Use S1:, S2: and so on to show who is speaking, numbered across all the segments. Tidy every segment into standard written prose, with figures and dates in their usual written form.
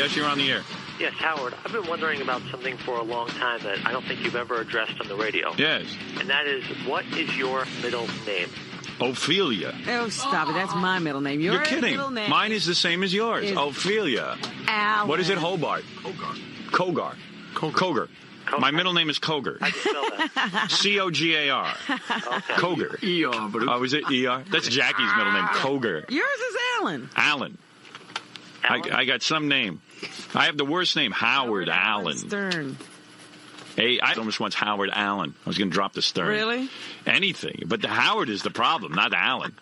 S1: Yes, you're on the air.
S2: Yes, Howard, I've been wondering about something for a long time that I don't think you've ever addressed on the radio.
S1: Yes.
S2: And that is, what is your middle name?
S1: Ophelia.
S3: Oh, stop it. That's my middle name.
S1: You're
S3: Your
S1: kidding.
S3: middle name
S1: Mine is the same as yours.
S3: is
S1: Ophelia.
S3: Alan.
S1: What is it? Hobart. Kogar. Kogar. My middle name is Kogar.
S2: How do you spell that?
S1: C-O-G-A-R.
S2: Okay.
S1: Kogar.
S4: E.R. But
S1: Oh, is it E-R? That's Jackie's middle name, Kogar.
S3: Yours is Alan.
S1: Alan.
S2: Alan?
S1: I got some name. I have the worst name, Howard Allen.
S3: Stern.
S1: Hey, I almost wants Howard Allen. I was going to drop the Stern.
S3: Really?
S1: Anything. But the Howard is the problem, not Allen.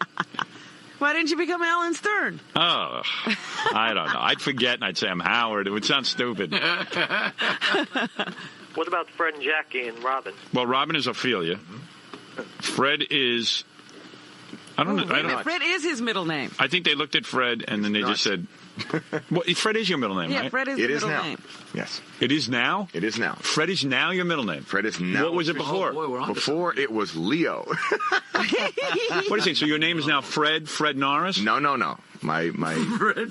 S3: Why didn't you become Alan Stern?
S1: Oh, I don't know. I'd forget and I'd say I'm Howard. It would sound stupid.
S2: What about Fred and Jackie and Robin?
S1: Well, Robin is Ophelia. Fred is... I don't know.
S3: Wait a minute, Fred is his middle name.
S1: I think they looked at Fred and then they just said... Well, Fred is your middle name,
S3: Yeah,
S1: right?
S3: Fred is
S5: It
S3: the
S5: is
S3: middle
S5: now.
S3: name.
S5: Yes,
S1: It is now?
S5: it is now.
S1: Fred is now your middle name.
S5: Fred is now.
S1: What was it before?
S4: boy, we're on to
S5: Before it was Leo.
S1: What is it? So your name is now Fred Norris?
S5: No. My
S4: Fred.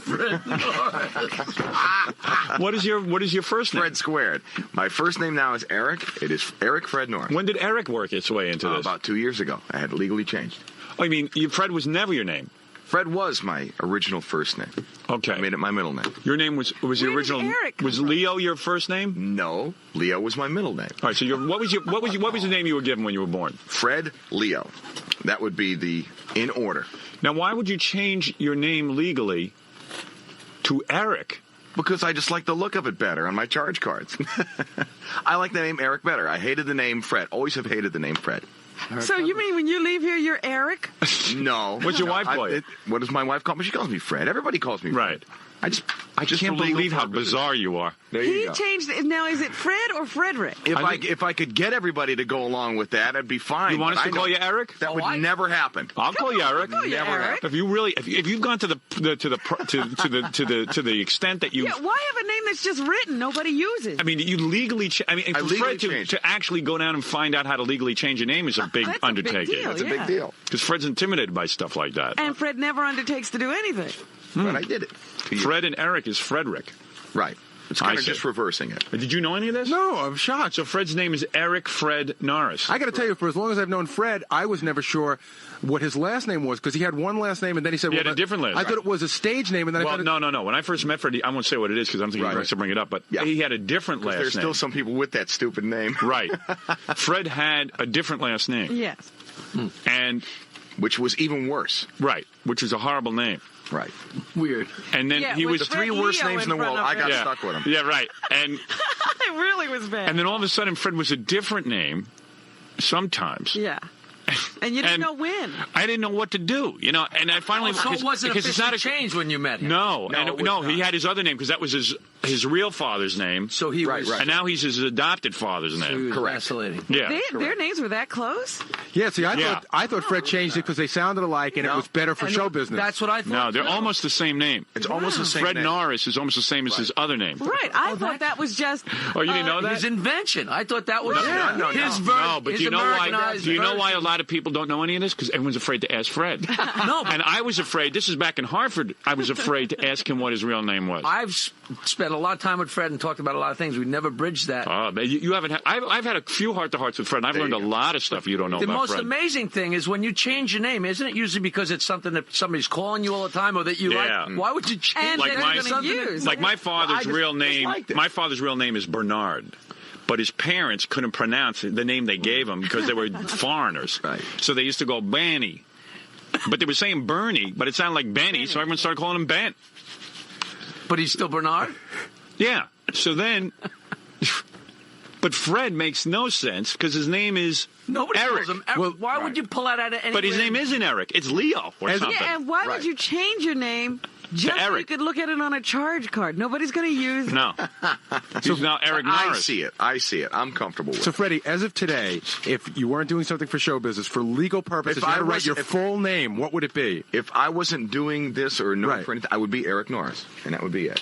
S1: What is your first name?
S5: Fred squared. My first name now is Eric. It is Eric Fred Norris.
S1: When did Eric work its way into this?
S5: About 2 years ago. I had it legally changed.
S1: I mean, Fred was never your name.
S5: Fred was my original first name.
S1: Okay.
S5: I made it my middle name.
S1: Your name was the
S3: Where did
S1: original.
S3: Eric come
S1: Was
S3: from?
S1: Leo your first name?
S5: No, Leo was my middle name.
S1: All right. So what was the name you were given when you were born?
S5: Fred Leo. That would be the in order.
S1: Now, why would you change your name legally to Eric?
S5: Because I just like the look of it better on my charge cards. I like the name Eric better. I hated the name Fred. Always have hated the name Fred.
S3: So you mean when you leave here, you're Eric?
S5: No.
S1: What's your wife call you?
S5: What does my wife call me? She calls me Fred. Everybody calls me Fred.
S1: Right.
S5: I just
S1: Can't
S5: for legal
S1: believe how
S5: purposes.
S1: bizarre you are.
S5: There you
S3: He
S5: go.
S3: changed it. Now, is it Fred or Frederick?
S5: If I could get everybody to go along with that, I'd be fine.
S1: You want us
S5: but
S1: to
S5: I
S1: call
S5: know
S1: you Eric?
S5: That would never happen.
S1: I'll call you Eric.
S3: I'll call you
S5: Never
S3: Eric.
S1: If you really, if you've gone to the extent that you,
S3: Yeah, why have a name that's just written nobody uses?
S1: I mean, you legally. I mean, and
S5: I
S1: for
S5: legally
S1: Fred to
S5: changed.
S1: actually go down and find out how to legally change your name is a big
S3: That's a big
S1: undertaking.
S3: deal.
S5: It's a
S3: Yeah.
S5: big deal.
S1: Because Fred's intimidated by stuff like that.
S3: And Fred never undertakes to do anything.
S5: But I did it. To you.
S1: Fred and Eric is Frederick.
S5: Right. It's
S1: I
S5: kind of
S1: see.
S5: just reversing it.
S1: Did you know any of this?
S6: No, I'm shocked.
S1: So Fred's name is Eric Fred Norris.
S6: I got to tell you, for as long as I've known Fred, I was never sure what his last name was because he had one last name and then he said,
S1: He
S6: well,
S1: had a different last
S6: I
S1: name.
S6: thought it was a stage name and then I
S1: Well,
S6: thought
S1: no. When I first met Fred, I won't say what it is because I don't think he
S5: Right.
S1: wants to bring it up, but
S5: Yeah.
S1: he had a different last
S5: There's
S1: name.
S5: still some people with that stupid name.
S1: Right. Fred had a different last name.
S3: Yes.
S1: And,
S5: Which was even worse.
S1: right, which was a horrible name.
S5: Right.
S4: Weird.
S1: And then
S3: Yeah,
S1: he
S3: with
S1: was...
S3: Fred
S5: Three worst
S3: Leo
S5: names in the
S3: front
S5: world.
S3: of
S5: I
S3: it.
S5: got
S1: Yeah.
S5: stuck with them.
S1: Yeah, right. And
S3: It really was bad.
S1: then all of a sudden, Fred was a different name sometimes.
S3: Yeah. And you didn't
S1: And-
S3: know when.
S1: I didn't know what to do, and I finally...
S4: So it wasn't
S1: because it's not
S4: officially changed when you met him.
S1: No,
S5: No,
S1: and
S5: it was
S1: no, he
S5: not.
S1: had his other name because that was his real father's name,
S4: So he
S5: Right,
S4: was.
S5: right.
S1: and now he's his adopted father's
S4: He
S1: name.
S4: was
S5: Correct.
S4: vacillating.
S1: Yeah.
S3: Their names were that close?
S6: yeah, see,
S1: Yeah.
S6: I thought Fred changed it because they sounded alike and it
S5: No.
S6: was better for
S4: And
S6: show business.
S4: That's what I thought.
S1: No, they're
S4: too.
S1: almost the same name.
S5: It's almost the same
S1: Fred
S5: name.
S1: Norris is almost the same as his other name.
S3: Right. I thought that was just...
S1: Oh, you didn't know that?
S4: His invention. I thought that was
S5: No,
S4: his
S1: No, but
S4: his
S1: do you know why?
S4: Americanized
S1: Do you know why a
S4: version.
S1: lot of people don't know any of this? Because everyone's afraid to ask Fred.
S4: No,
S1: And I was afraid. This is back in Harvard. I was afraid to ask him what his real name was.
S4: I've spent a lot of time with Fred and talked about a lot of things. We never bridged that.
S1: Oh, man, you haven't. I've had a few heart-to-hearts with Fred. And I've learned a lot of stuff you don't know
S4: The
S1: about
S4: most
S1: Fred.
S4: amazing thing is when you change your name, isn't it usually because it's something that somebody's calling you all the time or that you
S1: Yeah.
S4: like? Why would you change
S3: And
S1: Like
S3: they're
S1: my-
S3: going to
S4: something
S3: use.
S1: Like my father's
S5: I just
S1: real name.
S5: liked it.
S1: My father's real name is Bernard. But his parents couldn't pronounce the name they gave him because they were foreigners.
S5: Right.
S1: So they used to go Benny. But they were saying Bernie, but it sounded like Benny, so everyone started calling him Ben.
S4: But he's still Bernard?
S1: Yeah. So then, but Fred makes no sense because his name is
S4: Nobody
S1: Eric.
S4: calls him Eric.
S6: Well,
S4: Why would you pull that out of any
S1: But his name isn't Eric. It's Leo or something.
S3: Yeah, and why
S5: Right.
S3: would you change your name just so you
S1: Eric.
S3: could look at it on a charge card? Nobody's going to use it.
S1: No. He's now Eric
S5: I
S1: Norris.
S5: see it. I see it. I'm comfortable with
S6: So,
S5: it.
S6: Freddie, as of today, if you weren't doing something for show business, for legal purposes,
S5: If
S6: you had
S5: I
S6: to write
S5: was-
S6: your
S5: if-
S6: full name, what would it be?
S5: If I wasn't doing this or known
S6: Right.
S5: for anything, I would be Eric Norris, and that would be it.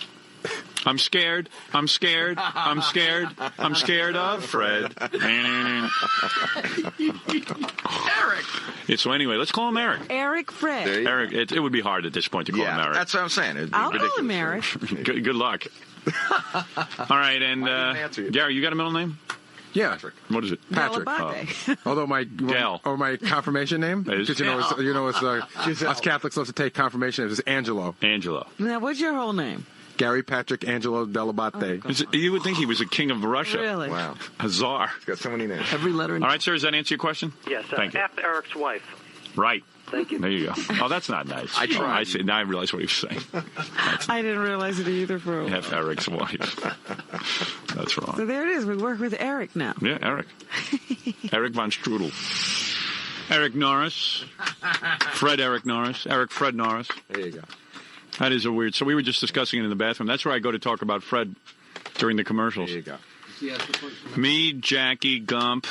S1: I'm scared. I'm scared. I'm scared. I'm scared of Fred.
S4: Eric.
S1: So anyway, let's call him Eric.
S3: Eric
S5: There you
S3: Fred.
S5: go.
S1: Eric, it would be hard at this point to call him
S5: Yeah,
S1: Eric.
S5: that's what I'm saying. It'd be
S3: I'll call
S5: ridiculous.
S3: him Eric.
S1: Good luck. All right, and
S5: I didn't answer you.
S1: Gary, you got a middle name?
S6: Yeah.
S5: Patrick.
S1: What is it?
S6: Patrick.
S3: Balabate.
S6: Although my confirmation name,
S1: Is?
S6: because it's us Catholics love to take confirmation names. It's Angelo.
S1: Angelo.
S3: Now, what's your whole name?
S6: Gary Patrick Angelo Delabate.
S1: You would think he was a king of Russia.
S3: Really?
S5: Wow.
S1: A czar.
S5: He's got so many names.
S4: Every letter.
S1: All right, sir, does that answer your question?
S2: Yes,
S1: Thank you.
S2: F. Eric's wife.
S1: Right.
S2: Thank you.
S1: There you go. Oh, that's not nice.
S5: I tried.
S1: I see. Now I realize what he was saying.
S3: I didn't realize it either for a while.
S1: F. Eric's wife. That's
S3: So
S1: wrong.
S3: there it is. We work with Eric now.
S1: Yeah, Eric. Eric von Strudel. Eric Norris. Eric Norris. Fred Norris.
S5: There you go.
S1: That is a weird. So we were just discussing it in the bathroom. That's where I go to talk about Fred during the commercials.
S5: There you go.
S1: Me, Jackie, Gump,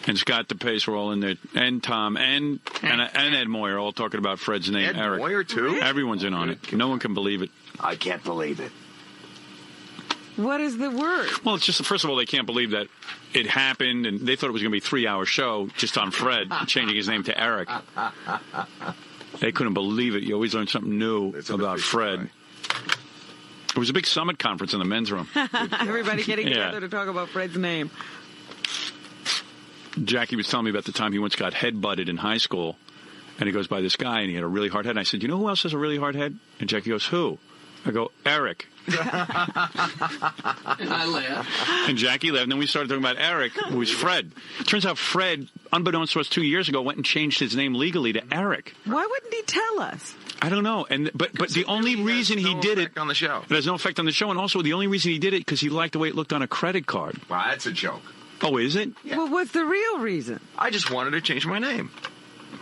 S1: and Scott DePace were all in there, and Tom, and Ed Moyer all talking about Fred's name,
S5: Ed
S1: Eric.
S5: Moyer, too?
S1: Everyone's in on it. No one can believe it.
S5: I can't believe it.
S3: What is the word?
S1: Well, it's just, first of all, they can't believe that it happened, and they thought it was going to be a 3-hour show just on Fred, changing his name to Eric. They couldn't believe it. You always learn something new about Fred. It was a big summit conference in the men's room.
S3: Everybody getting
S1: Yeah.
S3: together to talk about Fred's name.
S1: Jackie was telling me about the time he once got head-butted in high school, and he goes by this guy, and he had a really hard head. And I said, you know who else has a really hard head? And Jackie goes, who? I go, Eric.
S4: And I laugh.
S1: And Jackie left, and then we started talking about Eric, who was Fred. It turns out Fred, unbeknownst to us 2 years ago, went and changed his name legally to Eric.
S3: Why wouldn't he tell us?
S1: I don't know. But the only reason he did it
S5: on the show.
S1: It has no effect on the show, and also the only reason he did it because he liked the way it looked on a credit card.
S5: Wow, that's a joke.
S1: Oh, is it?
S5: Yeah.
S3: Well, what's the real reason?
S5: I just wanted to change my name.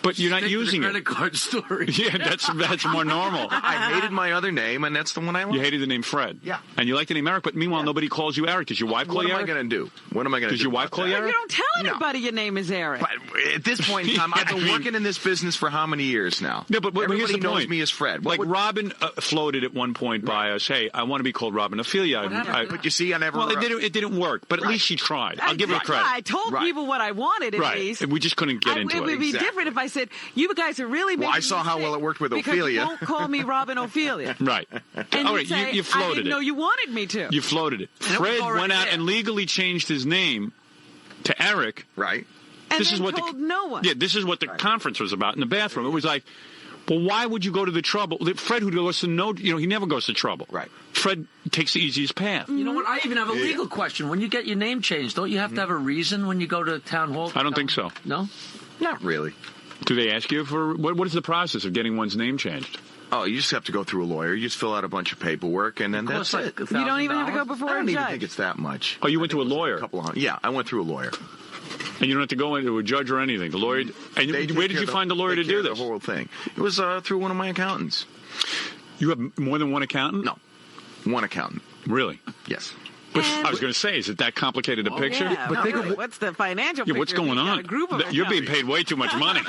S1: But you're not
S4: Stick to the
S1: using
S4: credit
S1: it.
S4: card story.
S1: Yeah, that's more normal.
S5: I hated my other name, and that's the one I like.
S1: You hated the name Fred.
S5: Yeah.
S1: And you like the name Eric, but meanwhile, nobody calls you Eric. Does your wife call
S5: What
S1: you
S5: am I
S1: Eric?
S5: going to do? What am I going to do?
S1: Does your wife call you
S5: about
S1: Eric?
S3: You don't tell
S5: No.
S3: anybody your name is Eric.
S5: that? But at this point in time, I've
S1: Yeah, I
S5: been
S1: mean-
S5: working in this business for how many years now?
S1: No, but
S5: everybody
S1: here's the
S5: knows
S1: point.
S5: me as Fred. What
S1: Like
S5: would-
S1: Robin floated at one point by us. Hey, I want to be called Robin Ophelia.
S5: but you see, I never.
S1: Well, it didn't work, but at least she tried. I'll give her credit.
S3: I told
S5: Right.
S3: people what I wanted at
S1: Right.
S3: least.
S1: We just couldn't get into
S3: it would
S1: it.
S3: be
S5: Exactly.
S3: different if I said, you guys are really making
S5: Well, I saw how well it worked with
S3: because
S5: Ophelia.
S3: You won't call me Robin Ophelia.
S1: Right.
S3: And
S1: All
S3: you'd
S1: right,
S3: say,
S1: you
S3: I
S1: floated
S3: didn't know
S1: it.
S3: you wanted me to.
S1: You floated it.
S4: it was
S1: Fred
S4: already
S1: went out
S4: there.
S1: and legally changed his name to Eric.
S5: Right.
S3: and
S1: This
S3: then
S1: is what
S3: told no one.
S1: Yeah, this is what the conference was about in the bathroom. It was like, well, why would you go to the trouble? Fred, who goes to he never goes to trouble.
S5: Right.
S1: Fred takes the easiest path.
S4: You know what? I even have a legal question. When you get your name changed, don't you have to have a reason when you go to town hall?
S1: I don't think so.
S4: No?
S5: Not really.
S1: Do they ask you for what is the process of getting one's name changed?
S5: Oh, you just have to go through a lawyer. You just fill out a bunch of paperwork, and then that's
S4: Costs
S5: it.
S4: like
S3: You don't even have to go
S4: $1,000.
S3: before
S5: I
S3: a
S5: don't even
S3: judge.
S5: think it's that much.
S1: Oh, you went to a lawyer.
S5: A couple of hundred. Yeah, I went through a lawyer.
S1: And you don't have to go into a judge or anything. The lawyer. And
S5: They
S1: where
S5: take
S1: did
S5: care
S1: you
S5: of
S1: find the lawyer to
S5: take care
S1: do
S5: of
S1: this?
S5: The whole thing. It was through one of my accountants.
S1: You have more than one accountant?
S5: No, one accountant.
S1: Really?
S5: Yes.
S1: But
S3: And-
S1: I was going to say, is it that complicated a picture?
S3: Yeah,
S6: But
S3: not
S6: think of
S3: really. What's the financial
S1: Yeah, what's
S3: picture?
S1: going
S3: You've got
S1: on?
S3: A group of
S1: You're being
S3: accountants.
S1: paid way too much money.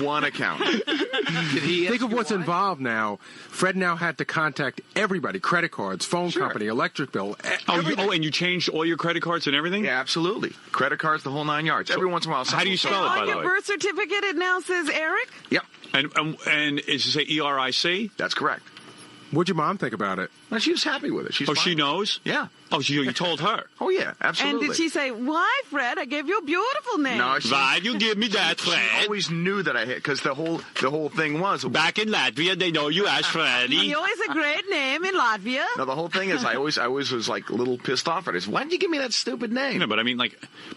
S5: One accountant.
S4: Did he ask
S6: Think of
S4: you
S6: what's
S4: why?
S6: involved now. Fred now had to contact everybody: credit cards, phone
S5: Sure.
S6: company, electric bill.
S1: And you changed all your credit cards and everything?
S5: Yeah, absolutely. Credit cards, the whole 9 yards. Every once in a while.
S1: How do you spell it,
S3: On
S1: by the
S3: your
S1: way?
S3: birth certificate, it now says Eric.
S5: Yep,
S1: And is it say ERIC?
S5: that's correct.
S6: What'd your mom think about it?
S5: Well, she was happy with it. She's
S1: Oh,
S5: fine
S1: she
S5: with it.
S1: knows?
S5: Yeah.
S1: Oh, you told her.
S5: Oh, yeah, absolutely.
S3: And did she say, why, Fred? I gave you a beautiful name.
S5: No, she,
S1: Why you give me that,
S5: she
S1: Fred?
S5: always knew that I hit, because the whole thing was.
S1: Back in Latvia, they know you as Freddy.
S3: You always a great name in Latvia.
S5: No, the whole thing is I always was like a little pissed off at her. Why did you give me that stupid name?
S1: No, but I mean,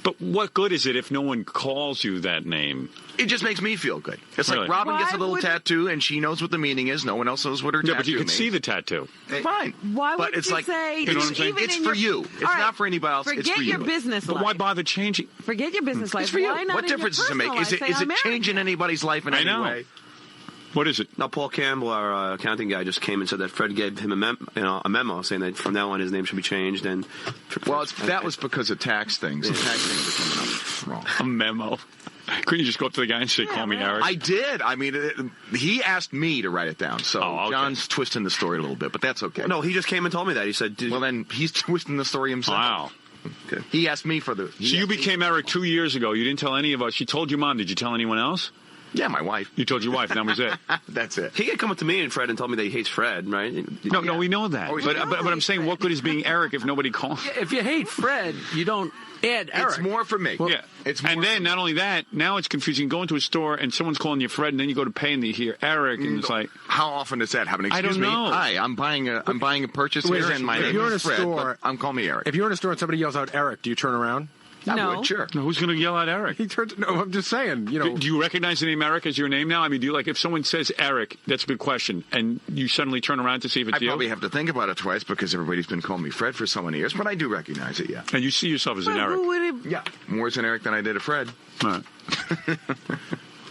S1: but what good is it if no one calls you that name?
S5: It just makes me feel good. It's
S1: Really?
S5: like Robin gets a
S3: Why
S5: little
S3: would-
S5: tattoo, and she knows what the meaning is. No one else knows what her
S1: Yeah,
S5: tattoo
S1: but you can
S5: means.
S1: see the tattoo.
S5: Fine.
S3: Why
S5: but
S3: would
S5: it's
S3: you
S5: like,
S3: say?
S1: You know what I'm saying?
S3: even
S5: It's
S3: in
S5: for
S3: your-
S5: you. It's
S3: All right,
S5: not for anybody else.
S3: Forget
S5: It's for
S3: your
S5: you.
S3: business
S1: But
S3: life.
S1: why bother changing?
S3: Forget your business life.
S5: It's for you.
S3: Why not
S5: What
S3: in your
S5: difference does it make?
S3: personal
S5: Is it
S3: life? Say,
S5: is it
S3: I'm
S5: changing
S3: Eric.
S5: anybody's life in
S1: I
S5: any
S1: know.
S5: way?
S1: What is it?
S7: Now, Paul Campbell, our accounting guy, just came and said that Fred gave him a memo saying that from now on his name should be changed. And
S5: Well, that was because of tax things. The tax things are coming up wrong.
S1: A memo. Couldn't you just go up to the guy and say, call me
S3: right.
S1: Eric?
S5: I did. I mean, he asked me to write it down. So
S1: Oh, okay.
S5: John's twisting the story a little bit, but that's okay.
S7: no, he just came and told me that. He said,
S5: Well, then he's twisting the story himself.
S1: Wow.
S7: Okay.
S5: He asked me for the.
S1: So you became Eric 2 years ago. You didn't tell any of us. You told your mom. Did you tell anyone else?
S5: Yeah, my wife.
S1: You told your wife, and that was it.
S5: That's it.
S7: He had come up to me and Fred and told me that he hates Fred, right?
S1: No, we know that.
S5: Oh,
S1: But I'm saying, what good is being Eric if nobody calls?
S4: If you hate Fred, you don't add Eric.
S5: It's more for me.
S1: Yeah.
S5: It's more
S1: and then, not only that, now it's confusing. You go into a store, and someone's calling you Fred, and then you go to pay, and they hear Eric, and it's like...
S5: How often does that happen?
S1: I
S5: Excuse
S1: don't
S5: me.
S1: know.
S5: Hi, I'm buying a purchase
S6: Wait,
S5: here, and my
S6: if
S5: name
S6: you're in
S5: is
S6: a
S5: Fred,
S6: store-
S5: but call me Eric.
S6: If you're in a store and somebody yells out Eric, do you turn around?
S5: I
S3: No.
S5: would, sure.
S1: No, who's going to yell at Eric?
S6: He turns. No, I'm just saying. You know.
S1: Do you recognize the name Eric as your name now? I mean, do you, like, if someone says Eric, that's a good question, and you suddenly turn around to see if it's
S5: I
S1: you?
S5: probably have to think about it twice because everybody's been calling me Fred for so many years, but I do recognize it, yeah.
S1: And you see yourself as an
S3: But
S1: Eric.
S3: who would it...
S5: Yeah. More as an Eric than I did a Fred.
S1: Right.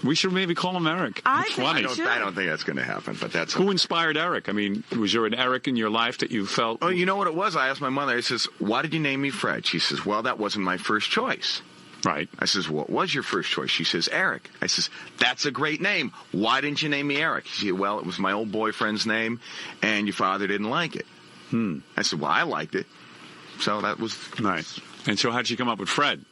S1: We should maybe call him Eric.
S3: I
S1: It's
S3: think
S1: funny.
S3: we should.
S5: I don't think that's going to happen, but that's...
S1: Who inspired Eric? I mean, was there an Eric in your life that you felt...
S5: Oh, you know what it was? I asked my mother, I says, why did you name me Fred? She says, well, that wasn't my first choice.
S1: Right.
S5: I says, what was your first choice? She says, Eric. I says, that's a great name. Why didn't you name me Eric? She said, well, it was my old boyfriend's name, and your father didn't like it. I said, well, I liked it. So that was...
S1: Nice. And so how'd she come up with Fred?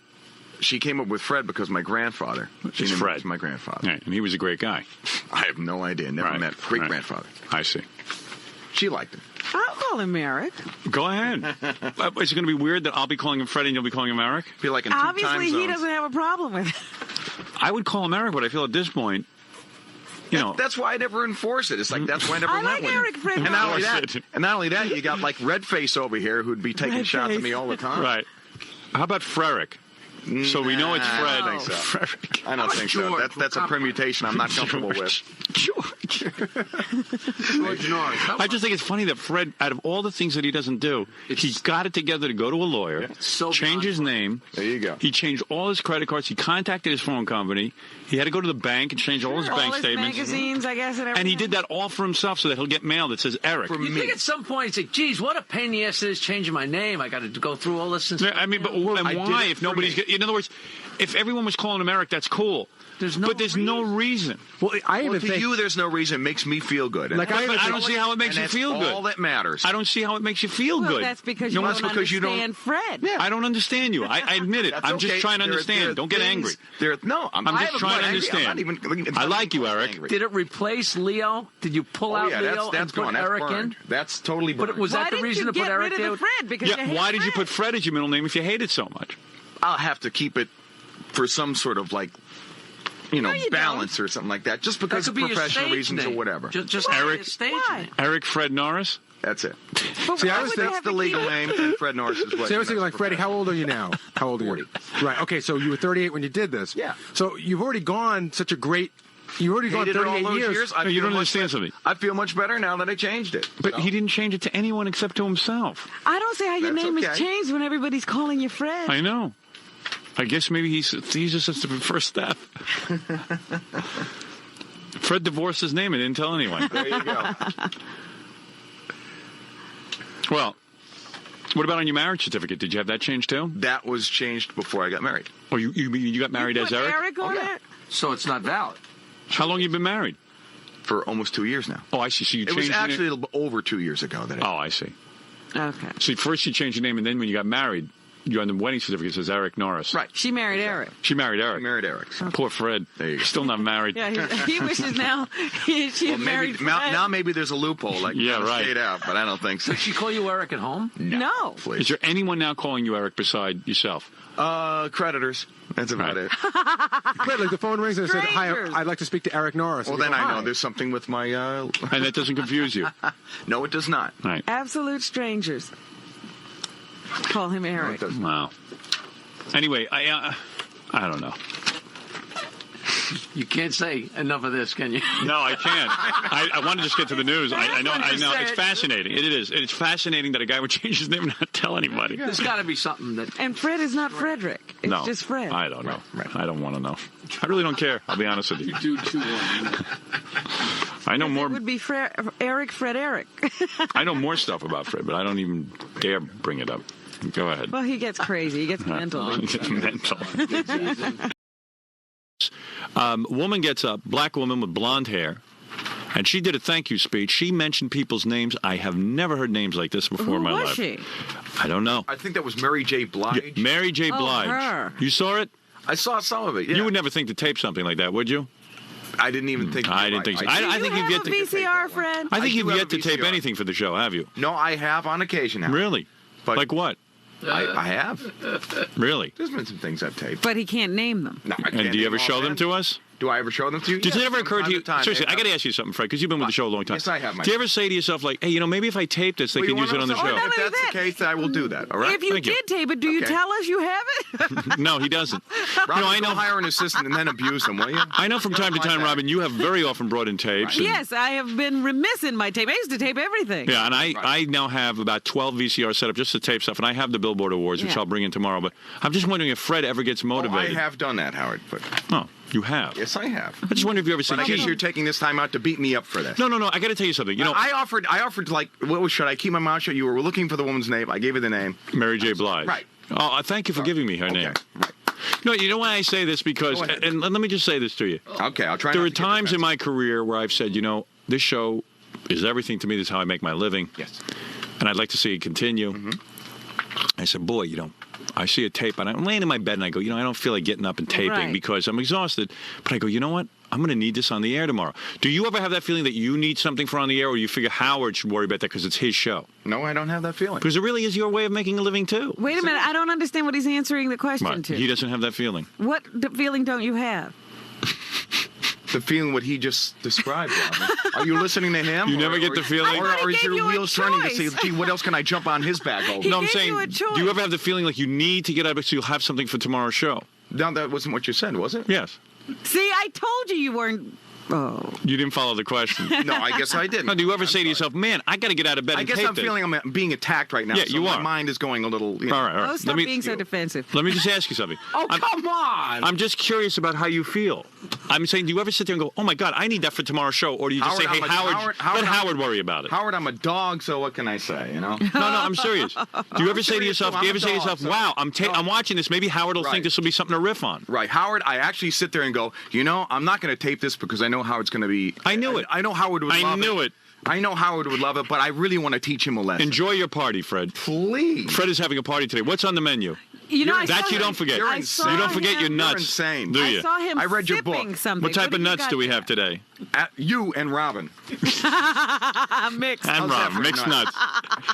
S5: She came up with Fred because my grandfather. She
S1: It's
S5: named
S1: Fred.
S5: him as my grandfather.
S1: Right. And he was a great guy.
S5: I have no idea. Never
S1: Right.
S5: met great-grandfather.
S1: I see.
S5: She liked him.
S3: I'll call him Eric.
S1: Go ahead. Is it going to be weird that I'll be calling him Fred and you'll be calling him Eric?
S5: I feel like in two
S3: Obviously,
S5: time
S3: he
S5: zones.
S3: doesn't have a problem with it.
S1: I would call him Eric, but I feel at this point, you know...
S5: That's why I never enforce it. It's like that's why I never
S3: I
S5: went
S3: like
S5: with
S3: Eric
S5: him.
S3: Fred
S5: And not only
S1: Norris.
S5: that, and not only that, you got like Redface over here who'd be taking shots at me all the time.
S1: Right. How about Frerick? So we know it's
S5: Nah,
S1: Fred.
S5: I don't think so.
S1: Frerick.
S5: I don't think so.
S4: George?
S5: That's a permutation I'm not comfortable with.
S1: George.
S4: George Norris.
S1: I just think it's funny that Fred, out of all the things that he doesn't do, he got it together to go to a lawyer,
S4: So
S1: change his name.
S5: There you go.
S1: He changed all his credit cards. He contacted his phone company. He had to go to the bank and change all his
S3: All
S1: bank
S3: his
S1: statements.
S3: magazines, I guess, and everything.
S1: And he did that all for himself so that he'll get mail that says Eric.
S4: You think at some point, you say, geez, what a pain in the ass it is changing my name. I got to go through all this and
S1: Yeah,
S4: stuff.
S1: I mean, but and
S5: I did
S1: why?
S5: it
S1: If
S5: for
S1: nobody's,
S5: me.
S1: in other words, if everyone was calling him Eric, that's cool.
S4: There's no
S1: but there's no reason.
S6: Well, I
S5: Well,
S6: even
S5: to
S6: think.
S5: you, there's no reason. It makes me feel good.
S6: Like, I even
S1: But I
S6: think-
S1: don't see how it makes
S5: and
S1: you
S5: that's
S1: feel good.
S5: all that matters.
S1: I don't see how it makes you feel
S3: Well,
S1: good.
S3: that's because
S5: No,
S3: you
S5: that's
S3: don't
S5: because you don't-
S3: understand Fred.
S5: Yeah.
S1: I don't understand you. I admit it.
S5: That's
S1: I'm just
S5: okay.
S1: trying to
S5: There are
S1: understand. Don't get angry.
S5: things- No,
S1: I'm
S5: I
S1: just
S5: haven't
S1: trying
S5: got
S1: to
S5: angry. I'm
S1: understand.
S5: not even,
S1: I like you, Eric.
S5: angry.
S4: Did it replace Leo? Did you pull out
S5: yeah,
S4: Leo
S5: that's
S4: and put
S5: gone. That's
S4: Eric
S5: burned.
S4: in?
S5: That's totally burned.
S4: But was
S3: Why
S4: that the
S3: didn't
S4: reason
S3: you
S4: to put
S3: get
S4: Eric
S3: rid
S4: there?
S3: of the Fred? Because you
S1: Yeah,
S3: hate
S1: why did you
S3: Fred.
S1: put Fred as your middle name if you hate it so much?
S5: I'll have to keep it for some sort of like, you know,
S3: No, you
S5: balance or something like that. Just
S4: That
S5: because
S4: could
S5: of
S4: be your
S5: professional
S4: stage
S5: reasons
S4: name.
S5: or whatever.
S4: Just
S1: Eric-
S4: your stage
S3: Why?
S4: name.
S1: Eric Fred Norris?
S5: That's it.
S3: But
S6: See,
S3: why
S6: I was
S3: would they
S6: thinking-
S3: have
S5: That's the
S3: to
S5: legal
S3: keep-
S5: name, and Fred Norris is what.
S6: See, I was thinking, like, Freddie, how old are you now? How old are you?
S5: 40.
S6: Right. Okay, so you were 38 when you did this.
S5: Yeah.
S6: So you've already gone such a great. You've already gone
S5: Hated it all
S6: 38
S5: those
S6: years.
S5: I
S1: No, you
S5: feel
S1: don't
S5: much
S1: understand
S5: better-
S1: something.
S5: I feel much better now that I changed it.
S1: But
S5: So,
S1: he didn't change it to anyone except to himself.
S3: I don't see how your
S5: That's
S3: name
S5: okay.
S3: has changed when everybody's calling you Fred.
S1: I know. I guess maybe he's just the first step. Fred divorced his name and didn't tell anyone.
S5: There you go.
S1: Well, what about on your marriage certificate? Did you have that changed too?
S5: That was changed before I got married.
S1: Or you got married
S3: You
S1: as
S3: put
S1: Eric?
S3: on
S5: yeah.
S3: it?
S4: So it's not valid.
S1: How long you been married?
S5: For almost 2 years now.
S1: Oh, I see. So you
S5: It
S1: changed
S5: was
S1: your name-
S5: actually a little bit over 2 years ago that I
S1: Oh, I see.
S3: Okay.
S1: See, first you changed your name, and then when you got married, you on the wedding certificate says Eric Norris.
S5: Right.
S3: She married Eric.
S1: She married Eric.
S5: married Eric. So.
S1: Poor Fred.
S5: There you go.
S1: Still not married.
S3: Yeah, he wishes now she
S5: Well,
S3: married
S5: maybe,
S3: Fred.
S5: now maybe there's a loophole. Like,
S1: Yeah, right.
S5: Stayed out, but I don't think so.
S4: Did she call you Eric at home?
S3: No.
S5: Please.
S1: Is there anyone now calling you Eric beside yourself?
S5: Creditors. That's about
S1: Right.
S5: it.
S6: Right, like the phone rings and it says, "Hi,
S3: Strangers.
S6: I'd like to speak to Eric Norris."
S5: Well,
S6: And you
S5: then
S6: go,
S5: I know
S6: "Hi."
S5: there's something with my.
S1: And that doesn't confuse you.
S5: No, it does not.
S1: Right.
S3: Absolute strangers. Call him
S5: No, it
S3: Eric.
S5: does not.
S1: Wow. Anyway, I don't know.
S4: You can't say enough of this, can you?
S1: No, I can't. I want to just get to the news. I know. It's
S4: Say it.
S1: fascinating. It is. It's fascinating that a guy would change his name and not tell anybody.
S4: There's got to be something that.
S3: And Fred is not Frederick. It's
S1: No,
S3: just Fred.
S1: I don't know.
S5: Right.
S1: I don't want to know. I really don't care. I'll be honest with you.
S4: Do too
S1: I know
S3: It
S1: more.
S3: would be Eric, Fred Eric.
S1: I know more stuff about Fred, but I don't even dare bring it up. Go ahead.
S3: Well, he gets crazy. He gets mental.
S1: It's mental. Woman gets up, black woman with blonde hair, and she did a thank you speech. She mentioned people's names. I have never heard names like this before
S3: Who
S1: in my
S3: was
S1: life.
S3: she?
S1: I don't know.
S5: I think that was Mary J. Blige.
S1: Mary J.
S3: Oh,
S1: Blige.
S3: her.
S1: You saw it?
S5: I saw some of it. Yeah.
S1: You would never think to tape something like that, would you?
S5: I didn't even think.
S1: I didn't think so.
S3: Do
S1: I think
S3: you
S1: you've
S3: have
S1: yet
S3: a
S1: to.
S3: VCR, Fred?
S1: I think
S5: I
S1: you've
S5: do have
S1: yet to
S5: a
S1: tape
S5: VCR.
S1: anything for the show, have you?
S5: No, I have on occasion. Howard.
S1: Really?
S5: But
S1: Like what?
S5: I have.
S1: Really?
S5: There's been some things I've taped.
S3: But he can't name them.
S5: No, I can't
S1: And do you
S5: name
S1: ever show them
S5: offhand.
S1: to us?
S5: Do I ever show them to you?
S1: Does
S5: Yes,
S1: it ever
S5: from
S1: occur to
S5: time
S1: you?
S5: time.
S1: Seriously, I got to ask you something, Fred, because you've been with the show a long time.
S5: Yes, I have, my
S1: Do you
S5: friend.
S1: ever say to yourself, like, hey, you know, maybe if I tape this, they
S5: Well,
S1: can
S5: you
S1: use it
S5: wanna
S1: on the
S5: know
S1: show?
S5: something?
S3: not
S5: If
S3: only
S5: that's the
S3: that,
S5: case, I will do that. All right.
S3: If you
S1: Thank you.
S3: did tape it, do you
S5: Okay.
S3: tell us you have it?
S1: No, he doesn't.
S5: Robin,
S1: I
S5: go
S1: know.
S5: hire an assistant and then abuse them, will you?
S1: I know from time to
S5: like
S1: time,
S5: that.
S1: Robin, you have very often brought in tapes. and-
S3: Yes, I have been remiss in my tape. I used to tape everything.
S1: Yeah, and I now have about 12 VCR set up just to tape stuff, and I have the Billboard Awards, which
S3: Yeah.
S1: I'll bring in tomorrow. But I'm just wondering if Fred ever gets
S5: Oh, I
S1: motivated.
S5: have done that, Howard. But
S1: Oh, you have.
S5: yes, I have.
S1: I just wonder if you ever said,
S5: But I guess
S1: "Gee,
S5: you're taking this time out to beat me up for this.
S1: no. I got to tell you something. You know,
S5: I offered like, should I keep my mouth shut? You were looking for the woman's name. I gave you the name.
S1: Mary J. Blige.
S5: Right.
S1: Oh, thank you for giving me her
S5: Okay.
S1: name.
S5: Right.
S1: No, you know why I say this? Because,
S5: Go ahead.
S1: and let me just say this to you.
S5: Okay, I'll try.
S1: There
S5: not
S1: are
S5: to get
S1: times in
S5: defensive.
S1: my career where I've said, you know, this show is everything to me. This is how I make my living.
S5: Yes.
S1: And I'd like to see it continue.
S5: Mm-hmm.
S1: I said, boy, you know, I see a tape, and I'm laying in my bed, and I go, you know, I don't feel like getting up and taping
S3: Right.
S1: because I'm exhausted. But I go, you know what? I'm going to need this on the air tomorrow. Do you ever have that feeling that you need something for on the air, or you figure Howard should worry about that because it's his show?
S5: No, I don't have that feeling.
S1: Because it really is your way of making a living, too.
S3: Wait a minute. I don't understand what he's answering the question
S1: Right.
S3: to.
S1: He doesn't have that feeling.
S3: What feeling don't you have?
S5: The feeling what he just described. Robin. Are you listening to him?
S1: You never get the feeling-
S3: I thought he
S5: or is
S3: gave
S5: your
S3: you a
S5: wheels turning to
S3: choice.
S5: say, gee, what else can I jump on his back over?
S3: He
S1: No, I'm
S3: gave
S1: saying,
S3: you a
S1: do you
S3: choice.
S1: ever have the feeling like you need to get up so you'll have something for tomorrow's show?
S5: No, that wasn't what you said, was it?
S1: Yes.
S3: See, I told you weren't. Oh.
S1: You didn't follow the question.
S5: No, I guess I didn't.
S1: Now, do you ever
S5: I'm
S1: say to
S5: sorry.
S1: yourself, man, I got to get out of bed
S5: I
S1: and
S5: guess
S1: tape
S5: I'm
S1: this?
S5: feeling I'm being attacked right now.
S1: Yeah,
S5: so
S1: you
S5: my
S1: are.
S5: mind is going a little. You know.
S1: All right.
S3: Oh, stop being so defensive.
S1: Let me just ask you something.
S4: Oh,
S1: I'm,
S4: come on.
S1: I'm just curious about how you feel. I'm saying, do you ever sit there and go, oh, my God, I need that for tomorrow's show? Or do you just
S5: Howard,
S1: say, hey, Howard, let
S5: I'm-
S1: Howard worry about it?
S5: Howard, I'm a dog, so what can I say? You know.
S1: No, I'm serious. Do you ever say to
S5: serious,
S1: yourself,
S5: too.
S1: do you
S5: I'm
S1: ever
S5: a
S1: say to
S5: dog,
S1: yourself,
S5: so-
S1: wow,
S5: No.
S1: I'm watching this. Maybe Howard will
S5: Right.
S1: think this will be something to riff on.
S5: Right, Howard. I actually sit there and go, you know, I'm not going to tape this because I know Howard's going to be.
S1: I knew it.
S5: I know Howard would
S1: I
S5: love it.
S1: knew it.
S5: I know Howard would love it, but I really want to teach him a lesson.
S1: Enjoy your party, Fred.
S5: Please.
S1: Fred is having a party today. What's on the menu?
S3: You know, I
S1: That
S3: saw
S1: you
S3: him-
S1: don't forget.
S5: You're
S3: I
S5: insane.
S3: saw
S1: You don't forget
S3: him-
S1: your nuts.
S5: insane.
S1: Do
S3: I
S1: you?
S3: saw him
S5: I read your book.
S3: sipping something.
S1: What type of
S3: do you
S1: nuts
S3: got
S1: do we
S3: there?
S1: have today?
S5: At you and Robin.
S3: Mixed.
S1: And
S5: How's that
S1: Ron,
S5: for
S1: mixed
S5: nuts?
S1: nuts.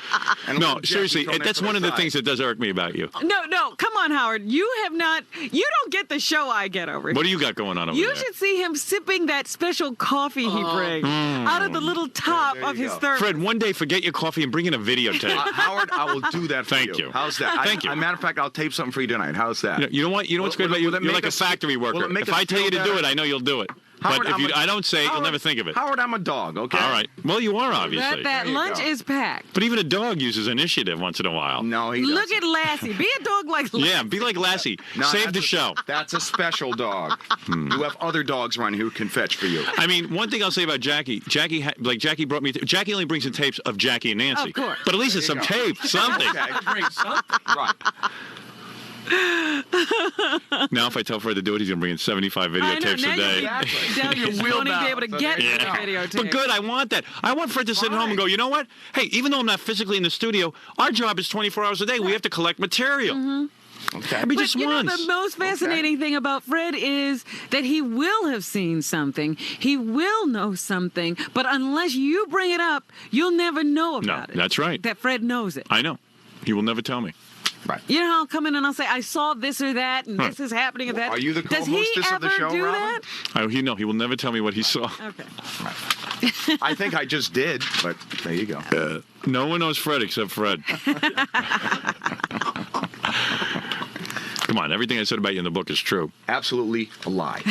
S5: And
S1: No,
S5: little Jackie
S1: seriously,
S5: thrown in
S1: that's
S5: from
S1: one of the
S5: side.
S1: things that does irk me about you.
S3: No, come on, Howard. You have not. You don't get the show I get over
S1: What
S3: here.
S1: do you got going on over
S3: You
S1: there?
S3: should see him sipping that special coffee he brings out of the little top
S5: There you
S3: of his
S5: go.
S3: thermos.
S1: Fred, one day forget your coffee and bring in a videotape.
S5: Howard, I will do that for
S1: Thank you.
S5: How's that?
S1: Thank you.
S5: As a matter of fact, I'll tape something for you tonight. How's that?
S1: You know what? You know what's
S5: Will-
S1: good about
S5: will
S1: you?
S5: it
S1: You're
S5: make
S1: like a
S5: us-
S1: factory
S5: will it
S1: worker.
S5: make
S1: If
S5: us
S1: I tell you
S5: feel
S1: to do
S5: better?
S1: it, I know you'll do it.
S5: Howard,
S1: But if
S5: I'm a-
S1: I don't say it, you'll
S5: Howard-
S1: never think of it.
S5: Howard, I'm a dog, okay?
S1: All right. Well, you are, obviously.
S3: That
S5: There you
S3: lunch
S5: go.
S3: is packed.
S1: But even a dog uses initiative once in a while.
S5: No, he
S3: Look
S5: doesn't.
S3: at Lassie. Be a dog like Lassie.
S1: Yeah, be like Lassie.
S5: No,
S1: Save
S5: that's
S1: the
S5: a-
S1: show.
S5: That's a special dog. You have other dogs around who can fetch for you.
S1: I mean, one thing I'll say about Jackie, Jackie brought me. Jackie only brings in tapes of Jackie and Nancy.
S3: Of course.
S1: But at least it's some tape, something.
S5: Okay.
S4: Bring something.
S5: Right.
S1: Now, if I tell Fred to do it, he's gonna bring in 75
S3: I know,
S1: videotapes
S3: now
S1: a day.
S3: you're down your wheel to be able to get
S5: Yeah.
S3: the videotape.
S1: But good, I want that. I want Fred to sit at home and go, you know what? Hey, even though I'm not physically in the studio, our job is 24 hours a day. We have to collect material.
S5: Okay.
S1: I mean,
S3: But
S1: just
S3: you
S1: once.
S3: know, the most fascinating thing about Fred is that he will have seen something. He will know something. But unless you bring it up, you'll never know
S1: No,
S3: about it.
S1: that's right.
S3: That Fred knows it.
S1: I know. He will never tell me.
S5: Right.
S3: You know how I'll come in and I'll say, I saw this or that, and this is happening and that.
S5: Are you the
S3: Does he
S5: co-hostess of the
S3: ever
S5: show,
S3: do
S5: Robin?
S3: that?
S1: He will never tell me what he saw.
S3: Okay.
S5: I think I just did, but there you go.
S1: No one knows Fred except Fred. Come on, everything I said about you in the book is true.
S5: Absolutely a lie.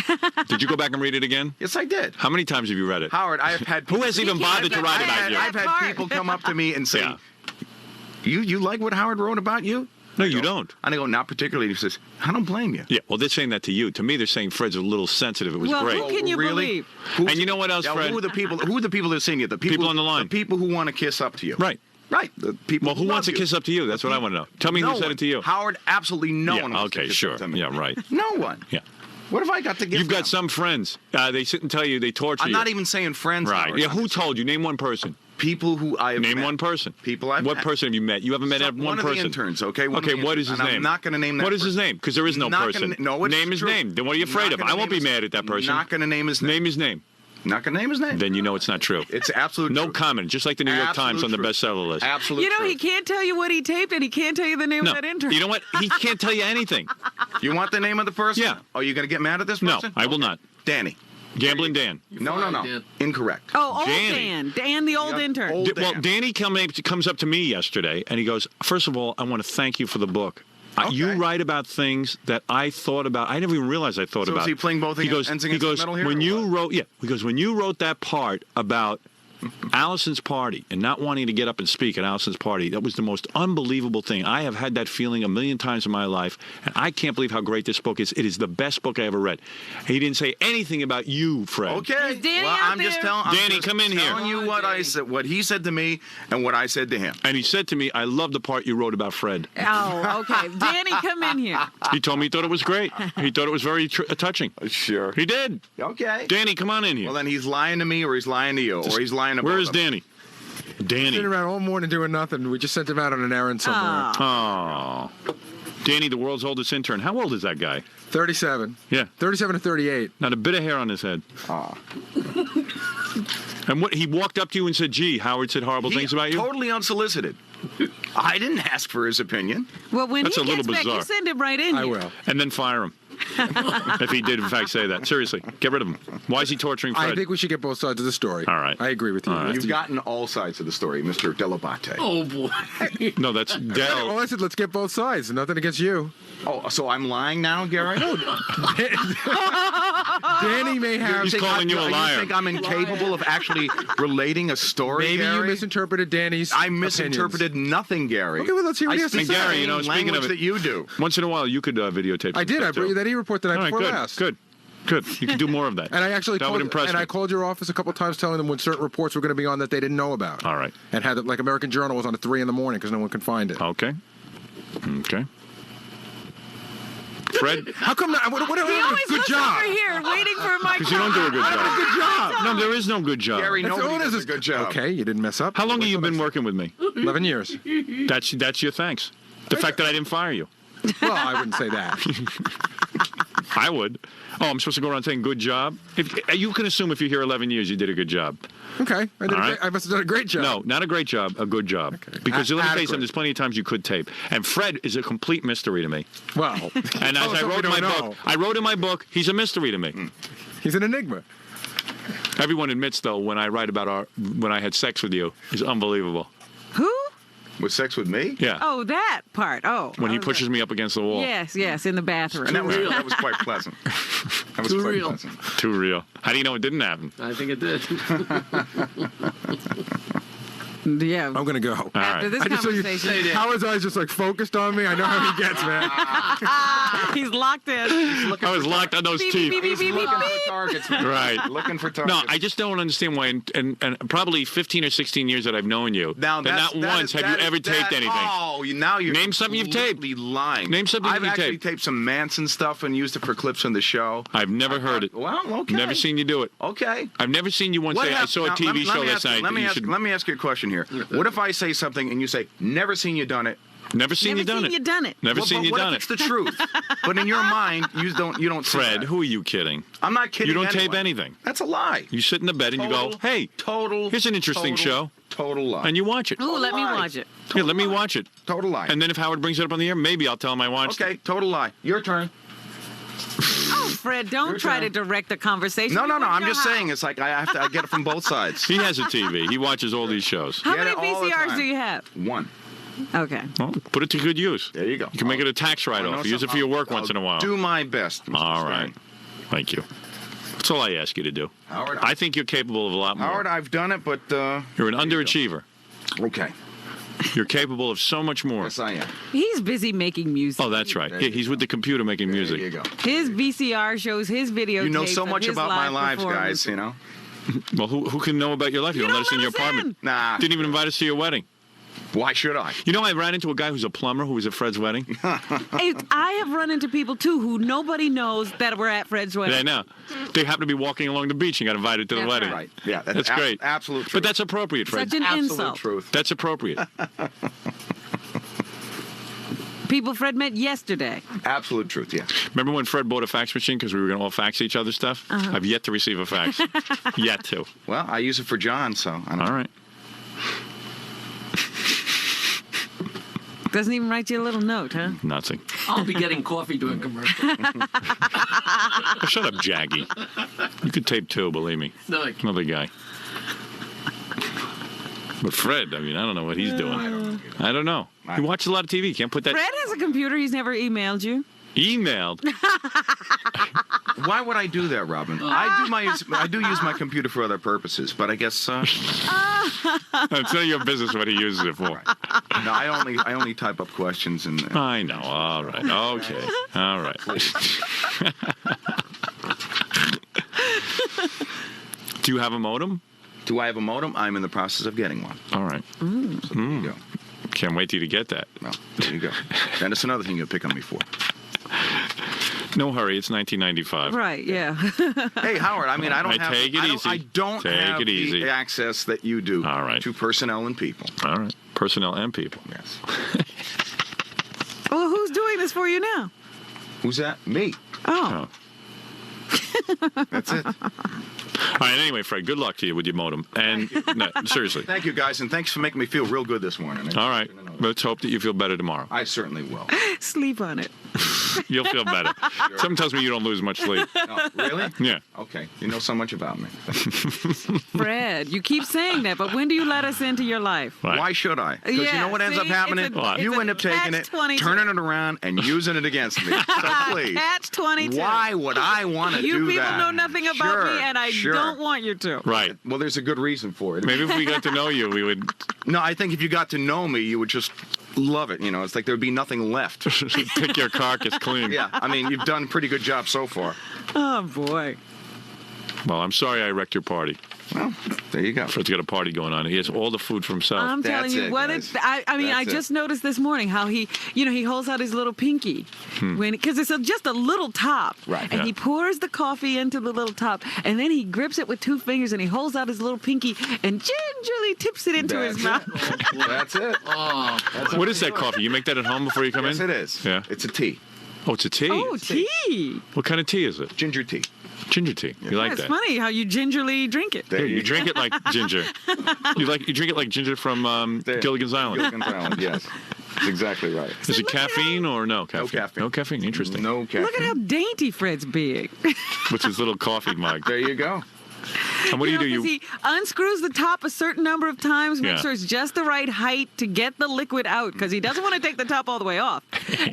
S1: Did you go back and read it again?
S5: Yes, I did.
S1: How many times have you read it?
S5: Howard, I have had
S1: Who has even bothered to write
S5: I've
S1: about
S5: had,
S1: you?
S5: I've had people come up to me and say,
S1: Yeah.
S5: you like what Howard wrote about you?
S1: No, you don't.
S5: And I go, not particularly. He says, I don't blame you.
S1: Yeah, well, they're saying that to you. To me, they're saying Fred's a little sensitive. It was
S3: Well,
S1: great.
S3: who can you
S5: Really?
S3: believe?
S5: Who's-
S1: And you know what else,
S5: Now,
S1: Fred?
S5: Who are the people? Who are the people that are seeing you? The
S1: People on the line.
S5: The people who want to kiss up to you.
S1: Right.
S5: Right. The people.
S1: Well, who
S5: love
S1: wants to
S5: you.
S1: kiss up to you? That's what I want to know. Tell me
S5: No
S1: who said
S5: one.
S1: it to you.
S5: Howard, absolutely no
S1: Yeah,
S5: one. Wants to
S1: okay,
S5: kiss
S1: sure.
S5: up to me.
S1: Yeah, right.
S5: No one.
S1: Yeah.
S5: What have I got to give?
S1: You've got
S5: them?
S1: some friends. They sit and tell you, they torture
S5: I'm
S1: you.
S5: not even saying friends.
S1: Right.
S5: Howard.
S1: Yeah, who told you? Name one person.
S5: People who I have
S1: Name
S5: met.
S1: one person.
S5: People I've
S1: What
S5: met.
S1: person have you met? You haven't met one
S5: One of
S1: person.
S5: the interns, okay? One of
S1: Okay,
S5: the
S1: what is
S5: interns,
S1: his
S5: and
S1: name?
S5: I'm not going to name that
S1: What is his
S5: person.
S1: name? Because there is no
S5: Not
S1: person.
S5: gonna- no, it's
S1: name his
S5: true.
S1: name. Then what are you afraid
S5: Not
S1: of?
S5: gonna
S1: I won't be
S5: name his-
S1: mad at that person.
S5: Not going to name his name.
S1: Name his name.
S5: Not going to name his name.
S1: Then you know it's not true.
S5: It's absolute
S1: No
S5: truth.
S1: comment. Just like the New York
S5: Absolute
S1: Times on the
S5: truth.
S1: bestseller list.
S5: Absolute
S3: You know,
S5: truth.
S3: he can't tell you what he taped, and he can't tell you the name
S1: No.
S3: of that intern.
S1: You know what? He can't tell you anything.
S5: You want the name of the person?
S1: Yeah.
S5: Are you going to get mad at this
S1: No,
S5: person?
S1: I will not.
S5: Danny.
S1: Gambling Dan.
S5: No. Incorrect.
S3: Oh, old
S1: Danny.
S3: Dan. Dan, the old
S5: Yep,
S3: intern.
S5: old-
S1: Well,
S5: Dan.
S1: Danny comes up to me yesterday, and he goes, first of all, I want to thank you for the book.
S5: Okay.
S1: You write about things that I thought about. I never even realized I thought
S5: So
S1: about.
S5: is he playing both ends against the middle here,
S1: when
S5: or
S1: you
S5: what?
S1: wrote, when you wrote that part about Allison's party and not wanting to get up and speak at Allison's party, that was the most unbelievable thing. I have had that feeling a million times in my life, and I can't believe how great this book is. It is the best book I ever read. He didn't say anything about you, Fred.
S5: Okay.
S3: Is Danny
S5: well,
S3: out
S5: I'm just
S3: there?
S5: telling.
S1: Danny, come in here.
S5: Telling you what I said, what he said to me, and what I said to him.
S1: And he said to me, I love the part you wrote about Fred.
S3: Oh, okay. Danny, come in here.
S1: He told me he thought it was great. He thought it was very touching.
S5: Sure.
S1: He did.
S5: Okay.
S1: Danny, come on in here.
S5: Well, then he's lying to me, or he's lying to you, or he's lying to
S1: Where
S5: both
S1: is
S5: of us.
S1: Danny? Danny.
S6: Sitting around all morning doing nothing. We just sent him out on an errand somewhere.
S3: Oh.
S1: Oh. Danny, the world's oldest intern. How old is that guy?
S6: 37.
S1: Yeah.
S6: 37 to 38.
S1: Not a bit of hair on his head. And what he walked up to you and said, gee, Howard said horrible things about you?
S5: Totally unsolicited. I didn't ask for his opinion.
S3: Well, when
S1: That's
S3: he
S1: a little
S3: gets back,
S1: bizarre.
S3: you send him right in
S6: I
S3: here.
S6: will.
S1: And then fire him. If he did, in fact, say that. Seriously, get rid of him. Why is he torturing Fred?
S6: I think we should get both sides of the story.
S1: All right.
S6: I agree with you.
S1: All right.
S5: You've gotten all sides of the story, Mr. Delabate.
S4: Oh, boy.
S1: No, that's
S6: Well,
S1: Del.
S6: I said let's get both sides. Nothing against you.
S5: Oh, so I'm lying now, Gary?
S6: Danny may have.
S1: He's calling you a liar.
S5: You think I'm incapable of actually relating a story,
S6: Maybe
S5: Gary?
S6: you misinterpreted Danny's.
S5: I misinterpreted nothing, Gary.
S6: Okay, well, let's hear what
S5: I
S6: he has to
S5: speak
S6: say.
S5: the
S1: Gary,
S5: same
S1: you know, speaking
S5: language
S1: of it-
S5: that you do.
S1: Once in a while, you could videotape.
S6: I
S1: some
S6: did. I
S1: stuff,
S6: brought you
S1: too.
S6: that e-report the night
S1: All right,
S6: before
S1: good,
S6: last.
S1: good. You can do more of that.
S6: And I actually
S1: that would impress me.
S6: I called your office a couple of times telling them when certain reports were going to be on that they didn't know about.
S1: All right.
S6: And had it like American Journal was on at 3 in the morning because no one could find it.
S1: Okay. Okay. Fred,
S6: How come not? What
S3: He always
S6: good
S3: looks
S6: job.
S3: over here waiting for my
S1: because you don't do a good job.
S6: Good job.
S1: No, there is no good job.
S5: Gary,
S6: That's
S5: nobody
S6: all it
S5: does
S6: is.
S5: a good job.
S6: Okay, you didn't mess up.
S1: How long have you
S6: Wait till
S1: been
S6: next-
S1: working with me?
S6: 11 years.
S1: That's your thanks. The fact that I didn't fire you.
S6: Well, I wouldn't say that.
S1: I would. Oh, I'm supposed to go around saying good job? You can assume if you're here 11 years, you did a good job.
S6: Okay,
S1: All right.
S6: I must have done a great job.
S1: No, not a great job, a good job.
S6: Okay.
S1: Because let me tell you
S6: Adequate.
S1: something, there's plenty of times you could tape. And Fred is a complete mystery to me.
S6: Well,
S1: And as I wrote in my book, he's a mystery to me.
S6: He's an enigma.
S1: Everyone admits, though, when I write about when I had sex with you, is unbelievable.
S3: Who?
S5: With sex with me?
S1: Yeah.
S3: Oh, that part. Oh.
S1: When he
S3: okay.
S1: pushes me up against the wall.
S3: Yes, in the bathroom.
S5: And that was quite pleasant. That was
S4: Too
S5: quite
S4: real.
S5: pleasant.
S1: Too real. How do you know it didn't happen?
S4: I think it did.
S3: Yeah.
S6: I'm going to go.
S1: All
S3: After
S1: right.
S3: this
S6: I just saw you.
S3: conversation,
S6: Howard's eyes just like focused on me. I know how he gets, man.
S3: he's locked in.
S1: I was locked on those
S3: Beep,
S1: teeth.
S3: beep, beep, beep, beep,
S5: Looking
S3: beep.
S5: for targets. man.
S1: Right.
S5: Looking for targets.
S1: No, I just don't understand why, and probably 15 or 16 years that I've known you,
S5: Now,
S1: that
S5: that's-
S1: not
S5: that
S1: once
S5: is-
S1: have you
S5: that is-
S1: ever taped
S5: that-
S1: anything.
S5: Oh, now you're
S1: Name something you've taped.
S5: completely lying.
S1: Name something
S5: I've
S1: you've
S5: actually taped some Manson stuff and used it for clips on the show.
S1: I've never heard it.
S5: Well, okay.
S1: Never seen you do it.
S5: Okay.
S1: I've never seen you once say, I
S5: hap-
S1: saw a
S5: now,
S1: TV show
S5: me
S1: last
S5: ask-
S1: night.
S5: Let
S1: that
S5: me
S1: you
S5: ask.
S1: should-
S5: Let me ask you a question here. What if I say something and you say, "Never seen you done it"?
S1: Never seen
S3: Never
S1: you done
S3: seen
S1: it.
S3: you done it.
S1: Never
S5: Well,
S1: seen
S5: but
S1: you
S5: what
S1: done
S5: if
S1: it.
S5: it's the truth? But in your mind, you don't. See
S1: Fred,
S5: that.
S1: who are you kidding?
S5: I'm not kidding.
S1: You don't tape
S5: anyone.
S1: anything.
S5: That's a lie.
S1: You sit in the bed and you go,
S5: Total-
S1: hey,
S5: Total.
S1: here's an interesting show.
S5: Total lie.
S1: And you watch it.
S3: Ooh, let me
S5: lie.
S3: watch it.
S1: Yeah, let me watch it.
S5: Total lie.
S1: And then if Howard brings it up on the air, maybe I'll tell him I watched it.
S5: Okay, total lie. Your turn.
S3: Oh, Fred, don't
S5: Your
S3: try
S5: turn.
S3: to direct the conversation.
S5: No.
S3: You wouldn't
S5: I'm
S3: know
S5: just
S3: how.
S5: saying. It's like I get it from both sides.
S1: He has a TV. He watches all these shows.
S3: How
S5: Get
S3: many
S5: it all the
S3: VCRs
S5: time.
S3: do you have?
S5: One.
S3: Okay.
S1: Well, put it to good use.
S5: There you go.
S1: You can make it a tax
S5: I know
S1: write-off. Use it
S5: something.
S1: for your work
S5: I'll
S1: once in a while.
S5: Do my best. Mr.
S1: All
S5: Stern.
S1: right. Thank you. That's all I ask you to do.
S5: Howard,
S1: I think you're capable of a lot more.
S5: Howard, I've done it, but
S1: You're an underachiever.
S5: okay.
S1: You're capable of so much more.
S5: Yes, I am.
S3: He's busy making music.
S1: Oh, that's right.
S5: There you
S1: He's
S5: go.
S1: with the computer making music.
S5: There you go.
S3: His VCR shows, his video.
S5: You know so much about my lives, guys. You know.
S1: Well, who can know about your life? You don't let us in your apartment.
S5: Nah.
S1: Didn't even invite us to your wedding.
S5: Why should I?
S1: You know, I ran into a guy who's a plumber who was at Fred's wedding.
S3: I have run into people, too, who nobody knows that were at Fred's wedding.
S1: I know. They happen to be walking along the beach and got invited to the
S3: That's
S1: wedding.
S3: right.
S5: Yeah,
S1: That's great.
S5: Absolute truth.
S1: But that's appropriate, Fred.
S3: Such an
S5: absolute
S3: insult.
S5: truth.
S1: That's appropriate.
S3: People Fred met yesterday.
S5: Absolute truth, yeah.
S1: Remember when Fred bought a fax machine because we were going to all fax each other stuff? I've yet to receive a fax. Yet to.
S5: Well, I use it for John, so I don't
S1: All right.
S3: Doesn't even write you a little note, huh?
S1: Nothing.
S4: I'll be getting coffee doing commercial.
S1: Oh, shut up, Jaggy. You could tape too, believe me.
S4: No, I can't.
S1: Another guy. But Fred, I mean, I don't know what he's doing. I don't know. He watches a lot of TV. Can't put that.
S3: Fred has a computer. He's never emailed you.
S1: Emailed.
S5: Why would I do that, Robin? I do use my computer for other purposes, but I guess
S1: It's none of your business what he uses it for.
S5: no. I only type up questions and.
S1: I know. All right. Okay. All right. Do you have a modem?
S5: Do I have a modem? I'm in the process of getting one.
S1: All right.
S5: So there you go.
S1: Can't wait till you to get that.
S5: Well, there you go. And it's another thing you'll pick on me for.
S1: No hurry. It's 1995.
S3: Right, yeah.
S5: Hey, Howard, I mean, I don't
S1: Right,
S5: have
S1: take it easy.
S5: I don't
S1: Take
S5: have
S1: it easy.
S5: the access that you do
S1: All right.
S5: to personnel and people.
S1: All right. Personnel and people.
S5: Yes.
S3: Well, who's doing this for you now?
S5: Who's that? Me.
S3: Oh.
S5: That's it.
S1: All right. Anyway, Fred, good luck to you with your modem. And no, seriously.
S5: Thank you, guys, and thanks for making me feel real good this morning.
S1: All right. Let's hope that you feel better tomorrow.
S5: I certainly will.
S3: Sleep on it.
S1: You'll feel better. Something tells me you don't lose much sleep.
S5: No, really?
S1: Yeah.
S5: Okay. You know so much about me.
S3: Fred, you keep saying that, but when do you let us into your life?
S1: Right.
S5: Why should I? Because you
S3: Yeah,
S5: know what ends
S3: see,
S5: up happening?
S3: it's a-
S5: You
S3: it's
S5: end
S3: a
S5: up taking it,
S3: catch-22.
S5: turning it around, and using it against me. So please.
S3: Catch 22.
S5: Why would I want to do that?
S3: You people know nothing about me, and I
S5: Sure.
S3: don't want you to.
S1: Right.
S5: Well, there's a good reason for it.
S1: Maybe if we got to know you, we would
S5: No, I think if you got to know me, you would just love it. You know, it's like there would be nothing left.
S1: pick your carcass clean.
S5: Yeah, I mean, you've done a pretty good job so far.
S3: Oh, boy.
S1: Well, I'm sorry I wrecked your party.
S5: Well, there you go.
S1: Fred's got a party going on. He has all the food for himself.
S3: I'm telling
S5: That's
S3: you,
S5: it,
S3: what
S5: guys.
S3: it's. I mean, I
S5: That's it.
S3: just noticed this morning how he holds out his little pinky because it's just a little top,
S5: Right.
S3: And
S1: Yeah.
S3: he pours the coffee into the little top, and then he grips it with 2 fingers and he holds out his little pinky and gingerly tips it into his mouth.
S5: That's it.
S4: Oh,
S1: What is that coffee? You make that at home before you come
S5: Yes,
S1: in?
S5: it is.
S1: Yeah.
S5: It's a tea.
S1: Oh, it's a tea.
S3: Oh, tea!
S1: What kind of tea is it?
S5: Ginger tea.
S1: Ginger tea. You like
S3: That's
S1: that?
S3: funny how you gingerly drink it.
S5: There
S1: You drink it like ginger. You drink it like ginger from
S5: There.
S1: Gilligan's Island.
S5: Gilligan's Island, yes. That's exactly right.
S1: Is it
S3: look at
S1: caffeine or no caffeine?
S5: caffeine.
S1: No caffeine. Interesting.
S5: No caffeine.
S3: Look at how dainty Fred's being.
S1: With his little coffee mug.
S5: There you go.
S1: And what do you do?
S3: 'cause he unscrews the top a certain number of times, make
S1: Yeah.
S3: sure it's just the right height to get the liquid out, because he doesn't want to take the top all the way off.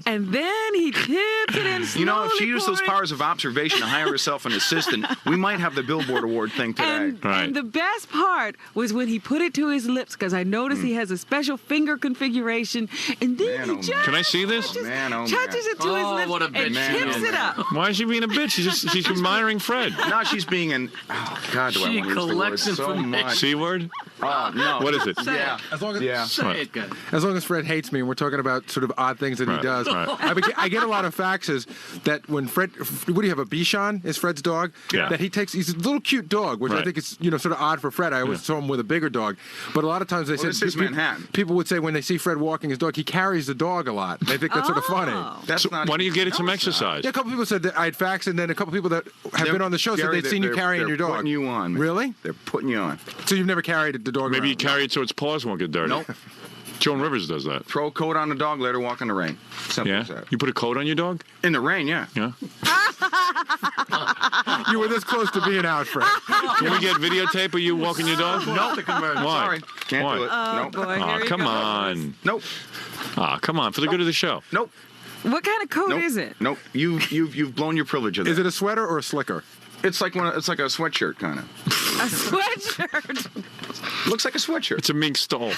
S3: And then he tips it in slowly.
S5: You know, if she used those
S3: pouring-
S5: powers of observation to hire herself an assistant, we might have the Billboard Award thing today.
S3: And,
S1: Right.
S3: and the best part was when he put it to his lips, because I noticed he has a special finger configuration, and then
S5: Man,
S3: he
S5: oh, man.
S3: just
S1: Can I see this?
S3: touches,
S5: Man, oh,
S3: touches
S5: man.
S3: it to
S4: Oh,
S3: his lips
S4: what a
S3: and
S4: bitch.
S5: Man,
S3: tips
S5: oh,
S3: it
S5: man.
S3: up.
S1: Why is she being a bitch? She's admiring Fred.
S5: Now she's being an. Oh, God, do I
S4: She
S5: want to use the word
S4: collects
S5: so
S4: information.
S5: much.
S1: C word?
S5: Oh, no.
S1: What is it?
S5: Yeah.
S6: As long as,
S5: Yeah.
S4: Say it good.
S6: as long as Fred hates me and we're talking about sort of odd things that
S1: Right,
S6: he does,
S1: right.
S6: I get a lot of faxes that when Fred, what do you have, a Bichon is Fred's dog?
S1: Yeah.
S6: That he takes, he's a little cute dog, which I
S1: Right.
S6: think is, sort of odd for Fred. I always saw him with a bigger dog. But a lot of times they
S5: this
S6: said,
S5: is Manhattan.
S6: people would say when they see Fred walking his dog, he carries the dog a lot. They think that's sort of funny.
S3: Oh.
S5: That's
S1: So
S5: not.
S1: why don't you get it
S5: No,
S1: some
S5: it's not.
S1: exercise?
S6: Yeah, a couple people said that I'd fax, and then a couple people that have
S5: They're-
S6: been on the show said
S5: Gary,
S6: they'd seen you
S5: they're-
S6: carrying
S5: they're
S6: your dog.
S5: Putting you on. Man.
S6: Really?
S5: They're putting you on.
S6: So you've never carried the dog
S1: Maybe you
S6: around?
S1: carry it so its paws won't get dirty.
S5: Nope.
S1: Joan Rivers does that.
S5: Throw a coat on the dog, let her walk in the rain. Simple
S1: Yeah?
S5: as that.
S1: You put a coat on your dog?
S5: In the rain, yeah.
S1: Yeah.
S6: You were this close to being out, Fred.
S1: Can we get videotape of you walking your dog?
S5: Nope.
S1: Why?
S5: Sorry. Can't
S1: Why?
S5: do it.
S3: Oh,
S5: nope.
S3: boy.
S1: Aw,
S3: Here he
S1: come
S3: goes.
S1: on.
S5: Nope.
S1: Come on. For the good of the show.
S5: Nope.
S3: What kind of coat
S5: Nope.
S3: is it?
S5: Nope. You've blown your privilege of that.
S6: Is it a sweater or a slicker?
S5: It's like it's like a sweatshirt kind of.
S3: A sweatshirt.
S5: Looks like a sweatshirt.
S1: It's a mink stole.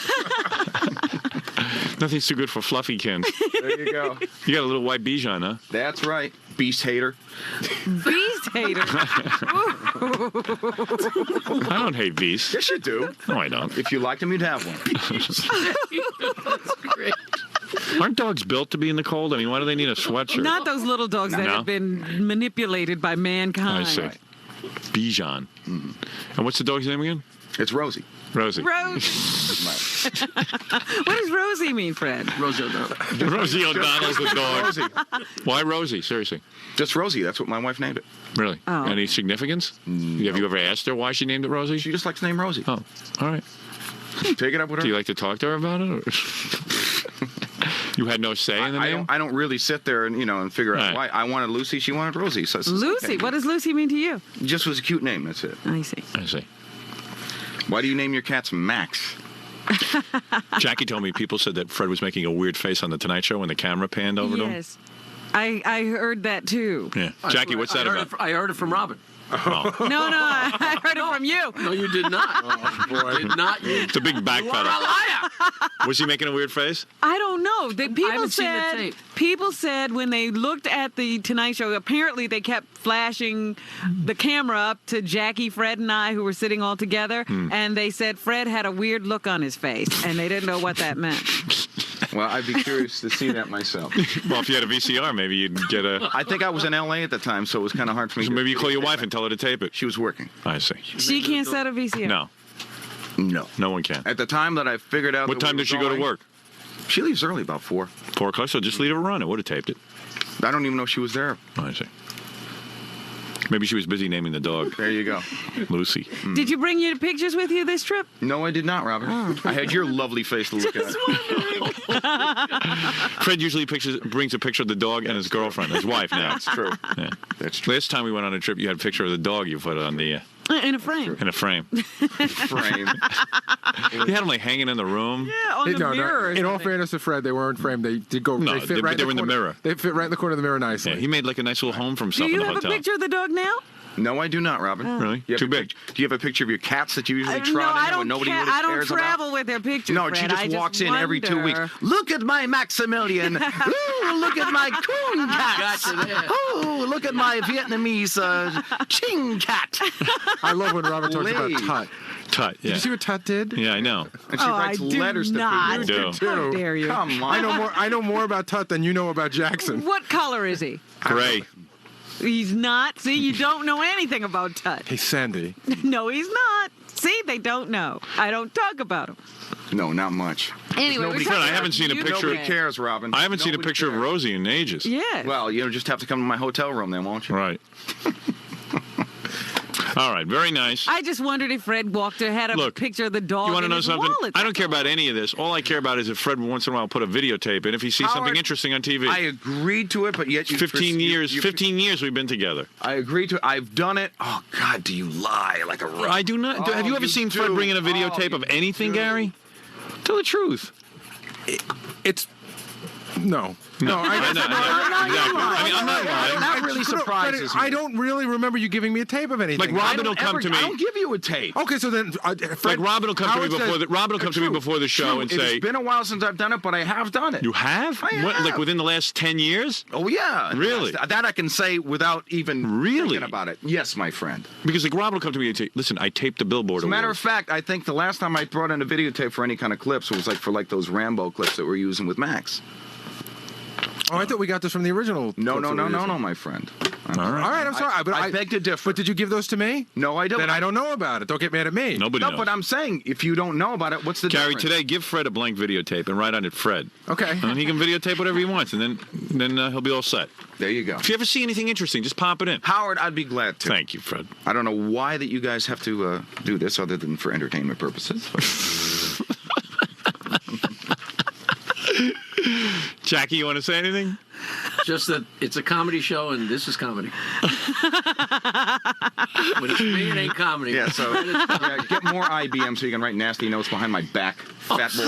S1: Nothing's too good for fluffy kids.
S5: There you go.
S1: You got a little white Bichon, huh?
S5: That's right. Beast hater.
S3: Beast hater.
S1: I don't hate beasts.
S5: Yes, you do.
S1: No, I don't.
S5: If you liked them, you'd have one.
S4: That's great.
S1: Aren't dogs built to be in the cold? I mean, why do they need a sweatshirt?
S3: Not those little dogs that
S1: No?
S3: have been manipulated by mankind.
S1: I see. Bichon. And what's the dog's name again?
S5: It's Rosie.
S1: Rosie.
S3: Rose. What does Rosie mean, Fred?
S4: Rosie O'Donnell.
S1: Rosie O'Donnell's the dog.
S5: Rosie.
S1: Why Rosie? Seriously.
S5: Just Rosie. That's what my wife named it.
S1: Really?
S3: Oh.
S1: Any significance? Have you ever asked her why she named it Rosie?
S5: She just likes the name Rosie.
S1: Oh, all right.
S5: Take it up with her.
S1: Do you like to talk to her about it? Or? You had no say in the name?
S5: I don't really sit there and figure out
S1: Right.
S5: why. I wanted Lucy. She wanted Rosie. So
S3: Lucy.
S5: okay.
S3: What does Lucy mean to you?
S5: Just was a cute name. That's it.
S3: I see.
S1: I see.
S5: Why do you name your cats Max?
S1: Jackie told me people said that Fred was making a weird face on The Tonight Show when the camera panned over to him.
S3: Yes. I heard that too.
S1: Yeah. Jackie, what's that about?
S4: I heard it from Robin.
S1: Oh.
S3: No, I heard it from you.
S4: No, you did not.
S6: Boy.
S4: Did not. You
S1: It's a big
S4: are a
S1: backpedal.
S4: liar.
S1: Was he making a weird face?
S3: I don't know.
S4: haven't seen the tape.
S3: People said when they looked at the Tonight Show, apparently they kept flashing the camera up to Jackie, Fred, and I, who were sitting all together, and they said Fred had a weird look on his face, and they didn't know what that meant.
S5: Well, I'd be curious to see that myself.
S1: Well, if you had a VCR, maybe you'd get a...
S5: I think I was in L.A. at the time, so it was kind of hard for me.
S1: So maybe you call your wife and tell her to tape it.
S5: She was working.
S1: I see.
S3: She can't set a VCR.
S1: No,
S5: No.
S1: no one can.
S5: At the time that I figured out.
S1: What
S5: that we
S1: time
S5: were
S1: does she go to
S5: going-
S1: work?
S5: She leaves early, about 4.
S1: 4 o'clock, so just leave her run. It would have taped it.
S5: I don't even know she was there.
S1: I see. Maybe she was busy naming the dog
S5: There you go.
S1: Lucy.
S3: Did you bring your pictures with you this trip?
S5: No, I did not, Robert. I had your lovely face to look at.
S1: Fred usually brings a picture of the dog and his girlfriend, his wife now.
S5: That's true.
S1: Yeah.
S5: That's true.
S1: Last time we went on a trip, you had a picture of the dog you put on the
S3: In a frame.
S1: in a frame.
S5: Frame.
S1: You had them like hanging in the room.
S3: Yeah, on the mirror.
S6: In all fairness to Fred, they weren't framed. They did go.
S1: No,
S6: they fit right
S1: they were in the
S6: corner.
S1: mirror.
S6: They fit right in the corner of the mirror nicely.
S1: Yeah, he made like a nice little home for
S3: Do
S1: himself
S3: you
S1: in the
S3: have
S1: hotel.
S3: a picture of the dog now?
S5: No, I do not, Robin.
S1: Really?
S5: You have
S1: Too
S5: a
S1: big.
S5: Do you have a picture of your cats that you usually
S3: No,
S5: trot
S3: I
S5: in
S3: don't.
S5: when nobody really
S3: I don't
S5: cares
S3: travel
S5: about?
S3: with their pictures.
S5: No,
S3: Fred.
S5: she just walks in every 2 weeks.
S3: wonder.
S5: Look at my Maximilian. Ooh, look at my coon cats.
S4: Gotcha there.
S5: Ooh, look at my Vietnamese ching cat.
S6: I love when Robert talks about
S5: Lee.
S6: Tut.
S1: Tut.
S6: Did
S1: Yeah.
S6: you see what Tut did?
S1: Yeah, I know.
S5: And she
S3: Oh,
S5: writes
S3: I do
S5: letters
S3: not.
S5: to people.
S1: Do.
S3: How dare you?
S5: Come on.
S6: I know more about Tut than you know about Jackson.
S3: What color is he?
S1: Gray.
S3: He's not. See, you don't know anything about Tut.
S6: Hey, Sandy.
S3: No, he's not. See, they don't know. I don't talk about him.
S5: No, not much.
S3: Anyway, we're
S1: Fred,
S3: talking
S1: I
S3: about
S1: haven't seen a
S3: you,
S1: picture-
S5: Nobody
S3: Fred.
S5: cares, Robin.
S1: I haven't seen a
S5: Nobody
S1: picture
S5: cares.
S1: of Rosie in ages.
S3: Yeah.
S5: Well, just have to come to my hotel room then, won't you?
S1: Right. All right. Very nice.
S3: I just wondered if Fred walked or had a
S1: Look,
S3: picture of the dog.
S1: You want to
S3: in
S1: know
S3: his
S1: something?
S3: wallet.
S1: I don't care about any of this. All I care about is if Fred once in a while put a videotape in if he sees something
S5: Howard,
S1: interesting on TV.
S5: I agreed to it, but yet you...
S1: 15 years.
S5: you-
S1: 15 years we've been together.
S5: I agreed to it. I've done it. Oh, God, do you lie like a...
S1: I do not. Have you ever seen Fred bring in a videotape of anything, Gary? Tell the truth.
S6: It's no. No,
S1: I know. Exactly. I mean, I'm not lying.
S5: That really
S6: No,
S5: surprises
S6: Fred,
S5: me.
S6: I don't really remember you giving me a tape of anything.
S1: Like Robin will come to me.
S5: I don't give you a tape.
S6: Okay, so then Fred,
S1: Like Robin will come to me
S6: Howard
S1: before
S6: says-
S1: the Robin will come to me
S6: True.
S1: before the show
S5: True.
S1: and say,
S5: It's been a while since I've done it, but I have done it.
S1: "You have?
S5: I
S1: What,
S5: have.
S1: like within the last 10 years?"
S5: Oh, yeah.
S1: Really?
S5: That I can say without even
S1: Really?
S5: thinking about it. Yes, my friend.
S1: Because like Robin will come to me and say, "Listen, I taped the Billboard
S5: As a matter of
S1: Awards."
S5: fact, I think the last time I brought in a videotape for any kind of clips was like for like those Rambo clips that we're using with Max.
S6: Oh, I thought we got this from the original.
S5: No,
S6: clips
S5: no,
S6: that
S5: no,
S6: we
S5: no,
S6: used.
S5: no, my friend.
S1: All right.
S6: All right, I'm sorry, but
S5: I beg to differ.
S6: But did you give those to me?
S5: No, I don't.
S6: Then I don't know about it. Don't get mad at me.
S1: Nobody
S5: No,
S1: knows.
S5: but I'm saying if you don't know about it, what's the
S1: Gary,
S5: difference?
S1: today give Fred a blank videotape and write on it Fred.
S6: Okay.
S1: And then he can videotape whatever he wants, and then he'll be all set.
S5: There you go.
S1: If you ever see anything interesting, just pop it in.
S5: Howard, I'd be glad to.
S1: Thank you, Fred.
S5: I don't know why that you guys have to do this other than for entertainment purposes.
S1: Jackie, you want to say anything?
S4: Just that it's a comedy show and this is comedy. When it's me, it ain't comedy.
S5: Yeah, so yeah, get more IBM so you can write nasty notes behind my back, fat boy.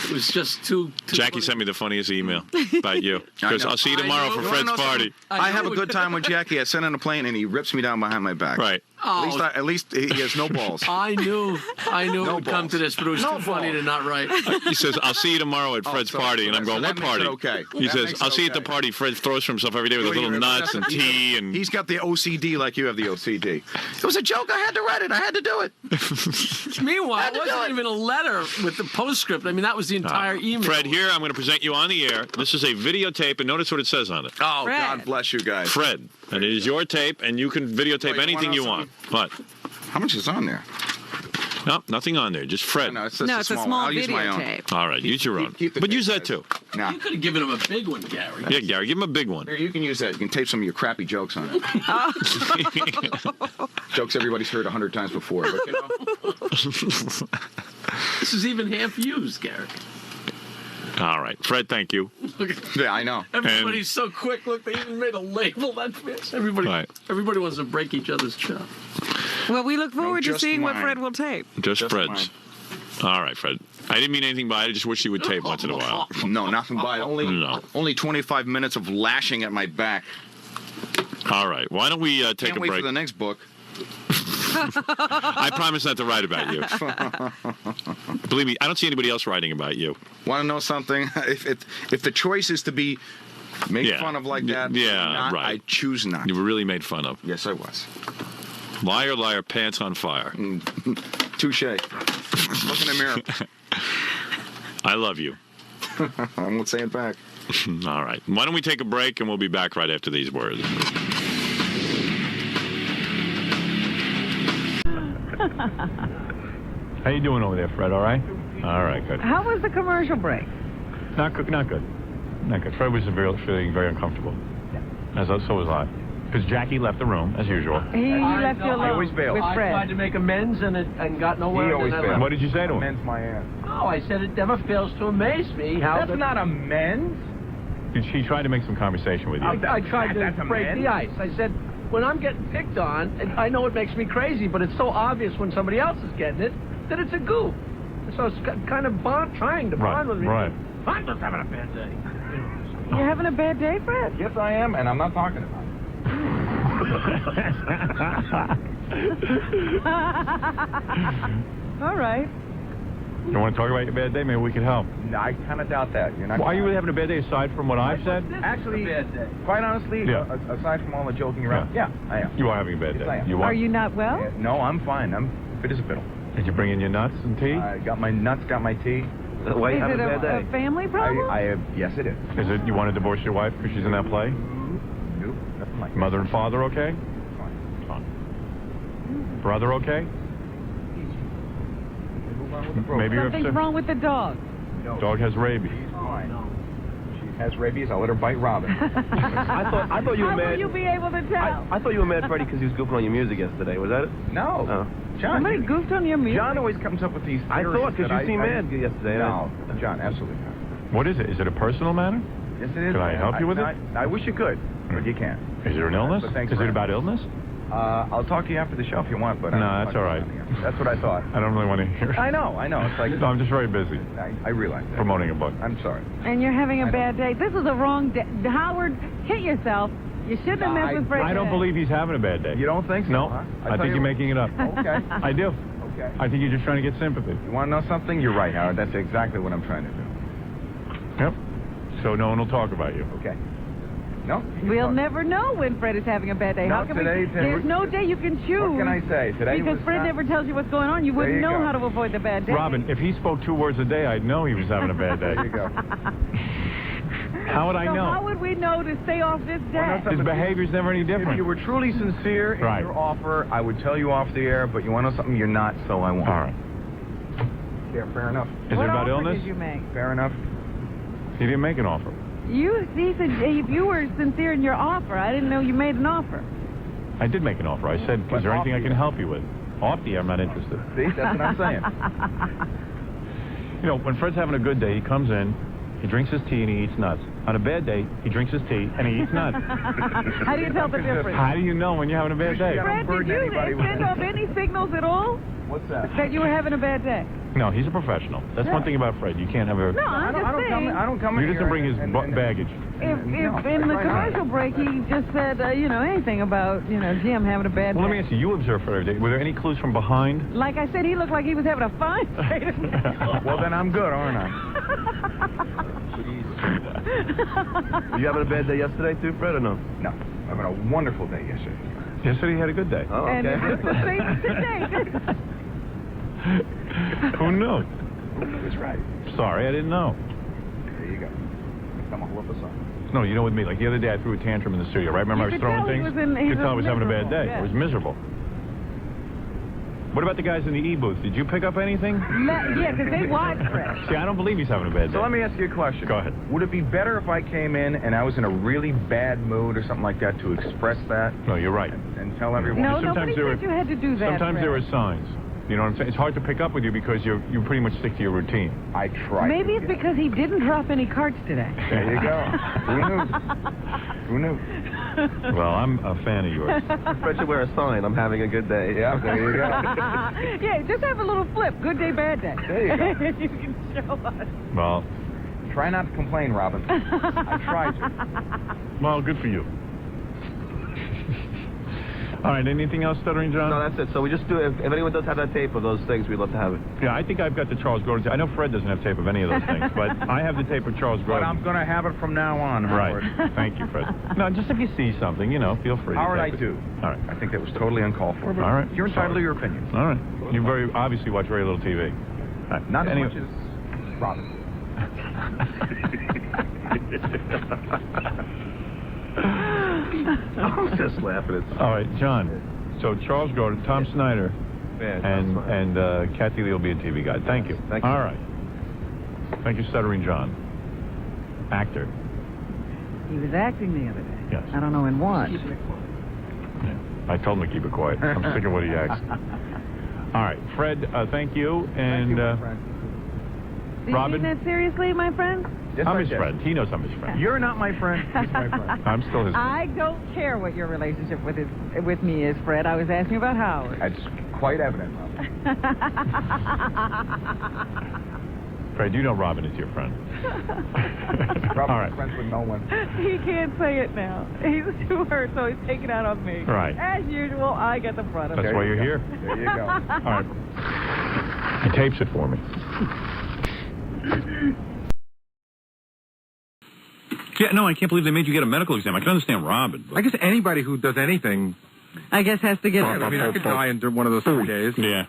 S4: It was just too
S1: Jackie
S4: funny.
S1: sent me the funniest email about you. Because
S5: know.
S1: I'll see you
S4: I
S1: tomorrow
S4: know.
S1: for
S4: You
S1: Fred's
S5: wanna know
S1: party.
S5: I have a
S4: know
S5: good time with Jackie. I send on a plane and he rips me down behind my back.
S1: Right.
S4: Oh.
S5: At least he has no balls.
S4: I knew it would come
S5: balls.
S4: to this, but it was too funny to not write.
S1: He says, I'll see you tomorrow at Fred's party. And I'm going, what party?
S5: Okay.
S1: He says, I'll see you at the party Fred throws for himself every day with his little nuts and tea. And
S5: He's got the OCD like you have the OCD. It was a joke. I had to write it. I had to do it.
S4: Meanwhile, it wasn't even a letter with the postscript. I mean, that was the entire email.
S1: Fred, here, I'm going to present you on the air. This is a videotape, and notice what it says on it.
S5: Oh,
S3: Fred.
S5: God bless you guys.
S1: Fred, and it is your tape, and you can videotape
S5: you
S1: anything
S5: wanna
S1: you
S5: know
S1: want. What?
S5: How much is on there?
S1: No, nothing on there. Just Fred.
S5: No, it's
S3: No,
S5: just
S3: it's a
S5: one.
S3: small
S5: I'll use my own.
S3: videotape.
S1: All right, use your own.
S5: keep the
S1: But
S5: tape,
S1: use that
S5: guys.
S1: too.
S5: Nah.
S4: You could have given him a big one, Gary.
S1: Yeah, Gary, give him a big one.
S5: Here, you can use that. You can tape some of your crappy jokes on it. Jokes everybody's heard 100 times before. But, you know.
S4: This is even half used, Gary.
S1: All right, Fred, thank you.
S4: Look at
S5: Yeah, I know.
S4: everybody's so quick. Look, they even made a label that fits. Everybody wants to break each other's chuck.
S3: Well, we look forward to
S5: just
S3: seeing what
S5: mine.
S3: Fred will tape.
S1: Just Fred's.
S5: mine.
S1: All right, Fred. I didn't mean anything by it. I just wish you would tape once in a while.
S5: No, nothing by it. Only 25 minutes of lashing at my back.
S1: All right. Why don't we take
S5: Can't
S1: a
S5: wait
S1: break?
S5: for the next book.
S1: I promise not to write about you. Believe me, I don't see anybody else writing about you.
S5: Want to know something? If the choice is to be made
S1: Yeah.
S5: fun of like that,
S1: Yeah, right.
S5: I choose not.
S1: You were really made fun of.
S5: Yes, I was.
S1: Liar, liar, pants on fire.
S5: Touche. Look in the mirror.
S1: I love you.
S5: I won't say it back.
S1: All right. Why don't we take a break and we'll be back right after these words. How you doing over there, Fred? All right? All right, good.
S3: How was the commercial break?
S1: Not good. Not good. Not good. Fred was feeling very uncomfortable. So was I. Because Jackie left the room, as usual.
S3: He left you alone
S6: always bails.
S3: with
S4: I tried
S3: Fred.
S4: to make amends and got nowhere.
S6: He always
S4: and then I
S6: fails.
S4: left.
S1: What did you say to him?
S6: Amends my ass.
S4: No, I said it never fails to amaze me how
S6: That's not amends.
S1: She tried to make some conversation with you.
S4: I tried to
S6: That's
S4: break
S6: amends.
S4: the ice. I said, when I'm getting picked on, and I know it makes me crazy, but it's so obvious when somebody else is getting it that it's a goof. So it's kind of trying to bond with me.
S1: Right.
S4: I'm just having a bad day.
S3: You're having a bad day, Fred?
S6: Yes, I am, and I'm not talking about it.
S3: All right.
S1: You want to talk about your bad day? Maybe we can help.
S6: No, I kind of doubt that. You're not.
S1: Why are you having a bad day aside from what I've said?
S6: Actually,
S4: bad day.
S6: quite honestly,
S1: Yeah.
S6: aside from all the joking around, yeah, I am.
S1: You are having a bad
S6: Yes, I
S1: day.
S6: am.
S1: You
S3: Are you not well?
S6: Yeah, no, I'm fine. I'm fit as a fiddle.
S1: Did you bring in your nuts and tea?
S6: I got my nuts, got my tea.
S7: Why you
S3: Is
S7: having
S3: it
S7: a bad
S3: a
S7: day?
S3: family problem?
S6: Yes, it is.
S1: Is it you want to divorce your wife because she's in that play?
S6: Nope, nothing like that.
S1: Mother and father okay?
S6: Fine.
S1: Brother okay?
S6: Move on with the program.
S1: Maybe you're
S3: Something's
S1: upset.
S3: wrong with the dog.
S6: No,
S1: Dog has rabies.
S6: she's fine. She has rabies. I'll let her bite Robin.
S7: I thought you were
S3: How will
S7: mad.
S3: you be able to tell?
S7: I thought you were mad, Freddie, because he was goofing on your music yesterday. Was that it?
S6: No.
S7: Oh.
S6: John,
S3: Somebody goofed on your music?
S6: John always comes up with these
S7: I
S6: theories
S7: thought, because
S6: that
S7: you seemed mad yesterday.
S6: No, John, absolutely not.
S1: What is it? Is it a personal matter?
S6: Yes, it is.
S1: Can I help you with it?
S6: I wish you could, but you can't.
S1: Is there an illness?
S6: But thanks
S1: Is
S6: for
S1: it about illness?
S6: I'll talk to you after the show if you want, but
S1: No,
S6: I'm
S1: that's
S6: not
S1: all right.
S6: gonna be on. That's what I thought.
S1: I don't really want to hear it.
S6: I know. It's like
S1: No, I'm just very busy
S6: I realize that.
S1: promoting a book.
S6: I'm sorry.
S3: And you're having a
S6: I
S3: bad day. This is the wrong day. Howard, hit yourself. You shouldn't have messed with Fred.
S1: I don't
S3: today.
S1: believe he's having a bad day.
S6: You don't think so?
S1: No,
S6: Huh?
S1: I think you're making it up.
S6: Okay.
S1: I do.
S6: Okay.
S1: I think you're just trying to get sympathy.
S6: You want to know something? You're right, Howard. That's exactly what I'm trying to do.
S1: Yep. So no one will talk about you.
S6: Okay. No.
S3: We'll never know when Fred is having a bad day.
S6: No,
S3: How can
S6: today-
S3: There's no day you can choose.
S6: What can I say? Today
S3: Because
S6: was
S3: Fred
S6: not-
S3: never tells you what's going on. You
S6: There
S3: wouldn't
S6: you
S3: know
S6: go.
S3: how to avoid the bad day.
S1: Robin, if he spoke 2 words a day, I'd know he was having a bad day.
S6: There you go.
S1: How would I
S3: so
S1: know?
S3: how would we know to stay off this day?
S1: His behavior's never any
S6: If
S1: different.
S6: you were truly sincere in
S1: Right.
S6: your offer, I would tell you off the air, but you want to know something? You're not, so I won't.
S1: All right.
S6: Yeah, fair enough.
S1: Is
S3: what
S1: it about
S3: offer
S1: illness?
S3: did you make?
S6: Fair enough.
S1: He didn't make an offer.
S3: He said if you were sincere in your offer, I didn't know you made an offer.
S1: I did make an offer. I said,
S6: But
S1: is there
S6: off
S1: anything I
S6: the
S1: can
S6: air.
S1: help you with? Off the air, I'm not interested.
S6: See, that's what I'm saying.
S1: You know, when Fred's having a good day, he comes in, he drinks his tea and he eats nuts. On a bad day, he drinks his tea and he eats nuts.
S3: How do you tell the difference?
S1: How do you know when you're having a bad day?
S6: Yeah.
S3: Fred, did
S6: burden
S3: you
S6: anybody with
S3: send
S6: it.
S3: off any signals at all
S6: What's that?
S3: that you were having a bad day?
S1: No, he's a professional. That's one thing about Fred. You can't have a...
S3: No, I
S6: don't come in
S1: He doesn't bring his baggage.
S3: If in the commercial break he just said, anything about, gee, I'm having a bad day.
S1: Well, let me ask you. You observed Fred every day. Were there any clues from behind?
S3: Like I said, he looked like he was having a fine day.
S6: Well, then I'm good, aren't I?
S8: Were you having a bad day yesterday too, Fred, or no?
S6: No. I'm having a wonderful day yesterday.
S1: Yesterday he had a good day.
S8: Oh, okay.
S3: And it's the same today.
S1: Who knew?
S6: That's right.
S1: Sorry, I didn't know.
S6: There you go. Come on, flip us up.
S1: No, you know with me, like the other day I threw a tantrum in the studio, right? Remember I was throwing things? You could tell I was having a bad day.
S3: Yeah.
S1: I was miserable. What about the guys in the E-booth? Did you pick up anything?
S3: Yeah, because they watch Fred.
S1: See, I don't believe he's having a bad day.
S6: So let me ask you a question.
S1: Go ahead.
S6: Would it be better if I came in and I was in a really bad mood or something like that to express that?
S1: No, you're right.
S6: And tell everyone?
S3: No,
S1: Sometimes
S3: nobody said you had to do that,
S1: Sometimes
S3: Fred.
S1: there are signs. You know what I'm saying? It's hard to pick up with you because you pretty much stick to your routine.
S6: I tried.
S3: Maybe it's because he didn't drop any carts today.
S6: There you go. Who knew?
S1: Well, I'm a fan of yours.
S8: Fred should wear a sign. I'm having a good day.
S6: Yeah, there you go.
S3: Yeah, just have a little flip. Good day, bad day.
S6: There you go.
S3: You can show us.
S1: Well,
S6: Try not to complain, Robin. I tried to.
S1: well, good for you. All right, anything else, Stuttering John?
S8: No, that's it. So we just do, if anyone does have that tape of those things, we'd love to have it.
S1: Yeah, I think I've got the Charles Grodin tape. I know Fred doesn't have tape of any of those things, but I have the tape of Charles Grodin.
S6: But I'm going to have it from now on, Howard.
S1: Right. Thank you, Fred. No, just if you see something, feel free.
S6: Howard,
S1: to
S6: I
S1: take it.
S6: do.
S1: All right.
S6: I think that was totally uncalled for. But
S1: All right.
S6: You're entitled to your opinion.
S1: All right. You obviously watch very little TV. All right.
S6: Not as
S1: Anyway.
S6: much as Robin.
S8: I was just laughing at
S1: All right, John. So Charles Grodin, Tom Snyder, and Kathy Lee will be a TV guide. Thank you.
S8: Thank you.
S1: All right. Thank you, Stuttering John. Actor.
S3: He was acting the other day.
S1: Yes.
S3: I don't know in what.
S1: Yeah. I told him to keep it quiet. I'm sick of what he acts. All right, Fred, thank you. And
S6: Thank you, my friend.
S3: Do you
S1: Robin?
S3: mean that seriously, my friend?
S6: Yes,
S1: I'm
S6: I
S1: his
S6: did.
S1: friend. He knows I'm his friend.
S6: You're not my friend. He's my friend.
S1: I'm still his friend.
S3: I don't care what your relationship with me is, Fred. I was asking about Howard.
S6: That's quite evident, Robin.
S1: Fred, you know Robin is your friend.
S6: Robin's
S1: All right.
S6: friends with no one.
S3: He can't say it now. He's too hurt, so he's taking it out on me.
S1: Right.
S3: As usual, I get the brunt of it.
S1: That's why you're here.
S6: There you go.
S1: All right. He tapes it for me. Yeah, no, I can't believe they made you get a medical exam. I can understand Robin.
S6: I guess anybody who does anything,
S3: I guess has to get it.
S6: I mean, I could die in one of those 3 days.
S1: Yeah.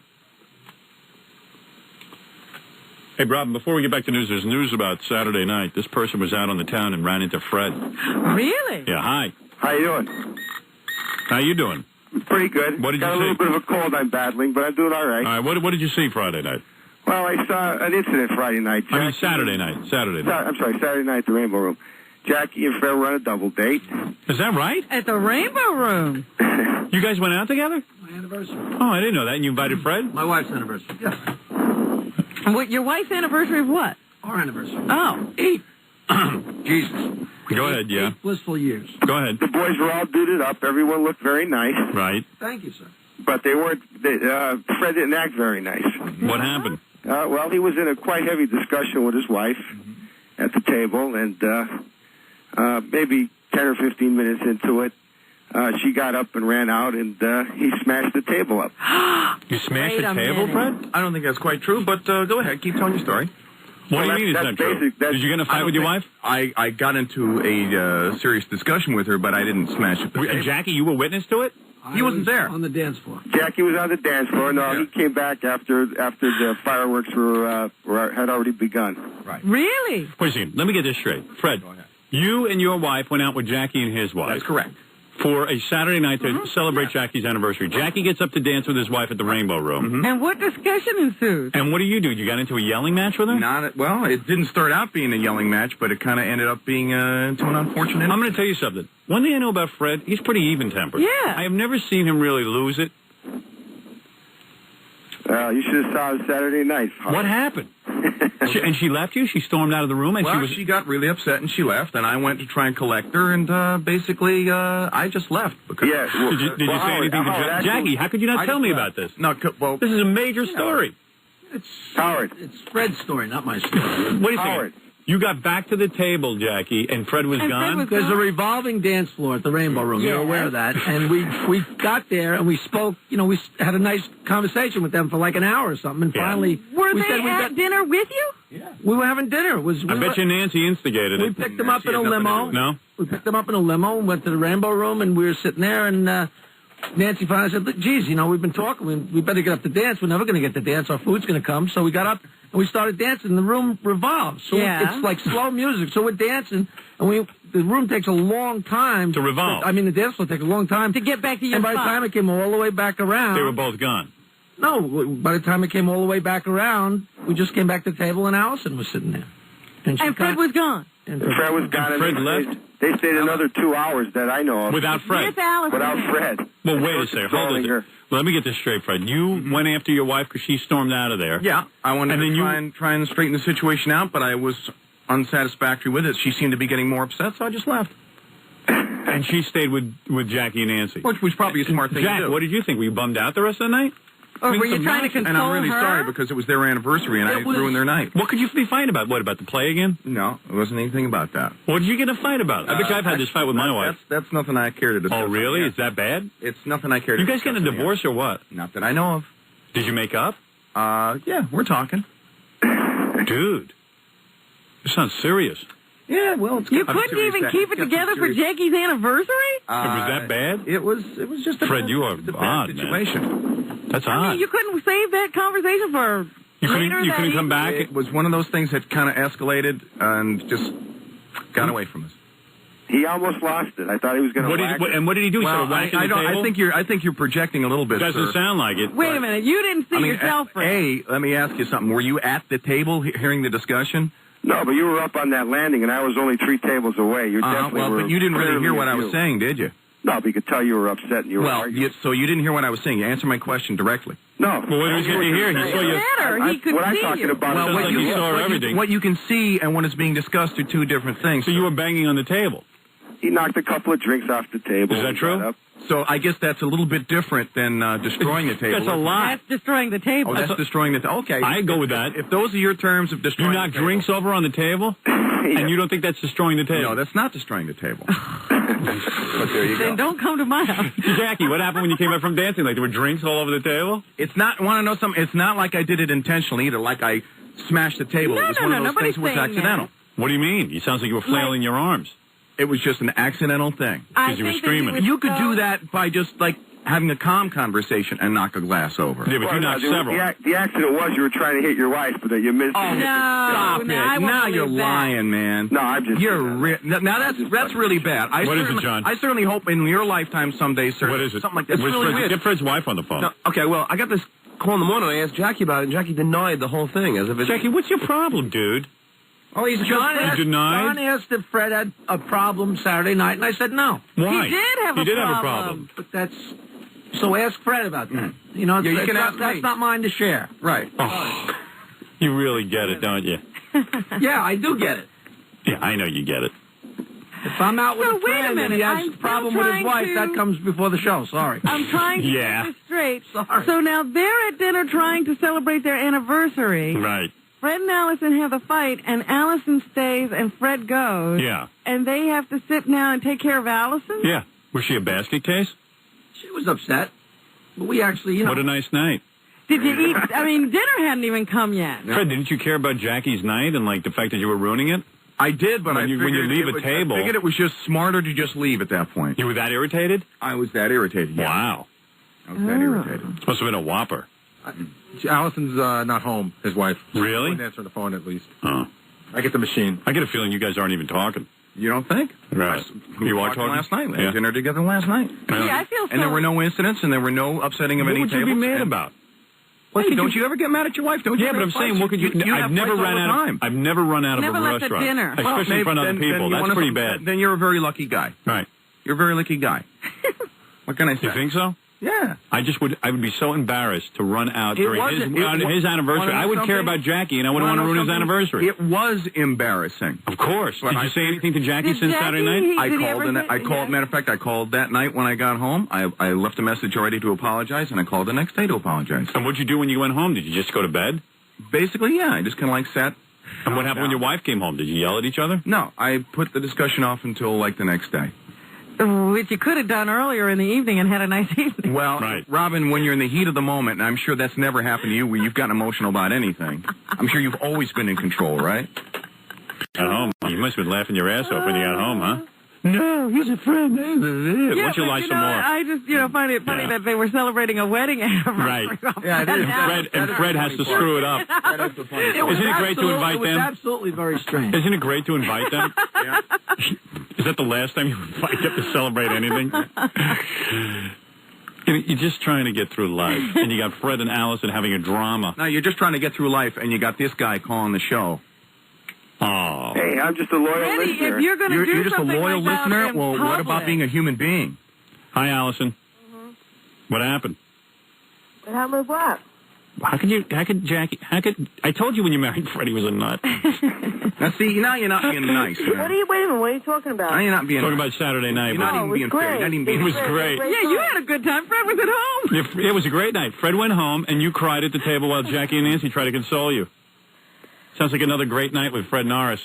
S1: Hey, Robin, before we get back to news, there's news about Saturday night. This person was out on the town and ran into Fred.
S3: Really?
S1: Yeah, hi.
S9: How you doing?
S1: How you doing?
S9: Pretty good.
S1: What did
S9: Got
S1: you
S9: a little
S1: see?
S9: bit of a cold I'm battling, but I'm doing all right.
S1: All right, what did you see Friday night?
S9: Well, I saw an incident Friday night.
S1: I mean, Saturday night. Saturday night.
S9: I'm sorry, Saturday night at the Rainbow Room. Jackie and Fred were on a double date.
S1: Is that right?
S3: At the Rainbow Room.
S1: You guys went out together?
S10: My anniversary.
S1: Oh, I didn't know that. And you invited Fred?
S10: My wife's anniversary. Yeah.
S3: What, your wife's anniversary of what?
S10: Our anniversary.
S3: Oh.
S10: 8. Jesus.
S1: Go ahead, yeah.
S10: 8 blissful years.
S1: Go ahead.
S9: The boys were all duded up. Everyone looked very nice.
S1: Right.
S10: Thank you, sir.
S9: But they weren't. Fred didn't act very nice.
S1: What happened?
S9: Well, he was in a quite heavy discussion with his wife at the table, and maybe 10 or 15 minutes into it, she got up and ran out, and he smashed the table up.
S1: You smashed
S3: Wait
S1: the
S3: a
S1: table,
S3: minute.
S1: Fred?
S6: I don't think that's quite true, but go ahead. Keep telling your story.
S1: What do
S9: Well,
S1: you mean it's
S9: that's
S1: not true?
S9: basic.
S1: Did you get in a fight with your wife?
S6: I got into a serious discussion with her, but I didn't smash it.
S1: And Jackie, you were witness to it?
S10: He
S6: wasn't there.
S10: On the dance floor.
S9: Jackie was on the dance floor. No, he came back after the fireworks had already begun.
S6: Right.
S3: Really?
S1: Wait a second. Let me get this straight. Fred, you and your wife went out with Jackie and his wife.
S6: That's correct.
S1: For a Saturday night to celebrate Jackie's anniversary. Jackie gets up to dance with his wife at the Rainbow Room.
S3: And what discussion ensued?
S1: And what do? You got into a yelling match with her?
S6: Well, it didn't start out being a yelling match, but it kind of ended up being into an unfortunate.
S1: I'm going to tell you something. One thing I know about Fred, he's pretty even-tempered.
S3: Yeah.
S1: I have never seen him really lose it.
S9: You should have saw it Saturday night.
S1: What happened? She left you? She stormed out of the room? And
S6: She got really upset and she left, and I went to try and collect her, and basically I just left. Because
S9: Yeah. Well,
S1: Did you say anything to Jackie? How could you not tell me about this?
S6: No, well,
S1: This is a major story.
S9: Howard.
S10: It's Fred's story, not my story.
S1: Wait a
S9: Howard.
S1: second. You got back to the table, Jackie, and Fred was gone?
S10: There's a revolving dance floor at the Rainbow Room. You're aware of that. And we got there and we spoke. We had a nice conversation with them for like an hour or something. And finally,
S3: were they at dinner with you?
S10: Yeah. We were having dinner.
S1: I bet you Nancy instigated it.
S10: We picked them up in a limo.
S1: No?
S10: We picked them up in a limo and went to the Rainbow Room, and we were sitting there, and Nancy finally said, "Look, geez, we've been talking. We better get up to dance. We're never going to get to dance. Our food's going to come." So we got up, and we started dancing. The room revolves. So it's like slow music. So we're dancing, and the room takes a long time.
S1: To revolve.
S10: The dance floor takes a long time.
S3: To get back to your
S10: And by the time it came all the way back around...
S1: They were both gone.
S10: No, by the time it came all the way back around, we just came back to the table, and Allison was sitting there. And
S3: Fred was gone.
S10: And
S9: Fred was gone.
S1: And Fred left?
S9: They stayed another 2 hours that I know of.
S1: Without Fred?
S3: With Allison.
S9: Without Fred.
S1: Well, wait a second. Hold it. Well, let me get this straight, Fred. You went after your wife because she stormed out of there.
S6: Yeah, I wanted to try and straighten the situation out, but I was unsatisfactory with it. She seemed to be getting more upset, so I just left.
S1: And she stayed with Jackie and Nancy.
S6: Which was probably a smart thing
S1: Jack,
S6: to do.
S1: what did you think? Were you bummed out the rest of the night?
S3: Or were you trying to console
S6: And I'm really
S3: her?
S6: sorry because it was their anniversary and I ruined their night.
S1: What could you be fighting about? What, about the play again?
S6: No, it wasn't anything about that.
S1: What did you get a fight about? I bet you I've had this fight with my wife.
S6: That's nothing I care to discuss.
S1: Oh, really? Is that bad?
S6: It's nothing I care to
S1: You
S6: discuss.
S1: guys getting a divorce or what?
S6: Not that I know of.
S1: Did you make up?
S6: Yeah, we're talking.
S1: Dude, this sounds serious.
S6: Yeah, well,
S3: You couldn't even keep it together for Jackie's anniversary?
S1: Was that bad?
S6: It was just a
S1: Fred, you are odd,
S6: situation.
S1: Man. That's
S3: I
S1: odd.
S3: mean, you couldn't save that conversation for
S1: You
S3: later
S1: couldn't
S3: that
S1: come back?
S6: It was one of those things that kind of escalated and just got away from us.
S9: He almost lost it. I thought he was going to.
S1: And what did he do? He
S6: Well,
S1: started whacking the table?
S6: I think you're projecting a little bit.
S1: Doesn't
S6: sir.
S1: sound like it.
S3: Wait a minute. You didn't see yourself, Fred.
S6: Let me ask you something. Were you at the table hearing the discussion?
S9: No, but you were up on that landing, and I was only 3 tables away. You definitely were.
S6: But you didn't really hear what I was
S9: clearly
S6: saying, did you?
S9: No, but you could tell you were upset and you were arguing.
S6: So you didn't hear what I was saying. You answer my question directly.
S9: No.
S1: Well, what was he going to hear? He saw you.
S3: He could
S9: what I'm
S3: see
S9: talking
S3: you.
S9: about
S1: Well,
S9: is
S1: what you saw everything.
S6: What you can see and what is being discussed are two different things.
S1: So you were banging on the table.
S9: he knocked a couple of drinks off the table.
S1: Is that true?
S6: So I guess that's a little bit different than destroying the table.
S1: That's a lot.
S3: That's destroying the table.
S6: Oh, that's destroying the table. Okay.
S1: I go with that.
S6: If those are your terms of destroying
S1: You knock
S6: the table.
S1: drinks over on the table? And you don't think that's destroying the table?
S6: No, that's not destroying the table. But there you go.
S3: Then don't come to my house.
S1: Jackie, what happened when you came back from dancing? Like there were drinks all over the table?
S6: It's not, want to know something? It's not like I did it intentionally either, like I smashed the table. It was one of those things that was accidental.
S1: What do you mean? It sounds like you were flailing your arms.
S6: It was just an accidental thing.
S1: Because you were screaming.
S6: You could do that by just, like, having a calm conversation and knock a glass over.
S1: Yeah, but you knocked several.
S9: The accident was you were trying to hit your wife, but that you missed it.
S6: Stop it. Now you're lying, man.
S9: No, I'm just...
S6: Now that's really bad.
S1: What is it, John?
S6: I certainly hope in your lifetime someday, sir.
S1: What is it?
S6: Something like that. Really weird.
S1: Get Fred's wife on the phone.
S7: No, okay, well, I got this call in the morning. I asked Jackie about it, and Jackie denied the whole thing. As if it's...
S1: Jackie, what's your problem, dude?
S10: Oh, John asked if Fred had a problem Saturday night, and I said no.
S1: Why?
S3: He did have a problem.
S10: But that's... So ask Fred about that. You know,
S6: you can ask
S10: that's not mine to share.
S6: Right.
S1: Oh, you really get it, don't you?
S10: Yeah, I do get it.
S1: Yeah, I know you get it.
S10: If I'm out with a friend and he has
S3: I'm
S10: a problem with his wife, that comes before the show. Sorry.
S3: I'm trying to
S1: Yeah.
S3: get this straight.
S10: Sorry.
S3: So now they're at dinner trying to celebrate their anniversary.
S1: Right.
S3: Fred and Allison have a fight, and Allison stays and Fred goes.
S1: Yeah.
S3: And they have to sit now and take care of Allison?
S1: Yeah. Was she a basket case?
S10: She was upset. But we actually,
S1: What a nice night.
S3: Did you eat? I mean, dinner hadn't even come yet.
S1: Fred, didn't you care about Jackie's night and, like, the fact that you were ruining it?
S6: I did, but
S1: when you leave a table...
S6: I figured it was just smarter to just leave at that point.
S1: You were that irritated?
S6: I was that irritated, yeah.
S1: Wow.
S6: I was that irritated.
S1: Must have been a whopper.
S6: Allison's not home, his wife.
S1: Really?
S6: Wouldn't answer the phone, at least.
S1: Oh.
S6: I get the machine.
S1: I get a feeling you guys aren't even talking.
S6: You don't think?
S1: Right.
S6: You were talking last night. We
S1: Yeah.
S6: had dinner together last night.
S3: Yeah, I feel so...
S6: And there were no incidents, and there were no upsetting of any tables.
S1: What would you be mad about?
S6: Hey, don't you ever get mad at your wife? Don't you?
S1: Yeah, but I'm saying, what could you... I've never run out of... I've never run out of a restaurant.
S3: Never left a dinner.
S1: Especially in front of other people. That's pretty bad.
S6: Then you're a very lucky guy.
S1: Right.
S6: You're a very lucky guy. What can I say?
S1: You think so?
S6: Yeah.
S1: I would be so embarrassed to run out during his anniversary. I would care about Jackie, and I wouldn't want to ruin his anniversary.
S6: It was embarrassing.
S1: Of course. Did you say anything to Jackie since Saturday night?
S6: I called. Matter of fact, I called that night when I got home. I left a message already to apologize, and I called the next day to apologize.
S1: And what'd you do when you went home? Did you just go to bed?
S6: Basically, yeah. I just kind of like sat.
S1: And what happened when your wife came home? Did you yell at each other?
S6: No, I put the discussion off until like the next day.
S3: Which you could have done earlier in the evening and had a nice evening.
S6: Well, Robin, when you're in the heat of the moment, and I'm sure that's never happened to you where you've gotten emotional about anything, I'm sure you've always been in control, right?
S1: At home. You must have been laughing your ass off when you got home, huh?
S10: No, he's a friend.
S3: Yeah,
S1: Why don't you lie some more?
S3: I just, find it funny that they were celebrating a wedding anniversary.
S1: Right. Yeah, it is. Fred has to screw it up.
S6: That is the funny part.
S1: Isn't it great to invite them?
S10: It was absolutely very strange.
S1: Isn't it great to invite them? Yeah. Is that the last time you invite them to celebrate anything? You're just trying to get through life, and you got Fred and Allison having a drama.
S6: No, you're just trying to get through life, and you got this guy calling the show.
S1: Oh.
S9: Hey, I'm just a loyal listener.
S3: If you're going to
S6: You're just a loyal listener? Well, what about being a human being?
S1: Hi, Allison.
S11: Mm-hmm.
S1: What happened?
S11: What happened with what?
S1: How could Jackie, I told you when you married Freddie was a nut.
S6: Now, see, now you're not being nice.
S11: Wait a minute, what are you talking about?
S6: Now you're not being
S1: talking about Saturday night.
S6: You're not even being fair. You're not even being
S1: It was great.
S3: Yeah, you had a good time. Fred was at home.
S1: It was a great night. Fred went home, and you cried at the table while Jackie and Nancy tried to console you. Sounds like another great night with Fred Norris.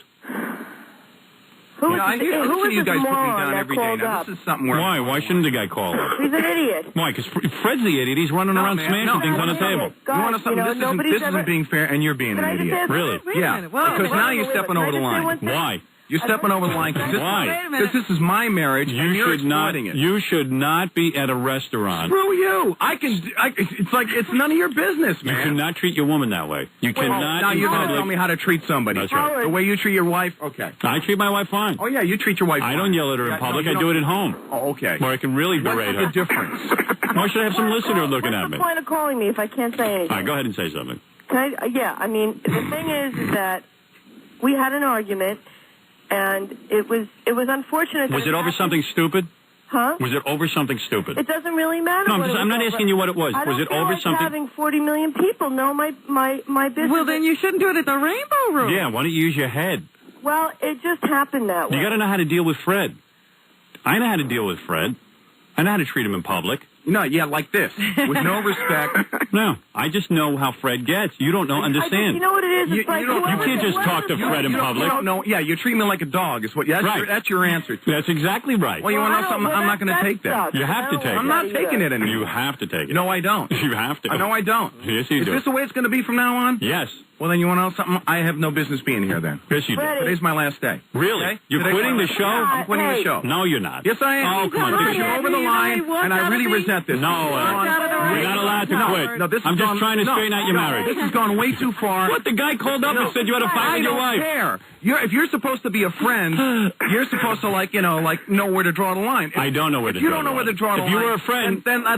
S11: Who is
S6: you guys put me down
S11: that
S6: every day.
S11: called
S6: Now,
S11: up?
S6: this is something where...
S1: Why shouldn't the guy call her?
S11: He's an idiot.
S1: Why? Because Fred's the idiot. He's running around smashing things on the table.
S11: God,
S6: you want to something? This isn't being fair, and you're being an idiot.
S1: Really?
S6: Yeah, because now you're stepping over the line.
S1: Why?
S6: You're stepping over the line.
S1: Why?
S6: Because this is my marriage, and you're exploiting it.
S1: You should not be at a restaurant.
S6: Screw you! It's like it's none of your business, man.
S1: You cannot treat your woman that way. You cannot.
S6: Now you're going to tell me how to treat somebody.
S1: That's right.
S6: The way you treat your wife. Okay.
S1: I treat my wife fine.
S6: Oh yeah, you treat your wife fine.
S1: I don't yell at her in public. I do it at home.
S6: Oh, okay.
S1: Where I can really berate her.
S6: What's the difference?
S1: Why should I have some listener looking at me?
S11: What's the point of calling me if I can't say anything?
S1: All right, go ahead and say something.
S11: I mean, the thing is that we had an argument, and it was unfortunate.
S1: Was it over something stupid?
S11: Huh?
S1: Was it over something stupid?
S11: It doesn't really matter.
S1: No, I'm not asking you what it was. Was it over something?
S11: Having 40 million people know my business.
S3: Well, then you shouldn't do it at the Rainbow Room.
S1: Yeah, why don't you use your head?
S11: Well, it just happened that way.
S1: You got to know how to deal with Fred. I know how to deal with Fred. I know how to treat him in public.
S6: No, yeah, like this, with no respect.
S1: No, I just know how Fred gets. You don't understand.
S11: You know what it is? It's like
S1: you can't just talk to Fred in public.
S6: You don't know. Yeah, you treat me like a dog. Is what? That's your answer.
S1: That's exactly right.
S6: Well, you want to know something? I'm not going to take that.
S1: You have to take it.
S6: I'm not taking it anymore.
S1: You have to take it.
S6: No, I don't.
S1: You have to.
S6: No, I don't.
S1: Yes, you do.
S6: Is this the way it's going to be from now on?
S1: Yes.
S6: Well, then you want to know something? I have no business being here then.
S1: Yes, you do.
S6: Today's my last day.
S1: Really?
S6: Okay?
S1: You're quitting the show?
S6: I'm quitting the show.
S1: No, you're not.
S6: Yes, I am.
S1: Oh, come on.
S6: Because you're over the line, and I really resent this.
S1: No, you're not allowed to quit.
S6: No,
S1: I'm just trying to straighten out your marriage.
S6: This has gone way too far.
S1: What? The guy called up and said you had a fight with your wife.
S6: I don't care. If you're supposed to be a friend, you're supposed to know where to draw the line.
S1: I don't know where to draw the line.
S6: If you don't know where to draw the line.
S1: If you were a friend,
S6: then I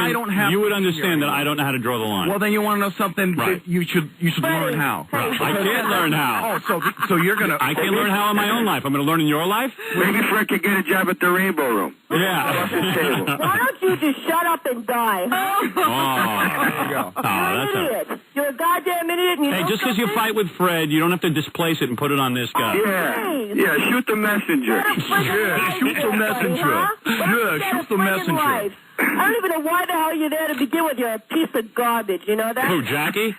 S6: don't have.
S1: You would understand that I don't know how to draw the line.
S6: Well, then you want to know something?
S1: Right.
S6: You should learn how.
S1: I can't learn how.
S6: Oh, so you're gonna?
S1: I can't learn how in my own life. I'm going to learn in your life.
S9: Maybe Fred could get a job at the Rainbow Room.
S1: Yeah.
S11: Why don't you just shut up and die?
S6: There you go.
S11: You're an idiot. You're a goddamn idiot. And
S1: Hey, just because you fight with Fred, you don't have to displace it and put it on this guy.
S9: Yeah, shoot the messenger.
S11: Yeah,
S9: shoot the messenger.
S11: Yeah, shoot the messenger. I don't even know why the hell you're there to begin with. You're a piece of garbage. You know that?
S1: Who, Jackie?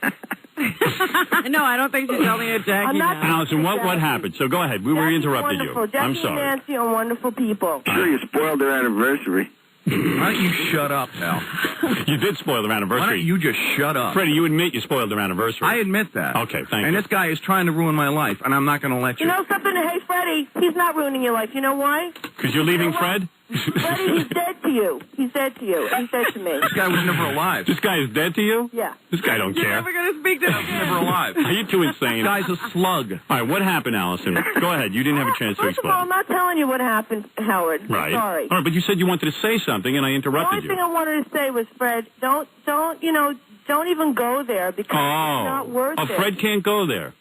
S3: No, I don't think she's only a Jackie now.
S1: Allison, what happened? So go ahead. We interrupted you. I'm
S11: Jackie
S1: sorry.
S11: and Nancy are wonderful people.
S9: Sure, you spoiled their anniversary.
S6: Why don't you shut up, pal?
S1: You did spoil their anniversary.
S6: Why don't you just shut up?
S1: Freddie, you admit you spoiled their anniversary.
S6: I admit that.
S1: Okay, thank you.
S6: And this guy is trying to ruin my life, and I'm not going to let you.
S11: You know something? Hey, Freddie, he's not ruining your life. You know why?
S1: Because you're leaving Fred?
S11: Freddie, he's dead to you. He's dead to you. He's dead to me.
S6: This guy was never alive.
S1: This guy is dead to you?
S11: Yeah.
S1: This guy don't care.
S3: You're never going to speak to him
S6: He's never alive.
S1: Are you too insane?
S6: This guy's a slug.
S1: All right, what happened, Allison? Go ahead. You didn't have a chance to
S11: First of all,
S1: explain.
S11: I'm not telling you what happened, Howard.
S1: Right.
S11: Sorry.
S1: All right, but you said you wanted to say something, and I
S11: The
S1: interrupted
S11: only
S1: you.
S11: thing I wanted to say was, Fred, don't even go there because it's not worth it.
S1: Fred can't go there.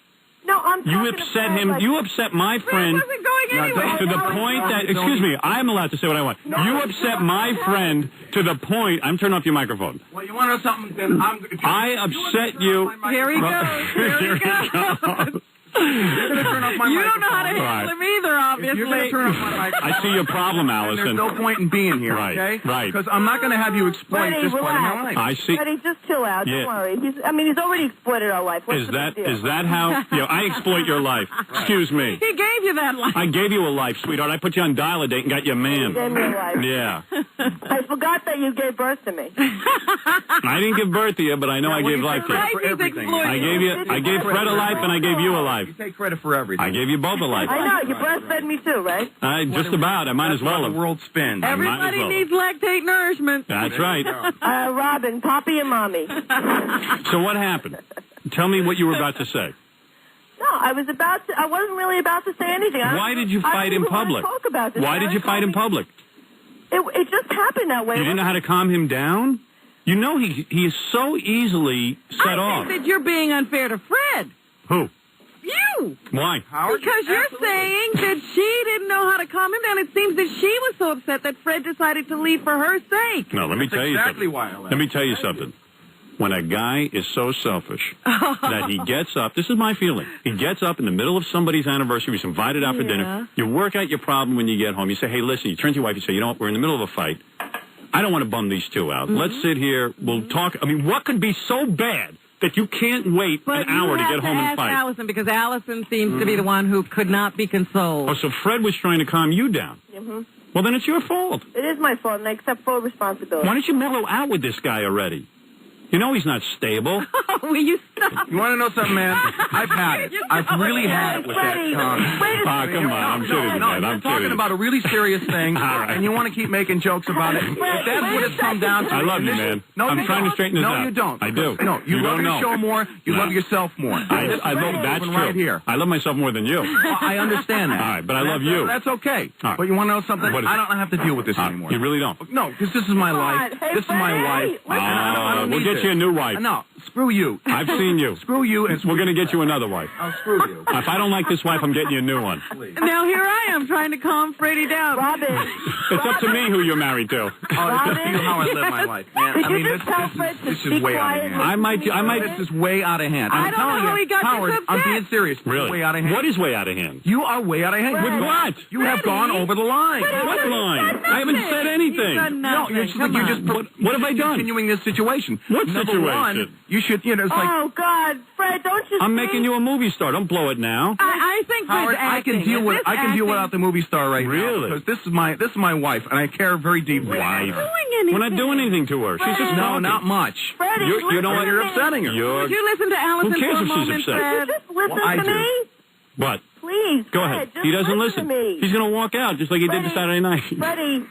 S11: No, I'm
S1: You upset him. You upset my friend
S3: wasn't going anywhere.
S1: to the point that, excuse me, I'm allowed to say what I want. You upset my friend to the point, I'm turning off your microphone.
S6: Well, you want to know something? Then
S1: I upset you.
S3: Here he goes. Here he goes.
S6: You're going to turn off my
S3: You
S6: microphone.
S3: don't know how to handle him either, obviously. this
S6: you're going to
S3: late.
S6: turn off my microphone.
S1: I see your problem,
S6: And
S1: Allison.
S6: there's no point in being here,
S1: Right,
S6: okay?
S1: right.
S6: Because I'm not going to have you exploit
S11: Freddie,
S6: this part of my
S11: relax.
S6: life.
S1: I see.
S11: Freddie, just chill out.
S1: Yeah.
S11: Don't worry. He's already exploited our life. What's
S1: Is
S11: the
S1: that
S11: big deal?
S1: how? I exploit your life. Excuse me.
S3: He gave you that life.
S1: I gave you a life, sweetheart. I put you on dial-a-date and got you a man.
S11: You gave me a life.
S1: Yeah.
S11: I forgot that you gave birth to me.
S1: I didn't give birth to you, but I know I gave life to you.
S6: For everything.
S1: I gave Fred a life and I gave you a life.
S6: You take credit for everything.
S1: I gave you both a life.
S11: I know. You breastfed me too, right?
S1: Just about. I might as well
S6: The
S1: have.
S6: world spins.
S3: Everybody
S1: well.
S3: needs lactate nourishment.
S1: That's right.
S11: Robin, Poppy and Mommy.
S1: So what happened? Tell me what you were about to say.
S11: No, I wasn't really about to say anything.
S1: Why did you fight in public?
S11: Talk about this.
S1: Why did you fight in public?
S11: It just happened that way.
S1: You didn't know how to calm him down? You know he is so easily set off.
S3: I think that you're being unfair to Fred.
S1: Who?
S3: You.
S1: Why?
S3: Because you're saying that she didn't know how to calm him down. It seems that she was so upset that Fred decided to leave for her sake.
S1: No, let me tell you
S6: exactly
S1: something.
S6: why I left.
S1: Let me tell you something. When a guy is so selfish that he gets up, this is my feeling, he gets up in the middle of somebody's anniversary, he's invited out for dinner, you work out your problem when you get home, you say, hey, listen, you turn to your wife, you say, you know what, we're in the middle of a fight. I don't want to bum these two out. Let's sit here, we'll talk. I mean, what could be so bad that you can't wait an hour to get home and fight?
S3: Allison, because Allison seems to be the one who could not be consoled.
S1: Oh, so Fred was trying to calm you down.
S11: Mm-hmm.
S1: Well, then it's your fault.
S11: It is my fault, and I accept full responsibility.
S1: Why don't you mellow out with this guy already? You know he's not stable.
S3: Will you stop?
S6: You want to know something, man? I've had it. I've really had it with that comment.
S1: Come on, I'm kidding, man. I'm
S6: talking
S1: kidding.
S6: about a really serious thing,
S1: right.
S6: and you want to keep making jokes about it. If that's what it's come down to.
S1: I love you, man.
S6: No,
S1: I'm trying to straighten this out.
S6: No, you don't.
S1: I do.
S6: No, you love
S1: don't
S6: your
S1: know.
S6: show more. You
S1: No.
S6: love yourself more.
S1: I love that's true.
S6: Right here.
S1: I love myself more than you.
S6: Well, I understand that.
S1: All right, but I love you.
S6: That's okay.
S1: All right.
S6: But you want to know something?
S1: What is
S6: I
S1: it?
S6: don't have to deal with this anymore.
S1: You really don't.
S6: No, because this is my life.
S11: Hey,
S6: This is my
S11: Freddie,
S6: wife. I don't
S1: We'll
S6: need
S1: get
S6: this.
S1: you a new wife.
S6: No, screw you.
S1: I've seen you.
S6: Screw you. And
S1: We're going to get you another wife.
S6: I'll screw you.
S1: If I don't like this wife, I'm getting you a new one.
S3: Now here I am trying to calm Freddie down.
S11: Robin.
S1: It's up to me who you're married to.
S6: Oh, it's up to you how I live my life, man.
S11: Did
S6: I
S11: you
S6: mean,
S11: just tell Fred to
S6: this is
S11: be
S6: way out of
S11: quiet?
S6: hand.
S1: I might.
S6: This is way out of hand.
S3: I
S6: I'm
S3: don't know
S6: telling
S3: how
S6: you,
S3: he got this
S6: Howard, I'm
S3: upset.
S6: being serious. This is
S1: Really?
S6: way out of hand.
S1: What is way out of hand?
S6: You are way out of hand.
S1: With what?
S6: You have gone over the line.
S1: What line? I haven't said anything.
S3: He's done
S6: No,
S3: nothing.
S6: you're just,
S3: Come
S6: you're
S3: on.
S6: just
S1: What have I done?
S6: continuing this situation.
S1: What
S6: Number
S1: situation?
S6: one, you should, it's like,
S11: Oh, God. Fred, don't you
S1: I'm
S11: see?
S1: making you a movie star. Don't blow it now.
S3: I think
S6: Howard,
S3: Fred's
S6: I can
S3: acting.
S6: deal
S3: Is
S6: with
S3: this
S6: I can deal
S3: acting?
S6: without the movie star right
S1: Really?
S6: now because this is my wife and I care very deeply.
S1: Wife.
S3: Doing
S1: We're not doing anything to her. She's just
S6: No,
S1: talking.
S6: not much.
S11: Freddie,
S1: You know what?
S11: listen
S6: You're
S11: to me.
S6: upsetting her.
S3: Would you listen to Allison
S1: Who cares
S3: for a
S1: if she's
S3: moment,
S1: upset?
S3: Fred?
S11: Just listen
S6: Well, I
S11: to
S6: do.
S11: me.
S1: What?
S11: Please.
S1: Go
S11: Fred,
S1: ahead.
S11: just
S1: He doesn't
S11: listen.
S1: listen.
S11: To me.
S1: He's going to walk out just like he did
S11: Freddie.
S1: Saturday night.
S11: Freddie,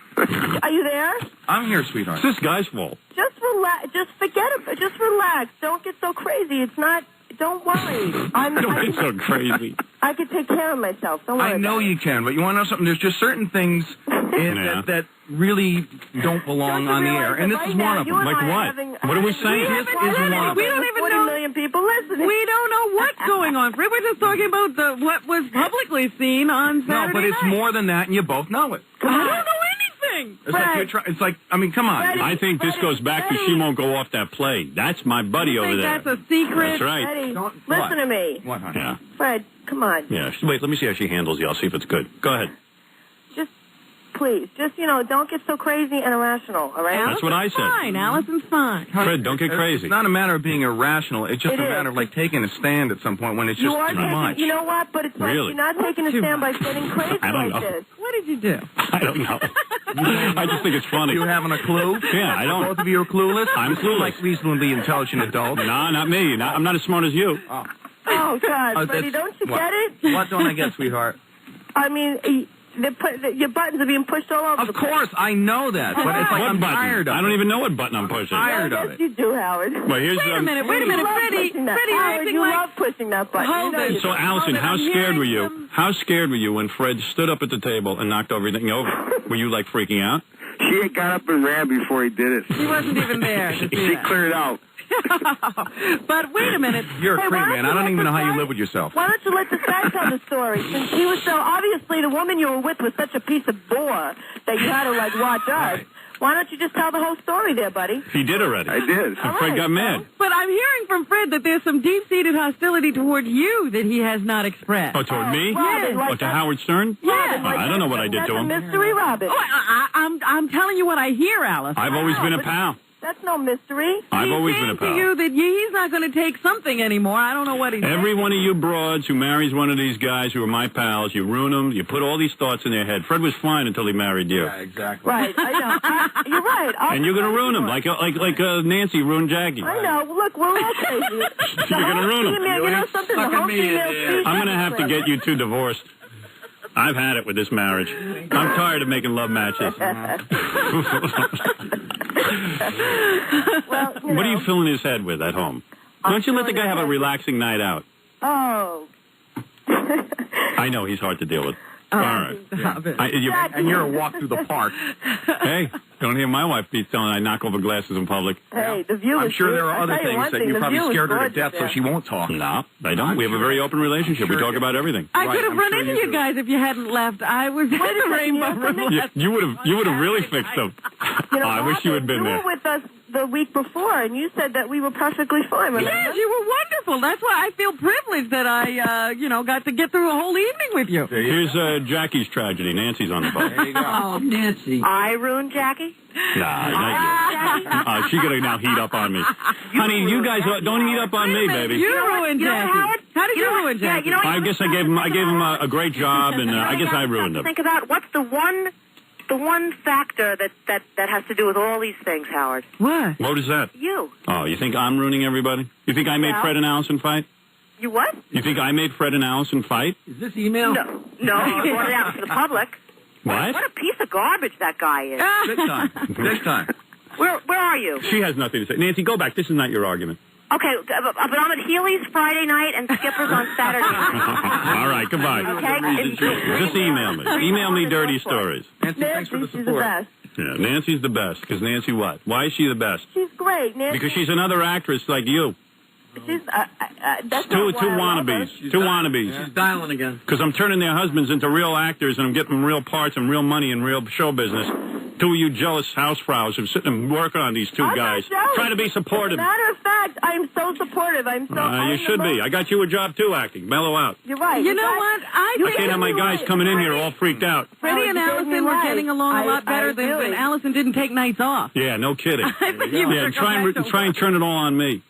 S11: are you there?
S6: I'm here, sweetheart.
S1: It's this guy's fault.
S11: Just relax. Just forget it. Just relax. Don't get so crazy. It's not. Don't worry.
S1: Don't get so crazy.
S11: I can take care of myself. Don't worry.
S6: I know
S11: about
S6: you can, but you want to know something? There's just certain things
S1: Yeah.
S6: that really don't belong
S11: Don't
S6: on the
S11: you
S6: air,
S11: realize
S6: and this
S11: that
S6: is
S11: right
S6: one
S11: now
S6: of
S11: you
S6: them.
S11: and
S1: Like
S11: I are
S1: what?
S11: having-
S1: What are we saying?
S6: This is one of
S3: We
S6: them.
S3: don't even
S11: 40
S3: know.
S11: million people listening.
S3: We don't know what's going on. Fred, we're just talking about what was publicly seen on Saturday
S6: No, but it's
S3: night.
S6: more than that, and you both know it.
S3: I don't know anything.
S6: It's like
S11: Fred.
S6: it's like I mean, come on.
S11: Freddie.
S1: I think this goes back to she won't go off that play. That's my buddy
S3: I
S1: over
S3: think
S1: there.
S3: that's a secret.
S1: That's right.
S11: Freddie,
S6: Don't-
S11: listen
S6: what?
S11: to me.
S6: What, honey?
S1: Yeah.
S11: Fred, come on.
S1: Yeah. Wait, let me see how she handles you. I'll see if it's good. Go ahead.
S11: Just, please, don't get so crazy and irrational, all right?
S1: That's what I said.
S3: Fine. Allison's fine.
S1: Fred, don't get crazy.
S6: It's not a matter of being irrational. It's just
S11: It
S6: a
S11: is.
S6: matter of like taking a stand at some point when it's just
S11: You are
S6: too
S11: taking,
S6: much.
S11: you know what? But it's like
S1: Really?
S11: you're not taking a
S3: Too
S11: stand by getting crazy
S1: I don't
S11: like
S1: know.
S11: this.
S3: What did you do?
S1: I don't know. I just think it's funny.
S6: You having a clue?
S1: Yeah, I don't.
S6: Both of you are clueless.
S1: I'm
S6: You seem
S1: clueless.
S6: like reasonably intelligent adults.
S1: No, not me. I'm not as smart as you.
S11: Oh, God,
S6: Oh,
S11: Freddie,
S6: that's-
S11: don't you
S6: what?
S11: get it?
S6: What don't I get, sweetheart?
S11: I mean, your buttons are being pushed all over
S6: Of
S11: the place.
S6: course, I know that, but it's like
S1: What
S6: I'm
S1: button?
S6: tired of
S1: I don't
S6: it.
S1: even know what button I'm pushing.
S6: tired of
S11: Yes,
S6: it.
S11: you do, Howard.
S1: Well, here's
S3: Wait a
S1: um,
S3: minute.
S11: You love
S3: Freddie,
S11: pushing that.
S3: Freddie, you're
S11: Howard,
S3: acting
S11: you
S3: like...
S11: love pushing that button.
S3: Hold
S11: you know
S3: it.
S11: you
S1: So,
S11: do.
S1: Allison, how
S3: I'm
S1: scared were
S3: hearing
S1: you?
S3: him.
S1: How scared were you when Fred stood up at the table and knocked everything over? Were you like freaking out?
S9: She had got up and ran before he did it.
S3: He wasn't even there to see
S9: She
S3: that.
S9: cleared out.
S3: But wait a minute.
S6: You're
S11: Hey,
S6: a creep,
S11: why
S6: man.
S11: don't
S6: I don't
S11: you
S6: even know
S11: let
S6: how
S11: the
S6: you
S11: guy-
S6: live with yourself.
S11: Why don't you let this guy tell the story? Since he was so obviously the woman you were with was such a piece of bore that you had to like watch us.
S6: Right.
S11: Why don't you just tell the whole story there, buddy?
S1: He did already.
S9: I did.
S1: And Fred got mad.
S3: But I'm hearing from Fred that there's some deep-seated hostility toward you that he has not expressed.
S1: Oh, toward me?
S11: Robin, like
S1: What, to Howard Stern?
S3: Yeah.
S1: Oh, I don't know what I did to him.
S11: That's a mystery, Robin.
S3: Oh, I'm telling you what I hear, Alice.
S1: I've always been a pal.
S11: That's no mystery.
S1: I've always been a
S3: He's saying
S1: pal.
S3: to you that he's not going to take something anymore. I don't know what he's
S1: Every
S3: saying.
S1: one of you broads who marries one of these guys who are my pals, you ruin them, you put all these thoughts in their head. Fred was fine until he married you.
S10: Yeah, exactly.
S11: Right, I know. You're right.
S1: And you're going to ruin him, like Nancy ruined Jackie.
S11: I know. Look, we're all crazy.
S1: You're going to ruin him.
S11: You know something? The whole female species.
S1: I'm going to have to get you two divorced. I've had it with this marriage. I'm tired of making love matches.
S11: Well,
S1: What are you filling his head with at home? Don't you let the guy have a relaxing night out?
S11: Oh.
S1: I know he's hard to deal with. All right.
S6: And you're a walk through the park.
S1: Hey, don't hear my wife be telling I knock over glasses in public.
S11: Hey, the view
S6: I'm
S11: is
S6: sure there are
S11: I'll
S6: other
S11: tell you
S6: things
S11: one
S6: that
S11: thing,
S6: you
S11: the
S6: probably
S11: view is
S6: scared her to
S11: gorgeous
S6: death, so
S11: there.
S6: she won't talk.
S1: No, I don't. We have a very open relationship. We talk about everything.
S3: I could have
S6: I'm
S3: run
S6: sure
S3: into
S6: you
S3: you
S6: do.
S3: guys if you hadn't left. I was at the Rainbow Room.
S1: You would have really fixed them.
S11: You know,
S1: I wish you had been
S11: you
S1: there.
S11: were with us the week before, and you said that we were perfectly fine. Remember?
S3: Yes, you were wonderful. That's why I feel privileged that I, got to get through a whole evening with you.
S1: Here's Jackie's tragedy. Nancy's on the phone.
S10: There you go.
S3: Oh, Nancy.
S11: I ruined Jackie?
S1: Nah, not you. She's going to now heat up on me. Honey, you guys don't heat up on me, baby.
S3: You ruined Jackie. How did you ruin Jackie?
S1: I guess I gave him a great job, and I guess I ruined him.
S11: Think about what's the one factor that has to do with all these things, Howard.
S3: What?
S1: What is that?
S11: You.
S1: Oh, you think I'm ruining everybody? You think I made Fred and Allison fight?
S11: You what?
S1: You think I made Fred and Allison fight?
S10: Is this email?
S11: No, I brought it out to the public.
S1: What?
S11: What a piece of garbage that guy is.
S10: Big time. Big time.
S11: Where are you?
S1: She has nothing to say. Nancy, go back. This is not your argument.
S11: Okay, but I'm at Healy's Friday night and Skipper's on Saturday night.
S1: All right, goodbye.
S11: Okay?
S1: Just email me. Email me dirty stories.
S10: Nancy, thanks for the
S11: She's the
S10: support.
S11: best.
S1: Yeah, Nancy's the best. Because Nancy what? Why is she the best?
S11: She's great, Nancy.
S1: Because she's another actress like you.
S11: She's, that's
S1: Two
S11: not why I love her.
S1: wannabes. Two wannabes.
S10: She's dialing again.
S1: Because I'm turning their husbands into real actors and I'm getting them real parts and real money and real show business. Two of you jealous housefrows who sit and work on these two
S11: I'm
S1: guys.
S11: not jealous.
S1: Try to be supportive.
S11: As a matter of fact, I'm so supportive. I'm so.
S1: You should be. I got you a job too, acting. Mellow out.
S11: You're right.
S3: You know what?
S1: I can't have my guys coming in here all freaked out.
S3: Freddie and Allison were getting along a lot better than Allison didn't take nights off.
S1: Yeah, no kidding.
S3: I think you better
S1: try and turn it all on me.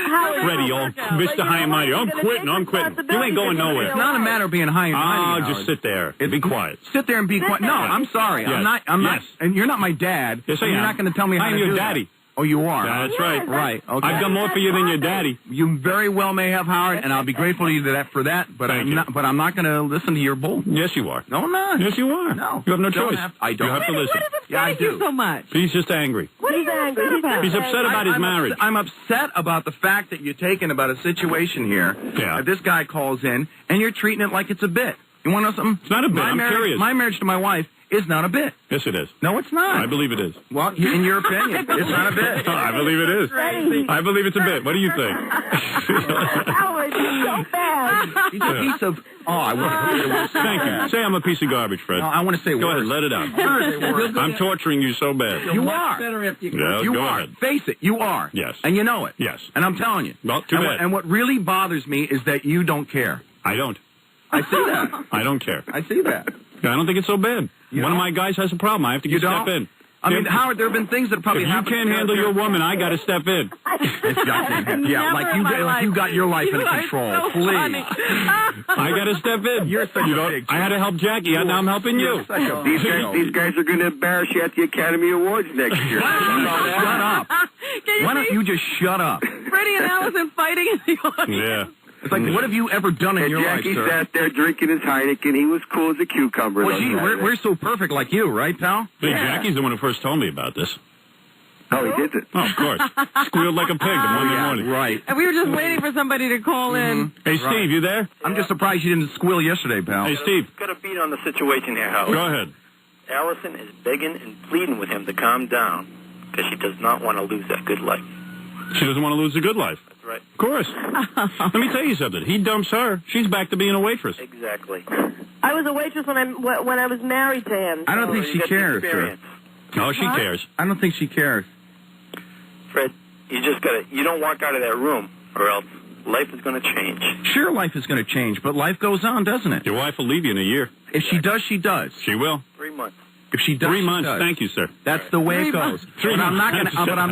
S1: Freddie, all Mr. High and Mighty. I'm quitting. You ain't going nowhere.
S6: It's not a matter of being high and mighty.
S1: Oh, just sit there. Be quiet.
S6: Sit there and be quiet. No, I'm sorry.
S1: Yes.
S6: I'm not.
S1: Yes.
S6: And you're not my dad.
S1: Yes, I am.
S6: You're not going to tell me how
S1: I'm
S6: to
S1: your
S6: do
S1: daddy.
S6: that. Oh, you are.
S1: That's right.
S6: Right. Okay.
S1: I've done more for you than your daddy.
S6: You very well may have, Howard, and I'll be grateful to you for that. But
S1: Thank you.
S6: I'm not going to listen to your bull.
S1: Yes, you are.
S6: No, I'm not.
S1: Yes, you are.
S6: No.
S1: You have no
S6: Don't
S1: choice.
S6: I don't.
S1: You have to listen.
S3: What is
S6: Yeah, I
S3: upsetting
S6: do.
S3: you so much?
S1: He's just angry.
S3: What are you angry about?
S1: He's upset about his marriage.
S6: I'm upset about the fact that you're taking about a situation here.
S1: Yeah.
S6: That this guy calls in, and you're treating it like it's a bit. You want to know something?
S1: It's not a bit. I'm curious.
S6: My marriage to my wife is not a bit.
S1: Yes, it is.
S6: No, it's not.
S1: I believe it is.
S6: Well, in your opinion, it's not a bit.
S1: I believe it is. I believe it's a bit. What do you think?
S11: Howard, you're so bad.
S6: He's a piece of. Oh, I want to.
S1: Thank you. Say I'm a piece of garbage, Fred.
S6: No, I want to say
S1: Go
S6: words.
S1: ahead, let it out.
S6: Words.
S1: I'm torturing you so bad.
S6: You are.
S10: Better if you
S1: Yeah,
S6: You
S1: go
S6: are.
S1: ahead.
S6: Face it, you are.
S1: Yes.
S6: And you know it.
S1: Yes.
S6: And I'm telling you.
S1: Well, too bad.
S6: And what really bothers me is that you don't care.
S1: I don't.
S6: I see that.
S1: I don't care.
S6: I see that.
S1: I don't think it's so bad.
S6: You
S1: One of
S6: don't?
S1: my guys has a problem. I have to
S6: You
S1: step
S6: don't?
S1: in.
S6: I mean, Howard, there have been things that probably
S1: If you
S6: happened.
S1: can't handle your woman, I got to step in.
S6: Yeah, like you got your life under control.
S3: So
S6: Please.
S3: funny.
S1: I got to step in.
S6: You're such a big
S1: I had to help Jackie. Now I'm helping you.
S9: These guys are going to embarrass you at the Academy Awards next year.
S6: Shut up. Why don't you just shut up?
S3: Freddie and Allison fighting in the audience.
S1: Yeah.
S6: It's like, what have you ever done in your life,
S9: Jackie
S6: sir?
S9: sat there drinking his Heineken. He was cool as a cucumber.
S6: Well, gee, we're so perfect like you, right, pal?
S1: See, Jackie's the one who first told me about this.
S9: Oh, he did it.
S1: Oh, of course. Squealed like a pig the Monday morning.
S6: Right.
S3: And we were just waiting for somebody to call in.
S1: Hey, Steve, you there?
S6: I'm just surprised you didn't squeal yesterday, pal.
S1: Hey, Steve.
S12: Got a beat on the situation here, Howard.
S1: Go ahead.
S12: Allison is begging and pleading with him to calm down because she does not want to lose that good life.
S1: She doesn't want to lose the good life.
S12: That's right.
S1: Of course. Let me tell you something. He dumps her. She's back to being a waitress.
S12: Exactly.
S11: I was a waitress when I was married to him.
S6: I don't think
S12: You
S6: she
S12: got the
S6: cares, sir.
S12: experience.
S1: Oh, she cares.
S6: I don't think she cares.
S12: Fred, you don't walk out of that room, or else life is going to change.
S6: Sure, life is going to change, but life goes on, doesn't it?
S1: Your wife will leave you in a year.
S6: If she does, she does.
S1: She will.
S12: 3 months.
S6: If she does,
S1: 3
S6: she
S1: months.
S6: does.
S1: Thank you, sir.
S6: That's the way it goes. But I'm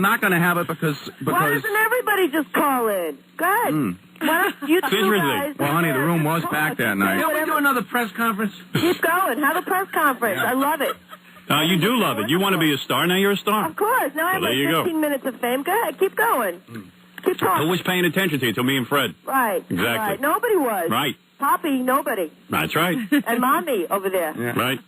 S6: not going to have it because.
S11: Why doesn't everybody just call in? Go ahead. Why don't you two guys?
S6: Well, honey, the room was packed that night.
S10: Can we do another press conference?
S11: Keep going. Have a press conference. I love it.
S1: You do love it. You want to be a star. Now you're a star.
S11: Of course. Now I have
S1: there
S11: like
S1: you
S11: 15
S1: go.
S11: minutes of fame. Go ahead. Keep going. Keep talking.
S1: Who was paying attention to you? To me and Fred.
S11: Right.
S1: Exactly.
S11: Right. Nobody was.
S1: Right.
S11: Poppy, nobody.
S1: That's right.
S11: And Mommy over there.
S6: Yeah.
S1: Right.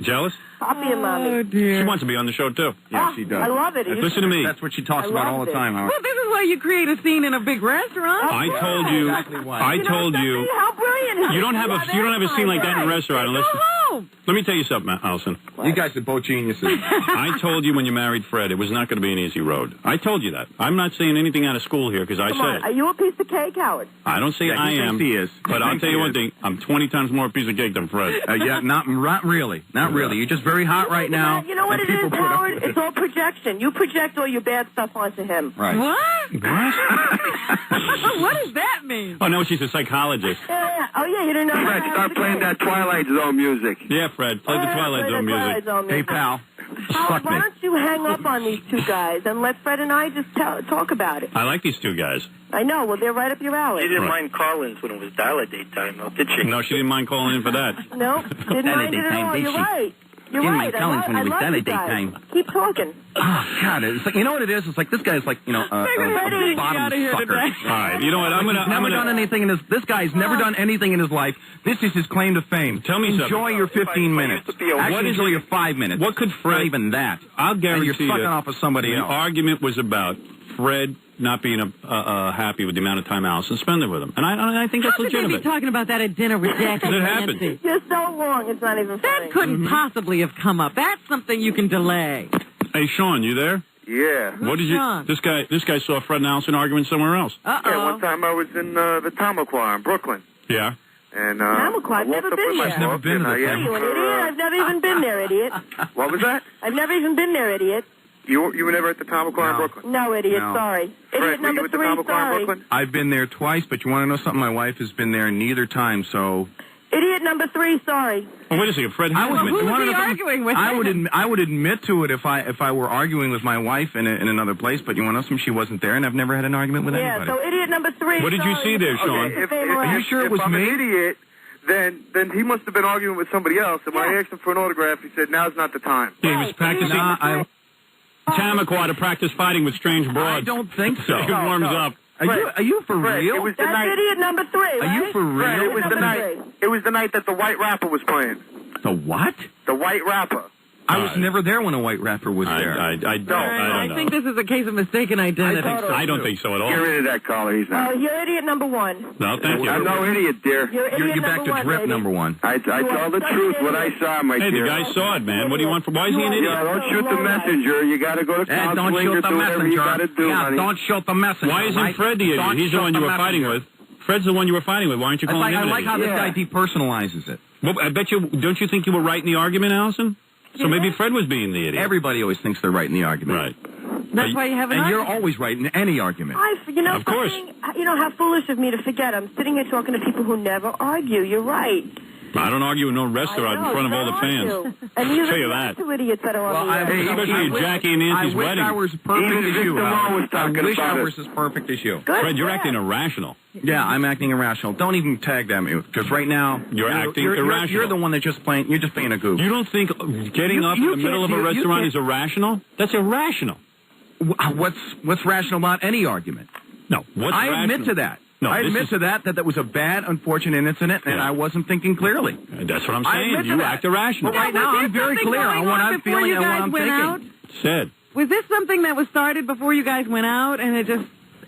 S1: Jealous?
S11: Poppy and Mommy.
S3: Oh, dear.
S1: She wants to be on the show, too.
S6: Yeah, she does.
S11: I love it.
S1: Listen to me.
S6: That's what she talks about all the time, Howard.
S3: Well, this is why you create a scene in a big restaurant.
S1: I told you.
S6: Exactly why.
S1: I told you.
S11: How brilliant.
S1: You don't have a scene like that in a restaurant unless.
S3: Go home.
S1: Let me tell you something, Allison.
S6: You guys are both geniuses.
S1: I told you when you married Fred it was not going to be an easy road. I told you that. I'm not saying anything out of school here because I
S11: Come
S1: said
S11: on.
S1: it.
S11: Are you a piece of cake, Howard?
S1: I don't say I am.
S6: He is.
S1: But I'll tell you one thing. I'm 20 times more a piece of cake than Fred.
S6: Yeah, not really. Not really. You're just very hot right now.
S11: You know what it is, Howard? It's all projection. You project all your bad stuff onto him.
S6: Right.
S3: What?
S1: What?
S3: What does that mean?
S1: Oh, no, she's a psychologist.
S11: Yeah. Oh, yeah, you didn't know
S9: Fred,
S11: that.
S9: start playing that Twilight Zone music.
S1: Yeah, Fred, play the Twilight Zone music.
S6: Hey, pal.
S11: Howard,
S6: Suck me.
S11: why don't you hang up on these two guys and let Fred and I just talk about it?
S1: I like these two guys.
S11: I know. Well, they're right up your alley.
S12: She didn't mind call-ins when it was dial-a-date time, though, did she?
S1: No, she didn't mind calling in for that.
S11: No, didn't mind it at all. You're right. You're right. I love you guys. Keep talking.
S6: Oh, God. It's like, you know what it is? It's like this guy's like, a bottom sucker.
S1: All right, you know what?
S6: Never done anything in his. This guy's never done anything in his life. This is his claim to fame.
S1: Tell me something.
S6: Enjoy your 15 minutes. Actually, enjoy your 5 minutes.
S1: What could Fred?
S6: Not even that.
S1: I'll guarantee
S6: and you're sucking off of somebody
S1: the
S6: else.
S1: argument was about Fred not being happy with the amount of time Allison spending with him, and I think that's
S3: How could they
S1: legitimate.
S3: be talking about that at dinner with Jack and
S1: It happened.
S3: Nancy?
S11: You're so wrong. It's not even funny.
S3: That couldn't possibly have come up. That's something you can delay.
S1: Hey, Sean, you there?
S9: Yeah.
S1: What did you?
S3: Sean?
S1: This guy saw Fred and Allison arguing somewhere else.
S9: Yeah, one time I was in the Tamaqua in Brooklyn.
S1: Yeah.
S9: And
S11: Tamaqua, I've never been there.
S6: I've never been to the
S11: Are you an idiot? I've never even been there, idiot.
S9: What was that?
S11: I've never even been there, idiot.
S9: You were never at the Tamaqua in Brooklyn?
S11: No, idiot.
S6: No.
S11: Sorry.
S9: Fred,
S11: Idiot
S9: were you
S11: number
S9: at the
S11: 3,
S9: Tamaqua in
S11: sorry.
S9: Brooklyn?
S6: I've been there twice, but you want to know something? My wife has been there neither time, so...
S11: Idiot number 3, sorry.
S1: Oh, wait a second, Fred.
S6: I would
S3: Who was he arguing with?
S6: I would admit to it if I were arguing with my wife in another place, but you want to know something? She wasn't there, and I've never had an argument with
S11: Yeah,
S6: anybody.
S11: so idiot number 3,
S1: What did you see there, Sean?
S6: Are you sure it was
S9: I'm
S6: me?
S9: an idiot, then he must have been arguing with somebody else. And when I asked him for an autograph, he said, now's not the time.
S1: Yeah, he was practicing Tamaqua to practice fighting with strange broads.
S6: I don't think so.
S1: He warms up.
S6: Are you for
S9: It
S6: real?
S9: was the
S11: That's
S9: night.
S11: idiot number 3, right?
S6: Are you for real?
S9: Fred, it was the
S11: Number
S9: night.
S11: 3.
S9: It was the night that the White Rapper was playing.
S6: The what?
S9: The White Rapper.
S6: I was never there when a white rapper was there.
S1: I don't know.
S3: I think this is a case of mistaken identity.
S1: I don't think so at all.
S9: Get rid of that caller. He's not.
S11: Oh, you're idiot number 1.
S1: No, thank you.
S9: I'm no idiot, dear.
S11: You're idiot
S6: You're back
S11: number
S6: to
S11: 1,
S6: drip
S11: baby.
S6: number 1.
S9: I tell the truth. What I saw, my
S1: Hey, the
S9: dear.
S1: guy saw it, man. What do you want from? Why is he an idiot?
S9: Yeah, don't shoot the messenger. You got to go to
S6: Don't
S9: counseling
S6: shoot
S9: or
S6: the
S9: do whatever you got
S6: messenger.
S9: to do,
S6: Yeah,
S9: honey.
S6: don't shoot the messenger.
S1: Why isn't
S6: right?
S1: Fred the idiot?
S6: Don't
S1: He's the
S6: shoot
S1: one you were
S6: messenger.
S1: fighting with. Fred's the one you were fighting with. Why aren't you calling him
S6: I
S1: an
S6: like how
S1: idiot?
S6: this guy depersonalizes it.
S1: Well, I bet you. Don't you think you were right in the argument, Allison? So maybe Fred was being the idiot.
S6: Everybody always thinks they're right in the argument.
S1: Right.
S3: That's why you have an
S6: And you're
S3: argument.
S6: always right in any argument.
S1: Of course.
S11: You know, how foolish of me to forget. I'm sitting here talking to people who never argue. You're right.
S1: I don't argue with no restaurant in front of all the fans.
S11: And you're
S1: I'll tell you that.
S11: two idiots that are on the air.
S1: Especially at Jackie and Nancy's
S6: I wish
S1: wedding.
S6: I was as perfect
S9: Even
S6: as
S9: Victor
S6: you.
S9: Moore was
S6: I
S9: talking
S6: wish
S9: about
S6: I
S9: it.
S6: was as perfect as you.
S11: Good
S1: Fred, you're
S11: Fred.
S1: acting irrational.
S6: Yeah, I'm acting irrational. Don't even tag that me, because right now
S1: You're acting irrational.
S6: You're the one that just playing. You're just playing a goof.
S1: You don't think getting up in the middle of a restaurant is irrational? That's irrational.
S6: What's rational about any argument?
S1: No. What's
S6: I
S1: rational?
S6: admit to that.
S1: No,
S6: I
S1: this
S6: admit
S1: is-
S6: to that was a bad, unfortunate incident, and I wasn't thinking clearly.
S1: That's what I'm
S6: I
S1: saying.
S6: admit to
S1: You
S6: that.
S1: act irrational.
S6: But right now, I'm very clear on what I'm feeling and what I'm thinking.
S1: Said.
S3: Was this something that was started before you guys went out and it just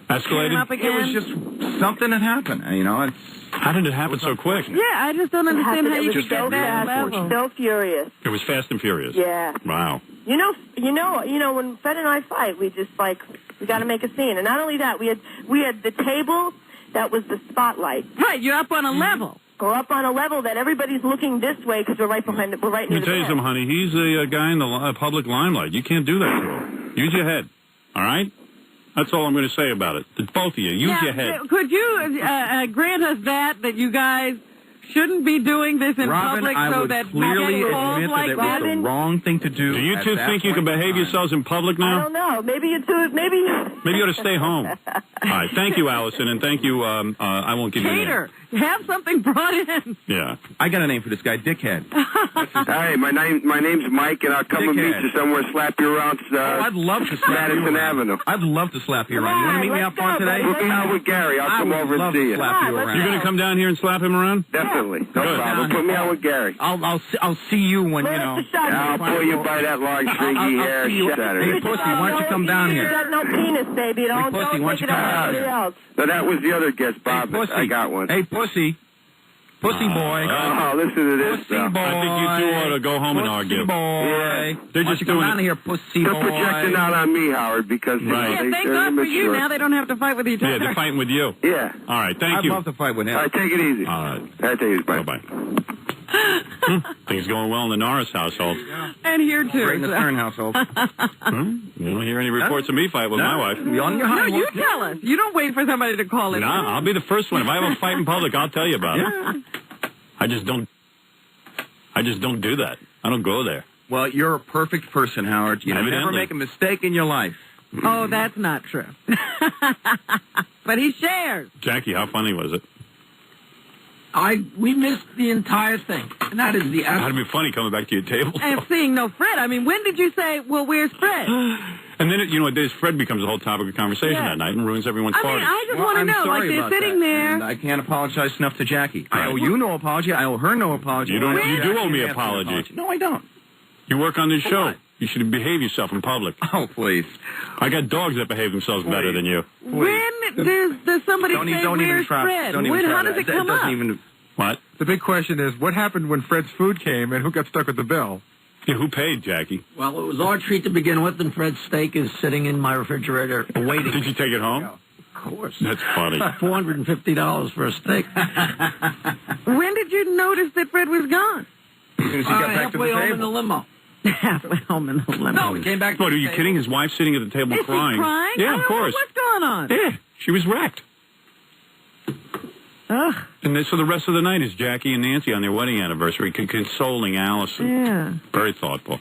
S1: Escalated?
S3: came up again?
S6: It was just something that happened. You know,
S1: how did it happen so quick?
S3: Yeah, I just don't understand how you could
S11: so
S3: get that
S11: fast,
S3: level.
S11: so furious.
S1: It was Fast and Furious.
S11: Yeah.
S1: Wow.
S11: You know, when Fred and I fight, we just we got to make a scene. And not only that, we had the table that was the spotlight.
S3: Right, you're up on a level.
S11: Go up on a level that everybody's looking this way because we're right behind it. We're right near
S13: Let
S11: the
S13: me tell you
S11: bed.
S13: something, honey. He's a guy in the public limelight. You can't do that to him. Use your head. All right? That's all I'm going to say about it. Both of you. Use your head.
S3: Could you grant us that you guys shouldn't be doing this in
S6: Robin,
S3: public
S6: I
S3: so
S6: would
S3: that
S6: clearly
S3: calls
S6: admit
S3: like
S6: that it was the wrong thing to do.
S13: Do you
S6: at
S13: two
S6: that
S13: think you can
S6: point in
S13: behave
S6: time.
S13: yourselves in public
S11: I
S13: now?
S11: don't know. Maybe you do. Maybe.
S13: Maybe you ought to stay home. All right. Thank you, Allison, and thank you. I won't give you a name.
S3: Cater. Have something brought in.
S13: Yeah.
S6: I got a name for this guy, Dickhead.
S9: Hey, my name's Mike, and I'll come and meet
S6: Dickhead.
S9: you somewhere, slap you around
S6: I'd love to slap
S9: Madison
S6: you around.
S9: Avenue.
S6: I'd love to slap you around. You want to meet me up on today?
S9: Hook me out with Gary. I'll come over and see you.
S6: Slap you around.
S13: You're going to come down here and slap him around?
S9: Definitely. No
S13: Good.
S9: problem. Put me out with Gary.
S6: I'll see you when, you know.
S9: I'll pull you by that long stringy hair.
S6: Hey, pussy, why don't you come down
S11: You
S6: here?
S11: got no penis, baby. Don't
S6: pussy, why don't
S11: take
S6: you
S11: it
S6: come
S11: out
S6: down
S11: on
S6: here?
S11: anybody else.
S9: No, that was the other guest, Bob.
S6: Hey, pussy.
S9: I got one.
S6: Hey, pussy. Pussy boy.
S9: Oh, listen to this.
S6: Pussy boy.
S13: I think you two ought to go home and argue.
S6: Pussy boy.
S9: Yeah.
S13: They're
S6: Why
S13: just
S6: don't you come
S13: doing
S6: down
S13: it.
S6: here, pussy
S9: They're
S6: boy.
S9: projecting out on me, Howard, because you know,
S13: Right.
S3: Yeah,
S9: they,
S3: thank
S9: they're
S3: God for you.
S9: immature.
S3: Now they don't have to fight with each other.
S13: Yeah, they're fighting with you.
S9: Yeah.
S13: All right. Thank
S6: I'd
S13: you.
S6: love to fight with him.
S9: All right, take it easy.
S13: All right.
S9: All right, take it easy. Bye.
S13: Bye-bye. Things going well in the Norris household.
S3: And here too.
S6: Great in the Stern household.
S13: You don't hear any reports of me fight with my wife.
S6: You on your
S3: No,
S6: high
S3: you
S6: horse.
S3: tell us. You don't wait for somebody to call it.
S13: No, I'll be the first one. If I have a fight in public, I'll tell you about it. I just don't do that. I don't go there.
S6: Well, you're a perfect person, Howard. You never
S13: Evidently.
S6: make a mistake in your life.
S3: Oh, that's not true. But he shares.
S13: Jackie, how funny was it?
S10: We missed the entire thing. And that is the
S13: That'd be funny coming back to your table.
S3: And seeing no Fred. I mean, when did you say, well, where's Fred?
S13: And then, this Fred becomes the whole topic of conversation
S3: Yeah.
S13: that night and ruins everyone's
S3: I mean,
S13: party.
S3: I just want to
S6: I'm
S3: know, like
S6: sorry
S3: they're
S6: about
S3: sitting
S6: that,
S3: there.
S6: and I can't apologize enough to Jackie. I
S13: Right.
S6: owe you no apology. I owe her no apology.
S13: You don't-
S6: I owe
S13: you do
S6: Jackie
S13: owe me
S6: an
S13: apology.
S6: No, I don't.
S13: You work on this
S6: For
S13: show.
S6: what?
S13: You should behave yourself in public.
S6: Oh, please.
S13: I got dogs that behave themselves better than you.
S3: When does somebody
S6: Don't
S3: say,
S6: even
S3: where's
S6: try.
S3: Fred?
S6: Don't even try
S3: How does
S6: that.
S3: it come
S6: doesn't
S3: up?
S6: even.
S13: What?
S14: The big question is, what happened when Fred's food came and who got stuck with the bill?
S13: Yeah, who paid, Jackie?
S10: Well, it was our treat to begin with, and Fred's steak is sitting in my refrigerator awaiting.
S13: Did you take it home?
S10: Of course.
S13: That's funny.
S10: $450 for a steak.
S3: When did you notice that Fred was gone?
S6: As soon as he got back to
S10: halfway
S6: the
S10: home in
S6: table.
S10: the limo.
S3: Halfway home in the limo.
S10: No, we came back to
S13: What, are
S10: the
S13: you
S10: table.
S13: kidding? His wife's sitting at the table
S3: Is
S13: crying.
S3: she crying?
S13: Yeah,
S3: I
S13: of
S3: don't
S13: course.
S3: know what's going on?
S13: Yeah, she was wrecked.
S3: Ugh.
S13: And then, so the rest of the night is Jackie and Nancy on their wedding anniversary consoling Allison.
S3: Yeah.
S13: Very thoughtful.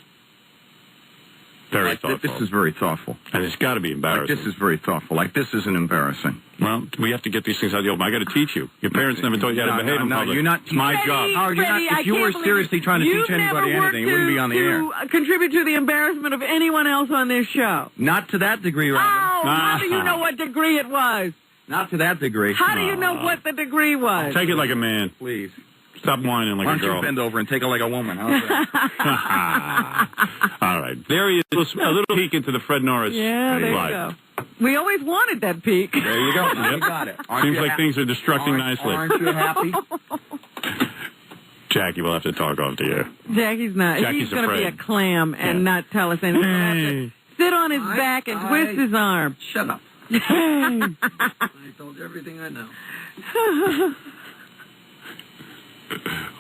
S13: Very
S6: Like,
S13: thoughtful.
S6: this is very thoughtful.
S13: And it's got to be
S6: Like,
S13: embarrassing.
S6: this is very thoughtful. Like, this isn't embarrassing.
S13: Well, we have to get these things out of the open. I got to teach you. Your parents never taught you how to behave in public.
S6: You're not.
S13: It's my
S3: Freddie,
S13: job.
S6: Howard, you're not,
S3: Freddie,
S6: if you
S3: I
S6: were
S3: can't believe
S6: seriously trying to
S3: you've
S6: teach anybody
S3: never
S6: anything, it wouldn't be on the air.
S3: to contribute to the embarrassment of anyone else on this show.
S6: Not to that degree,
S3: Oh,
S6: Robin.
S3: how do you know what degree it was?
S6: Not to that degree.
S3: How do you know what the degree was?
S13: Take it like a man.
S6: Please.
S13: Stop whining like
S6: Why
S13: a
S6: don't you
S13: girl.
S6: bend over and take it like a woman? How's that?
S13: All right. There he is. A little peek into the Fred Norris
S3: Yeah, there
S13: life.
S3: you go. We always wanted that peak.
S6: There you go.
S13: Yep.
S6: You got it. Aren't
S13: Seems
S6: you
S13: like
S6: happy?
S13: things are destructing nicely.
S6: Aren't you happy?
S13: Jackie, we'll have to talk off the air.
S3: Jackie's not.
S13: Jackie's
S3: He's going to be a
S13: afraid.
S3: clam and not tell us anything. He'll have to sit on his back and twist his arm.
S10: Shut up. I told you everything I know.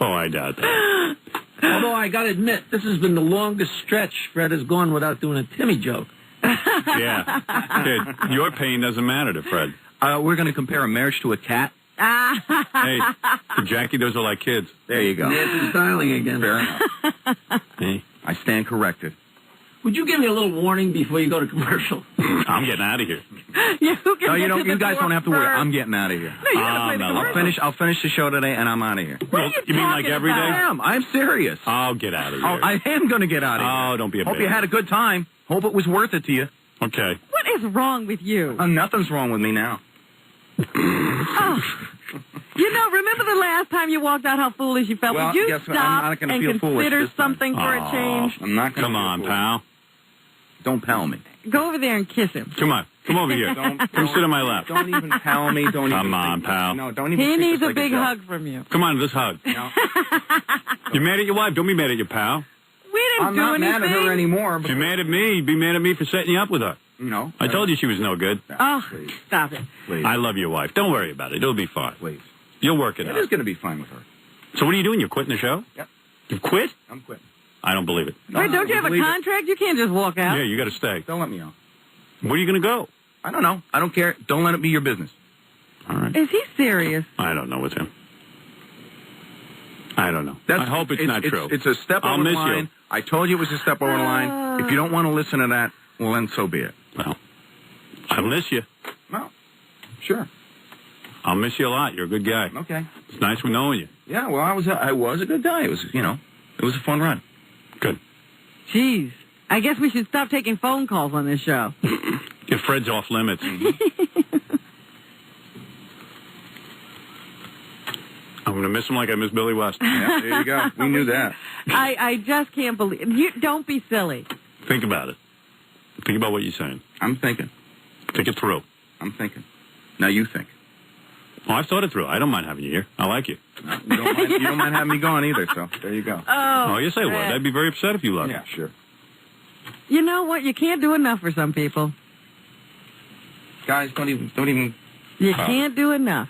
S13: Oh, I doubt that.
S10: Although I got to admit, this has been the longest stretch Fred has gone without doing a Timmy joke.
S13: Yeah. Kid, your pain doesn't matter to Fred.
S6: We're going to compare a marriage to a cat.
S13: Hey, to Jackie, those are like kids.
S6: There you go.
S10: Nancy's dialing again.
S6: Fair enough.
S13: Hey,
S6: I stand corrected.
S10: Would you give me a little warning before you go to commercial?
S13: I'm getting out of here.
S6: No, you guys don't have to worry. I'm getting out of here.
S3: No, you gotta play the commercial.
S6: I'll finish the show today, and I'm out of here.
S13: Well, you mean like every day?
S6: I am. I'm serious.
S13: I'll get out of here.
S6: Oh, I am going to get out of here.
S13: Oh, don't be a
S6: Hope
S13: baby.
S6: you had a good time. Hope it was worth it to you.
S13: Okay.
S3: What is wrong with you?
S6: Nothing's wrong with me now.
S3: Oh. You know, remember the last time you walked out how foolish you felt?
S6: Well,
S3: Would you
S6: guess what?
S3: stop
S6: I'm not gonna
S3: and
S6: feel foolish
S3: consider
S6: this time.
S3: something for a change?
S6: I'm not going to.
S13: Come on, pal.
S6: Don't pal me.
S3: Go over there and kiss him.
S13: Come on. Come over here. Come sit on my lap.
S6: Don't even pal me. Don't
S13: Come
S6: even
S13: on, pal.
S6: No, don't even.
S3: He
S6: treat
S3: needs
S6: this
S3: a
S6: like
S3: big
S6: joke.
S3: hug from you.
S13: Come on, let's hug.
S6: No.
S13: You mad at your wife? Don't be mad at your pal.
S3: We didn't
S6: I'm
S3: do
S6: not
S3: anything.
S6: mad at her anymore.
S13: If you're mad at me, be mad at me for setting you up with her.
S6: No.
S13: I told you she was no good.
S3: Oh, stop it.
S6: Please.
S13: I love your wife. Don't worry about it. It'll be fine.
S6: Please.
S13: You'll work it out.
S6: It is going to be fine with her.
S13: So what are you doing? You're quitting the show?
S6: Yep.
S13: You've quit?
S6: I'm quitting.
S13: I don't believe it.
S3: Wait, don't you have a contract? You can't just walk out.
S13: Yeah, you got to stay.
S6: Don't let me out.
S13: Where are you going to go?
S6: I don't know. I don't care. Don't let it be your business.
S13: All right.
S3: Is he serious?
S13: I don't know with him. I don't know. I hope it's not true.
S6: It's a step over the line. You. I told you it was a step over the line. If you don't want to listen to that, well, then so be it.
S13: Well, I miss you.
S6: No. Sure.
S13: I'll miss you a lot. You're a good guy.
S6: Okay.
S13: It's nice knowing you.
S6: Yeah, well, I was a good guy. It was, it was a fun run.
S13: Good.
S3: Jeez. I guess we should stop taking phone calls on this show.
S13: If Fred's off limits. I'm going to miss him like I miss Billy West.
S6: Yeah, there you go. We knew that.
S3: I just can't believe you. Don't be silly.
S13: Think about it. Think about what you're saying.
S6: I'm thinking.
S13: Think it through.
S6: I'm thinking. Now you think.
S13: Well, I've thought it through. I don't mind having you here. I like you.
S6: No, you don't mind having me gone either, so there you go.
S3: Oh,
S13: yes, I would. I'd be very upset if you left.
S6: Yeah, sure.
S3: You know what? You can't do enough for some people.
S6: Guys, don't even.
S3: You can't do enough.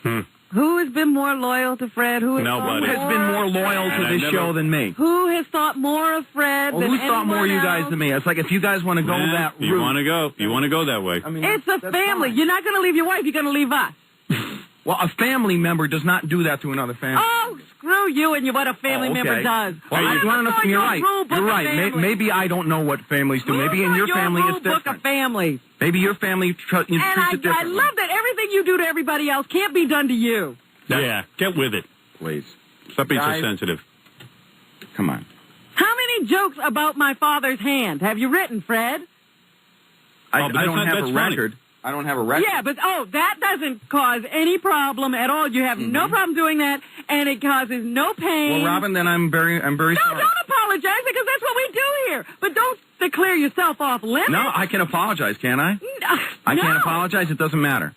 S3: Who has been more loyal to Fred?
S13: Nobody.
S6: Who has been more loyal to this show than me?
S3: Who has thought more of Fred than
S6: who's thought more of you
S3: else?
S6: guys than me? It's like if you guys want to go that route.
S13: You want to go that way.
S6: I mean,
S3: it's a family.
S6: Fine.
S3: You're not going to leave your wife. You're going to leave us.
S6: Well, a family member does not do that to another family.
S3: Oh, screw you and what a family member does.
S6: Well, you're right. You're right. Maybe I don't know what families do. Maybe in your family it's different.
S3: Book of families.
S6: Maybe your family treats it differently.
S3: I love that everything you do to everybody else can't be done to you.
S13: Yeah, get with it.
S6: Please.
S13: Stop being so sensitive.
S6: Come on.
S3: How many jokes about my father's hand have you written, Fred?
S6: I don't have a record. I don't have a record.
S3: Yeah, but that doesn't cause any problem at all. You have no problem doing that, and it causes no pain.
S6: Well, Robin, then I'm very sorry.
S3: No, don't apologize because that's what we do here. But don't declare yourself off limits.
S6: No, I can apologize, can't I? I can't apologize. It doesn't matter.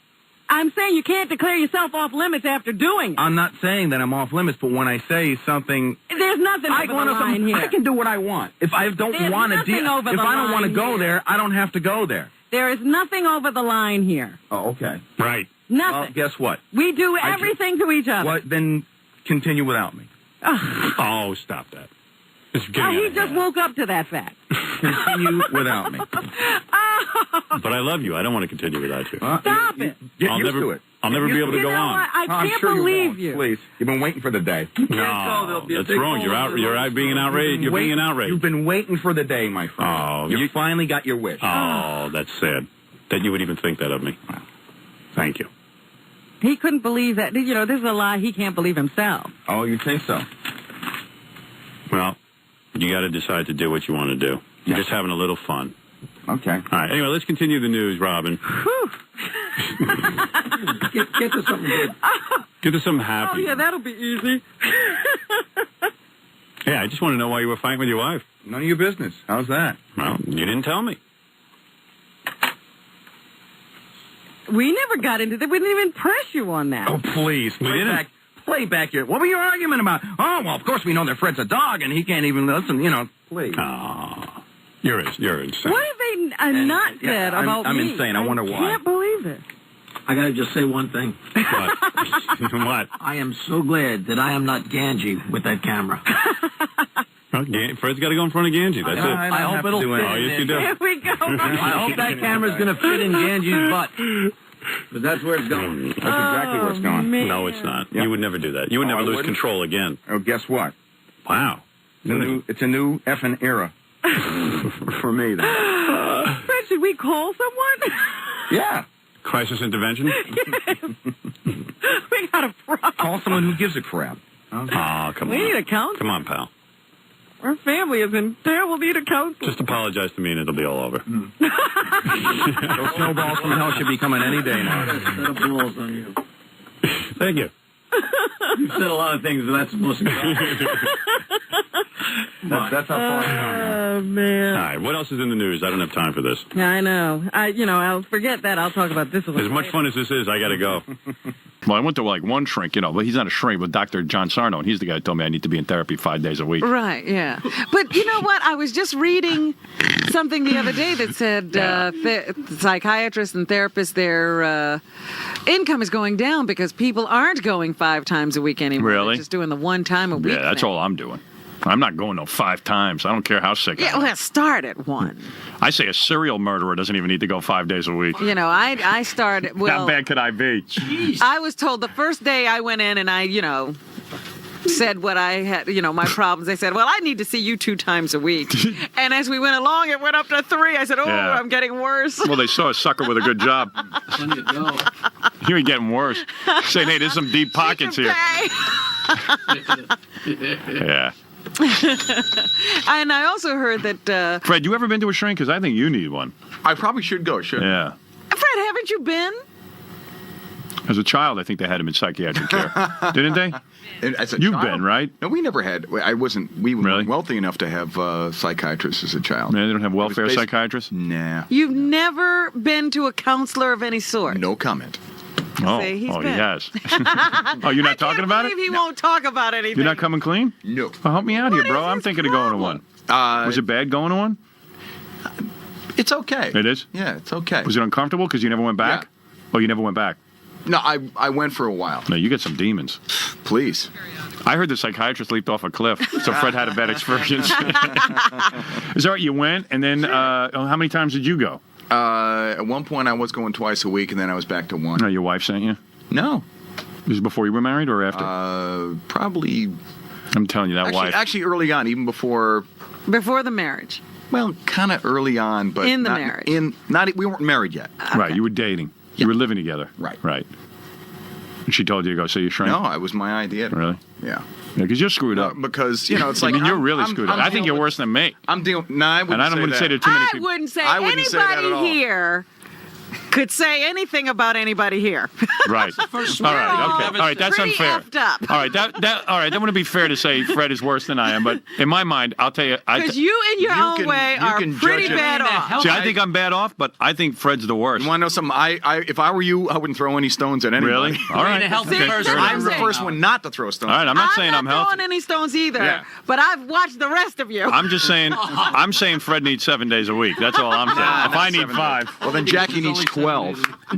S3: I'm saying you can't declare yourself off limits after doing it.
S6: I'm not saying that I'm off limits, but when I say something,
S3: there's nothing over the line here.
S6: I can do what I want. If I don't want to deal, if I don't want to go there, I don't have to go there.
S3: There is nothing over the line here.
S6: Oh, okay.
S13: Right.
S3: Nothing.
S6: Well, guess what?
S3: We do everything to each other.
S6: What? Then continue without me.
S13: Oh, stop that.
S3: He just woke up to that fact.
S6: Continue without me.
S13: But I love you. I don't want to continue without you.
S3: Stop it.
S6: Get used to it.
S13: I'll never be able to go on.
S3: I can't believe you.
S6: Please. You've been waiting for the day.
S13: No, that's wrong. You're out being outraged. You're being outraged.
S6: You've been waiting for the day, my friend.
S13: Oh,
S6: you finally got your wish.
S13: Oh, that's sad. That you would even think that of me. Thank you.
S3: He couldn't believe that. You know, this is a lie he can't believe himself.
S6: Oh, you think so?
S13: Well, you got to decide to do what you want to do. You're just having a little fun.
S6: Okay.
S13: All right. Anyway, let's continue the news, Robin.
S10: Get to something good.
S13: Get to something happy.
S3: Oh, yeah, that'll be easy.
S13: Yeah, I just want to know why you were fighting with your wife.
S6: None of your business. How's that?
S13: Well, you didn't tell me.
S3: We never got into that. We didn't even press you on that.
S6: Oh, please. Play back your... What were you arguing about? Oh, well, of course we know that Fred's a dog and he can't even listen, please.
S13: Oh, you're insane.
S3: What have they not said about
S6: I'm
S3: me?
S6: insane. I wonder why.
S3: I can't believe it.
S10: I gotta just say one thing.
S13: What? What?
S10: I am so glad that I am not Ganji with that camera.
S13: Well, Fred's got to go in front of Ganji. That's it.
S10: I hope it'll fit.
S13: Oh, yes, you do.
S3: Here we go.
S10: I hope that camera's gonna fit in Ganji's butt. But that's where it's going.
S6: That's exactly where it's going.
S3: Man.
S13: No, it's not. You would never do that. You would never lose control again.
S6: Oh, guess what?
S13: Wow.
S6: It's a new effing era. For me, then.
S3: Fred, should we call someone?
S6: Yeah.
S13: Crisis intervention?
S3: Yes. We got a problem.
S6: Call someone who gives a crap.
S13: Oh, come on.
S3: We need a counselor.
S13: Come on, pal.
S3: Our family is in terrible need of counseling.
S13: Just apologize to me and it'll be all over.
S6: Those snowballs from hell should be coming any day now.
S10: Set of balls on you.
S13: Thank you.
S10: You've said a lot of things, but that's the most important.
S6: That's how far it's gone.
S3: Oh, man.
S13: All right, what else is in the news? I don't have time for this.
S3: Yeah, I know. I'll forget that. I'll talk about this a little
S13: As much fun as this is, I got to go.
S1: Well, I went to like one shrink, but he's not a shrink, but Dr. John Sarno, and he's the guy who told me I need to be in therapy 5 days a week.
S3: Right, yeah. But you know what? I was just reading something the other day that said psychiatrists and therapists, their income is going down because people aren't going 5 times a week anymore.
S1: Really?
S3: They're just doing the 1 time a week.
S1: Yeah, that's
S3: thing.
S1: all I'm doing. I'm not going 5 times. I don't care how sick I am.
S3: Yeah, well, start at 1.
S1: I say a serial murderer doesn't even need to go 5 days a week.
S3: I started, well...
S1: How bad could I be?
S3: I was told the first day I went in and I, said what I had, my problems. They said, well, I need to see you 2 times a week. And as we went along, it went up to 3. I said, I'm getting worse.
S1: Well, they saw a sucker with a good job. You ain't getting worse. Saying, hey, there's some deep pockets here. Yeah.
S3: And I also heard that...
S1: Fred, you ever been to a shrink? Because I think you need one.
S5: I probably should go, shouldn't I?
S1: Yeah.
S3: Fred, haven't you been?
S1: As a child, I think they had him in psychiatric care. Didn't they?
S5: As a
S1: You've
S5: child?
S1: been, right?
S5: No, we never had. We weren't wealthy enough to have psychiatrists as a child.
S1: Yeah, they don't have welfare psychiatrists?
S5: Nah.
S3: You've never been to a counselor of any sort?
S5: No comment.
S1: Oh,
S3: See,
S1: he
S3: been.
S1: has. Oh, you're not talking about it?
S3: He won't talk about anything.
S1: You're not coming clean?
S5: No.
S1: Well, help me out here, bro. I'm thinking of going to one. Was it bad going to one?
S5: It's okay.
S1: It is?
S5: Yeah, it's okay.
S1: Was it uncomfortable because you never went back?
S5: Yeah.
S1: Oh, you never went back?
S5: No, I went for a while.
S1: No, you get some demons.
S5: Please.
S1: I heard the psychiatrist leaped off a cliff, so Fred had a bad experience. Is that right? You went, and then how many times did you go?
S5: At one point, I was going twice a week, and then I was back to 1.
S1: No, your wife sent you?
S5: No.
S1: Was it before you were married or after?
S5: Probably.
S1: I'm telling you, that wife.
S5: Actually, early on, even before.
S3: Before the marriage.
S5: Well, kind of early on, but
S3: in the
S5: not,
S3: marriage.
S5: We weren't married yet.
S3: Okay.
S1: Right, you were dating. You were living together.
S5: Right.
S1: Right. And she told you to go see your shrink?
S5: No, it was my idea.
S1: Really?
S5: Yeah.
S1: Yeah, because you're screwed up.
S5: Because, it's like...
S1: I mean, you're really screwed up. I think you're worse than me.
S5: I'm dealing... No, I wouldn't
S1: and I wouldn't say there too many people.
S3: I wouldn't say
S5: I wouldn't say that at all.
S3: anybody here could say anything about anybody here.
S1: Right. All right. Okay. All right. That's
S3: pretty
S1: unfair.
S3: effed up.
S1: All right. All right. That wouldn't be fair to say Fred is worse than I am, but in my mind, I'll tell you.
S3: Because you, in your own way, are pretty bad off.
S1: See, I think I'm bad off, but I think Fred's the worst.
S5: You want to know something? If I were you, I wouldn't throw any stones at anybody.
S1: Really? All right.
S5: I'm the first one not to throw stones.
S1: All right. I'm not saying I'm healthy.
S3: I'm not throwing any stones either.
S5: Yeah.
S3: But I've watched the rest of you.
S1: I'm just saying. I'm saying Fred needs 7 days a week. That's all I'm saying. If I need 5,
S5: well then Jackie needs 12.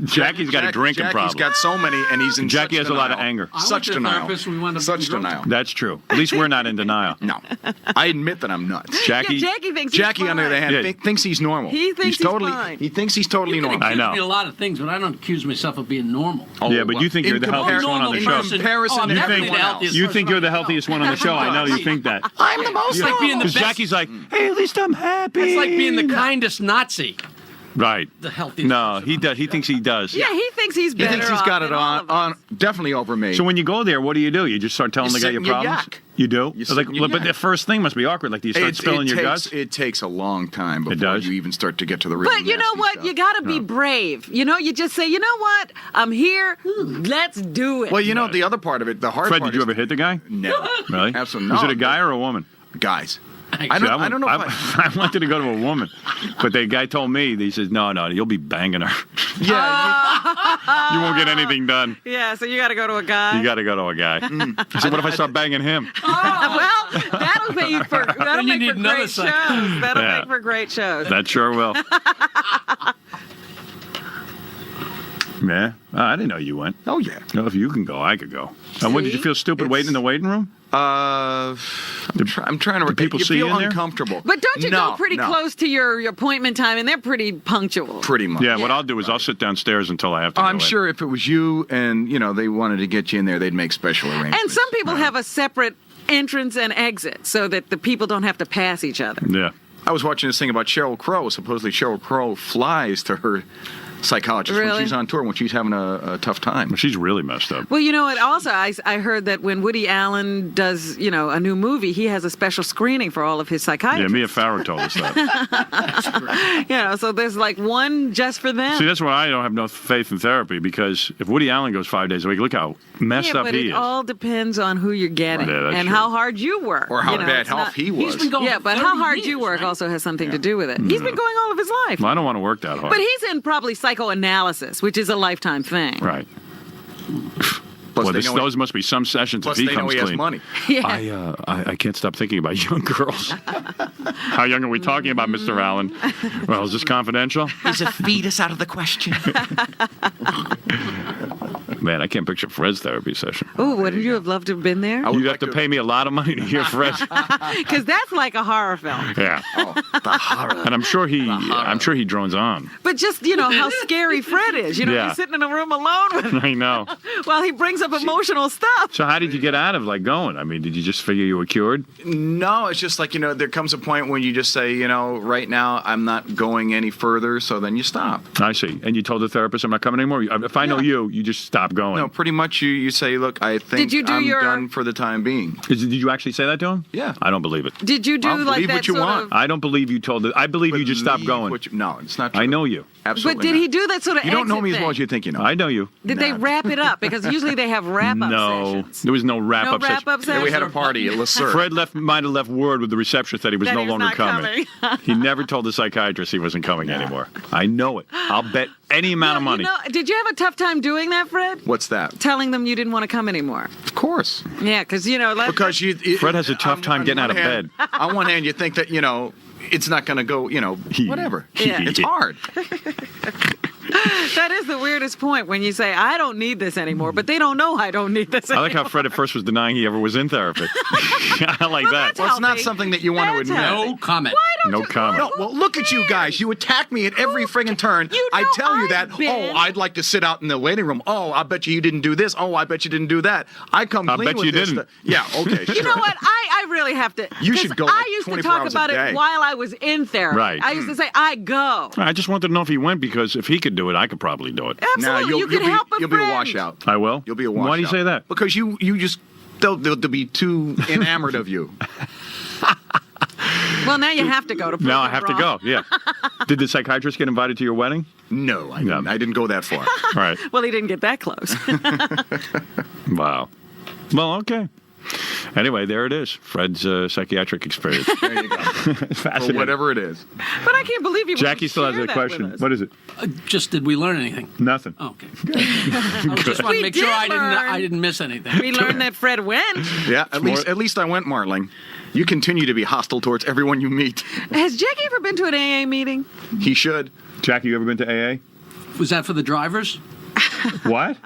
S1: Jackie's got a drinking problem.
S5: Jackie's got so many, and he's in
S1: Jackie has
S5: denial.
S1: a lot of anger.
S5: Such denial. Such denial.
S1: That's true. At least we're not in denial.
S5: No. I admit that I'm nuts.
S1: Jackie
S3: thinks he's
S5: Jackie,
S3: fine.
S5: on the other hand, thinks he's normal.
S3: He thinks he's fine.
S5: He thinks he's totally normal.
S1: I know.
S15: Me a lot of things, but I don't accuse myself of being normal.
S1: Yeah, but you think you're the healthiest one on the show. You think you're the healthiest one on the show. I know you think that.
S5: I'm the most
S15: like being the
S1: Because
S15: best.
S1: Jackie's like, hey, at least I'm happy.
S15: It's like being the kindest Nazi.
S1: Right.
S15: The healthiest.
S1: No, he does. He thinks he does.
S3: Yeah, he thinks he's
S5: He
S3: better
S5: thinks he's
S3: off
S5: got it
S3: than all of us.
S5: on definitely over me.
S1: So when you go there, what do? You just start telling
S5: You
S1: the guy
S5: sit
S1: your
S5: and you
S1: problems?
S5: yak.
S1: You do?
S5: You sit
S1: Like,
S5: and you
S1: but
S5: yak.
S1: the first thing must be awkward. Like, do you start spilling your guts?
S5: It takes a long time before
S1: does?
S5: you even start to get to the real
S3: But you know
S5: nasty
S3: what?
S5: stuff.
S3: You got to be brave. You just say, you know what? I'm here. Let's do it.
S5: Well, the other part of it, the hard
S1: Fred,
S5: part
S1: did you
S5: is
S1: ever hit the guy?
S5: never.
S1: Really?
S5: Absolutely
S1: Was
S5: not.
S1: it a guy or a woman?
S5: Guys.
S1: See,
S5: I don't know.
S1: I wanted to go to a woman, but the guy told me, he says, no, you'll be banging her.
S5: Yeah.
S1: You won't get anything done.
S3: Yeah, so you got to go to a guy.
S1: You got to go to a guy. I said, what if I start banging him?
S3: Well, that'll make for great shows. That'll
S1: Yeah.
S3: make for great shows.
S1: That sure will. Yeah. I didn't know you went.
S5: Oh, yeah.
S1: No, if you can go, I could go. And what, did you feel stupid waiting in the waiting room?
S5: I'm trying to.
S1: Do people
S5: you
S1: see
S5: feel
S1: you in there?
S5: uncomfortable.
S3: But don't you
S5: No,
S3: go pretty
S5: no.
S3: close to your appointment time, and they're pretty punctual.
S5: Pretty much.
S1: Yeah, what I'll do is I'll sit downstairs until I have to go
S5: I'm
S1: in.
S5: sure if it was you and, they wanted to get you in there, they'd make special arrangements.
S3: And some people have a separate entrance and exit so that the people don't have to pass each other.
S1: Yeah.
S5: I was watching this thing about Sheryl Crow. Supposedly Sheryl Crow flies to her psychologist when
S3: Really?
S5: she's on tour, when she's having a tough time.
S1: Well, she's really messed up.
S3: Well, you know what? Also, I heard that when Woody Allen does, a new movie, he has a special screening for all of his
S1: Yeah,
S3: psychiatrists.
S1: Mia Farrow told us that.
S3: So there's like one just for them.
S1: See, that's why I don't have no faith in therapy, because if Woody Allen goes 5 days a week, look how messed up
S3: but
S1: he
S3: it
S1: is.
S3: all depends on who you're getting
S1: Yeah, that's
S3: and
S1: true.
S3: how hard you work.
S5: Or how bad
S3: it's
S5: health he was.
S15: He's been going
S3: Yeah,
S15: for
S3: but how
S15: 30
S3: hard
S15: years,
S3: you work
S15: right?
S3: also has something to do with it. He's been going all of his life.
S1: Well, I don't want to work that hard.
S3: But he's in probably psychoanalysis, which is a lifetime thing.
S1: Right.
S5: Plus,
S1: Well,
S5: they know
S1: those must be some sessions
S5: plus
S1: if he
S5: they know
S1: comes
S5: he
S1: clean.
S5: has money.
S3: Yeah.
S1: I can't stop thinking about young girls. How young are we talking about, Mr. Allen? Well, is this confidential?
S5: Is a fetus out of the question?
S1: Man, I can't picture Fred's therapy session.
S3: Oh, wouldn't you have loved to have been there?
S1: You'd have to pay me a lot of money to hear Fred.
S3: Because that's like a horror film.
S1: Yeah.
S5: The horror.
S1: And I'm sure he drones on.
S3: But just, how scary Fred is.
S1: Yeah.
S3: He's sitting in a room alone with him
S1: I know.
S3: while he brings up emotional stuff.
S1: So how did you get out of going? I mean, did you just figure you were cured?
S5: No, it's just like, there comes a point when you just say, right now I'm not going any further, so then you stop.
S1: I see. And you told the therapist I'm not coming anymore? If I know you just stop going.
S5: No, pretty much you say, look, I think I'm done for the time being.
S1: Did you actually say that to him?
S5: Yeah.
S1: I don't believe it.
S3: Did you do
S5: believe
S3: that
S5: what you
S3: sort
S5: want.
S3: of...
S1: I don't believe you told it. I believe you just stopped going.
S5: No, it's not true.
S1: I know you.
S5: Absolutely
S3: But did he do that sort of
S5: You don't know
S3: exit
S5: me as well
S3: thing?
S5: as you think you know.
S1: I know you.
S3: Did they wrap it up? Because usually they have wrap-up sessions.
S1: There was no wrap-up
S3: No wrap-up
S1: session.
S3: session?
S5: We had a party at Le Sur.
S1: Fred might have left word with the receptionist that he was
S3: That
S1: no
S3: he was
S1: longer
S3: not
S1: coming. He never told the psychiatrist he wasn't coming anymore. I know it. I'll bet any amount of money.
S3: Did you have a tough time doing that, Fred?
S5: What's that?
S3: Telling them you didn't want to come anymore.
S5: Of course.
S3: Yeah, because,
S5: Because
S1: Fred has a tough time getting out of bed.
S5: On one hand, you think that, it's not going to go, whatever.
S3: Yeah.
S5: It's hard.
S3: That is the weirdest point when you say, I don't need this anymore, but they don't know I don't need this
S1: I
S3: anymore.
S1: like how Fred at first was denying he ever was in therapy. I like that.
S5: Well, it's not something that you want to admit.
S15: No comment.
S1: No comment.
S5: No, well, look at you guys. You attack me at every friggin' turn. I tell you that. Oh, I'd like to sit out in the waiting room. Oh, I bet you didn't do this. Oh, I bet you didn't do that. I come clean
S1: bet
S5: with
S1: you
S5: this
S1: didn't.
S5: stuff. Yeah, okay, sure.
S3: You know what? I really have to.
S5: You should
S3: 'cause
S5: go, like,
S3: I used to
S5: 24
S3: talk
S5: hours a
S3: about
S5: day.
S3: it while I was in therapy.
S1: Right.
S3: I used to say, I go.
S1: I just wanted to know if he went because if he could do it, I could probably do it.
S3: Absolutely. You can help a
S5: You'll be a
S3: friend.
S5: washout.
S1: I will?
S5: You'll be a washout.
S1: Why do you say that?
S5: Because you just, they'll be too enamored of you.
S3: Well, now you have to go to prove
S1: Now I
S3: it
S1: have to
S3: wrong.
S1: go, yeah. Did the psychiatrist get invited to your wedding?
S5: No, I didn't go that far.
S1: All right.
S3: Well, he didn't get that close.
S1: Wow. Well, okay. Anyway, there it is. Fred's psychiatric experience.
S5: There you go.
S1: Fascinating.
S5: Or whatever it is.
S3: But I can't believe you
S1: Jackie still has
S3: share
S1: a
S3: that
S1: question.
S3: with us.
S1: What is it?
S15: Just did we learn anything?
S1: Nothing.
S15: Oh, okay. I just want
S3: We
S15: to make sure
S3: did learn.
S15: I didn't miss anything.
S3: We learned that Fred went.
S5: Yeah, at least I went, Marling. You continue to be hostile towards everyone you meet.
S3: Has Jackie ever been to an AA meeting?
S5: He should.
S1: Jackie, you ever been to AA?
S15: Was that for the drivers?
S1: What?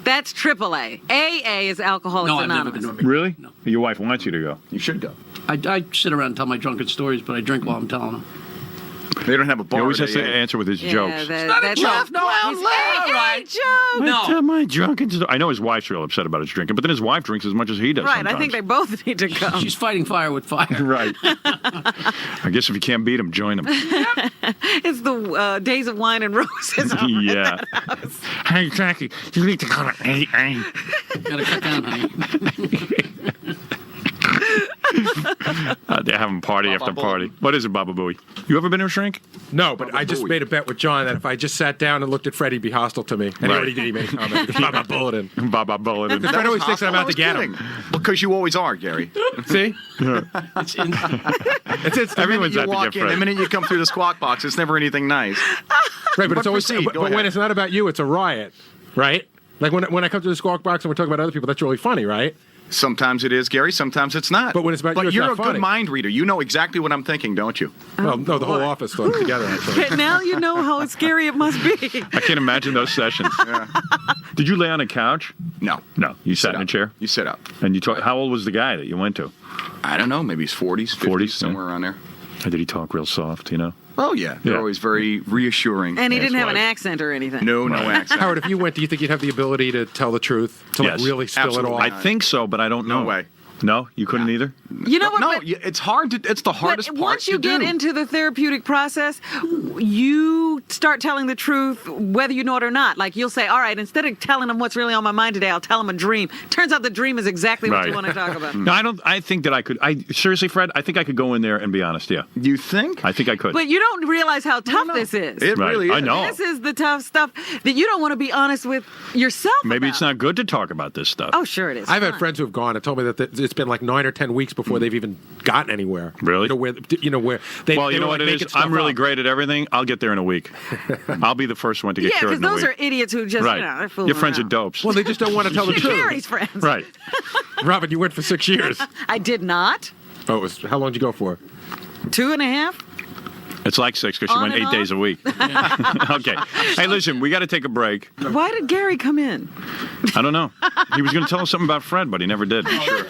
S3: That's AAA. AA is Alcoholics
S15: No, I've never
S3: Anonymous.
S15: been to a meeting.
S1: Really? No. Your wife wants you to go.
S5: You should go.
S15: I sit around and tell my drunken stories, but I drink while I'm telling them.
S5: They don't have a
S1: He
S5: bar.
S1: always has
S5: at
S1: to
S5: AA.
S1: answer with his
S3: Yeah,
S1: jokes.
S3: that's
S15: joke. No,
S3: He's AA joke.
S15: No.
S1: My drunken story. I know his wife's real upset about his drinking, but then his wife drinks as much as he does
S3: Right,
S1: sometimes.
S3: I think they both need to go.
S15: She's fighting fire with fire.
S1: Right. I guess if you can't beat him, join him.
S3: It's the Days of Wine and Roses.
S1: Yeah. Hey, Jackie, you need to go to AA.
S15: Gotta cut down, honey.
S1: They're having party after party. What is it, BabaBooey? You ever been to a shrink?
S14: No, but I just made a bet with John that if I just sat down and looked at Fred, he'd be hostile to me. And he
S1: Right.
S14: already did. He made a comment. Baba Bulletin.
S1: Baba Bulletin.
S14: Fred always thinks that I'm out to get him.
S5: Because you always are, Gary.
S14: See?
S15: It's in,
S5: The
S1: Everyone's
S5: minute
S1: out
S5: you
S1: to
S5: walk
S1: get
S5: in,
S1: Fred.
S5: the minute you come through the squawk box, it's never anything nice.
S14: Right, but
S5: But
S14: it's always.
S5: proceed,
S14: But
S5: go
S14: when
S5: ahead.
S14: it's not about you, it's a riot, right? Like when I come to the squawk box and we're talking about other people, that's really funny, right?
S5: Sometimes it is, Gary. Sometimes it's not.
S14: But when it's about you, it's
S5: you're
S14: not
S5: a
S14: funny.
S5: good mind reader. You know exactly what I'm thinking, don't you?
S14: Well, no, the whole office thought together, actually.
S3: Okay, now you know how scary it must be.
S1: I can't imagine those sessions. Did you lay on a couch?
S5: No.
S1: No. You sat in a
S5: up.
S1: chair?
S5: You sit up.
S1: And you talk. How old was the guy that you went to?
S5: I don't know. Maybe he's 40s, 50s, somewhere around there.
S1: Or did he talk real soft, you know?
S5: Oh, yeah. They're always very reassuring.
S3: And he didn't have an accent or anything.
S5: No accent.
S14: Howard, if you went, do you think you'd have the ability to tell the truth? To like,
S1: Yes.
S14: really spill
S5: Absolutely.
S14: it all?
S1: I think so, but I don't know.
S5: No way.
S1: No? You couldn't either?
S3: You know what?
S5: No,
S3: but-
S5: it's hard to. It's the hardest
S3: But
S5: part
S3: once you
S5: to
S3: get
S5: do.
S3: into the therapeutic process, you start telling the truth whether you know it or not. Like you'll say, all right, instead of telling them what's really on my mind today, I'll tell them a dream. Turns out the dream is exactly what you
S1: Right.
S3: want to talk about.
S1: No, I don't. I think that I could. Seriously, Fred, I think I could go in there and be honest, yeah.
S5: You think?
S1: I think I could.
S3: But you don't realize how tough this is.
S5: It
S1: Right.
S5: really is.
S1: I know.
S3: This is the tough stuff that you don't want to be honest with yourself
S1: Maybe
S3: about.
S1: it's not good to talk about this stuff.
S3: Oh, sure it is.
S14: I've had
S3: Fine.
S14: friends who have gone and told me that it's been like 9 or 10 weeks before they've even gotten anywhere.
S1: Really?
S14: Where they.
S1: Well, you know
S14: were,
S1: what
S14: like,
S1: it
S14: making
S1: is? I'm
S14: stuff
S1: really
S14: up.
S1: great at everything. I'll get there in a week. I'll be the first one to get
S3: Yeah,
S1: cured
S3: because
S1: in a
S3: those
S1: week.
S3: are idiots who just,
S1: Right.
S3: you know, they're fooling
S1: Your friends
S3: around.
S1: are dopes.
S14: Well, they just don't want to tell the
S3: You're
S14: truth.
S3: Gary's friends.
S1: Right.
S14: Robin, you went for 6 years.
S3: I did not.
S14: Oh, how long did you go for?
S3: 2.5.
S1: It's like 6 because she
S3: On
S1: went
S3: and
S1: 8 days a week. Okay. Hey, listen, we got to take a break.
S3: Why did Gary come in?
S1: I don't know. He was going to tell us something about Fred, but he never did. Sure.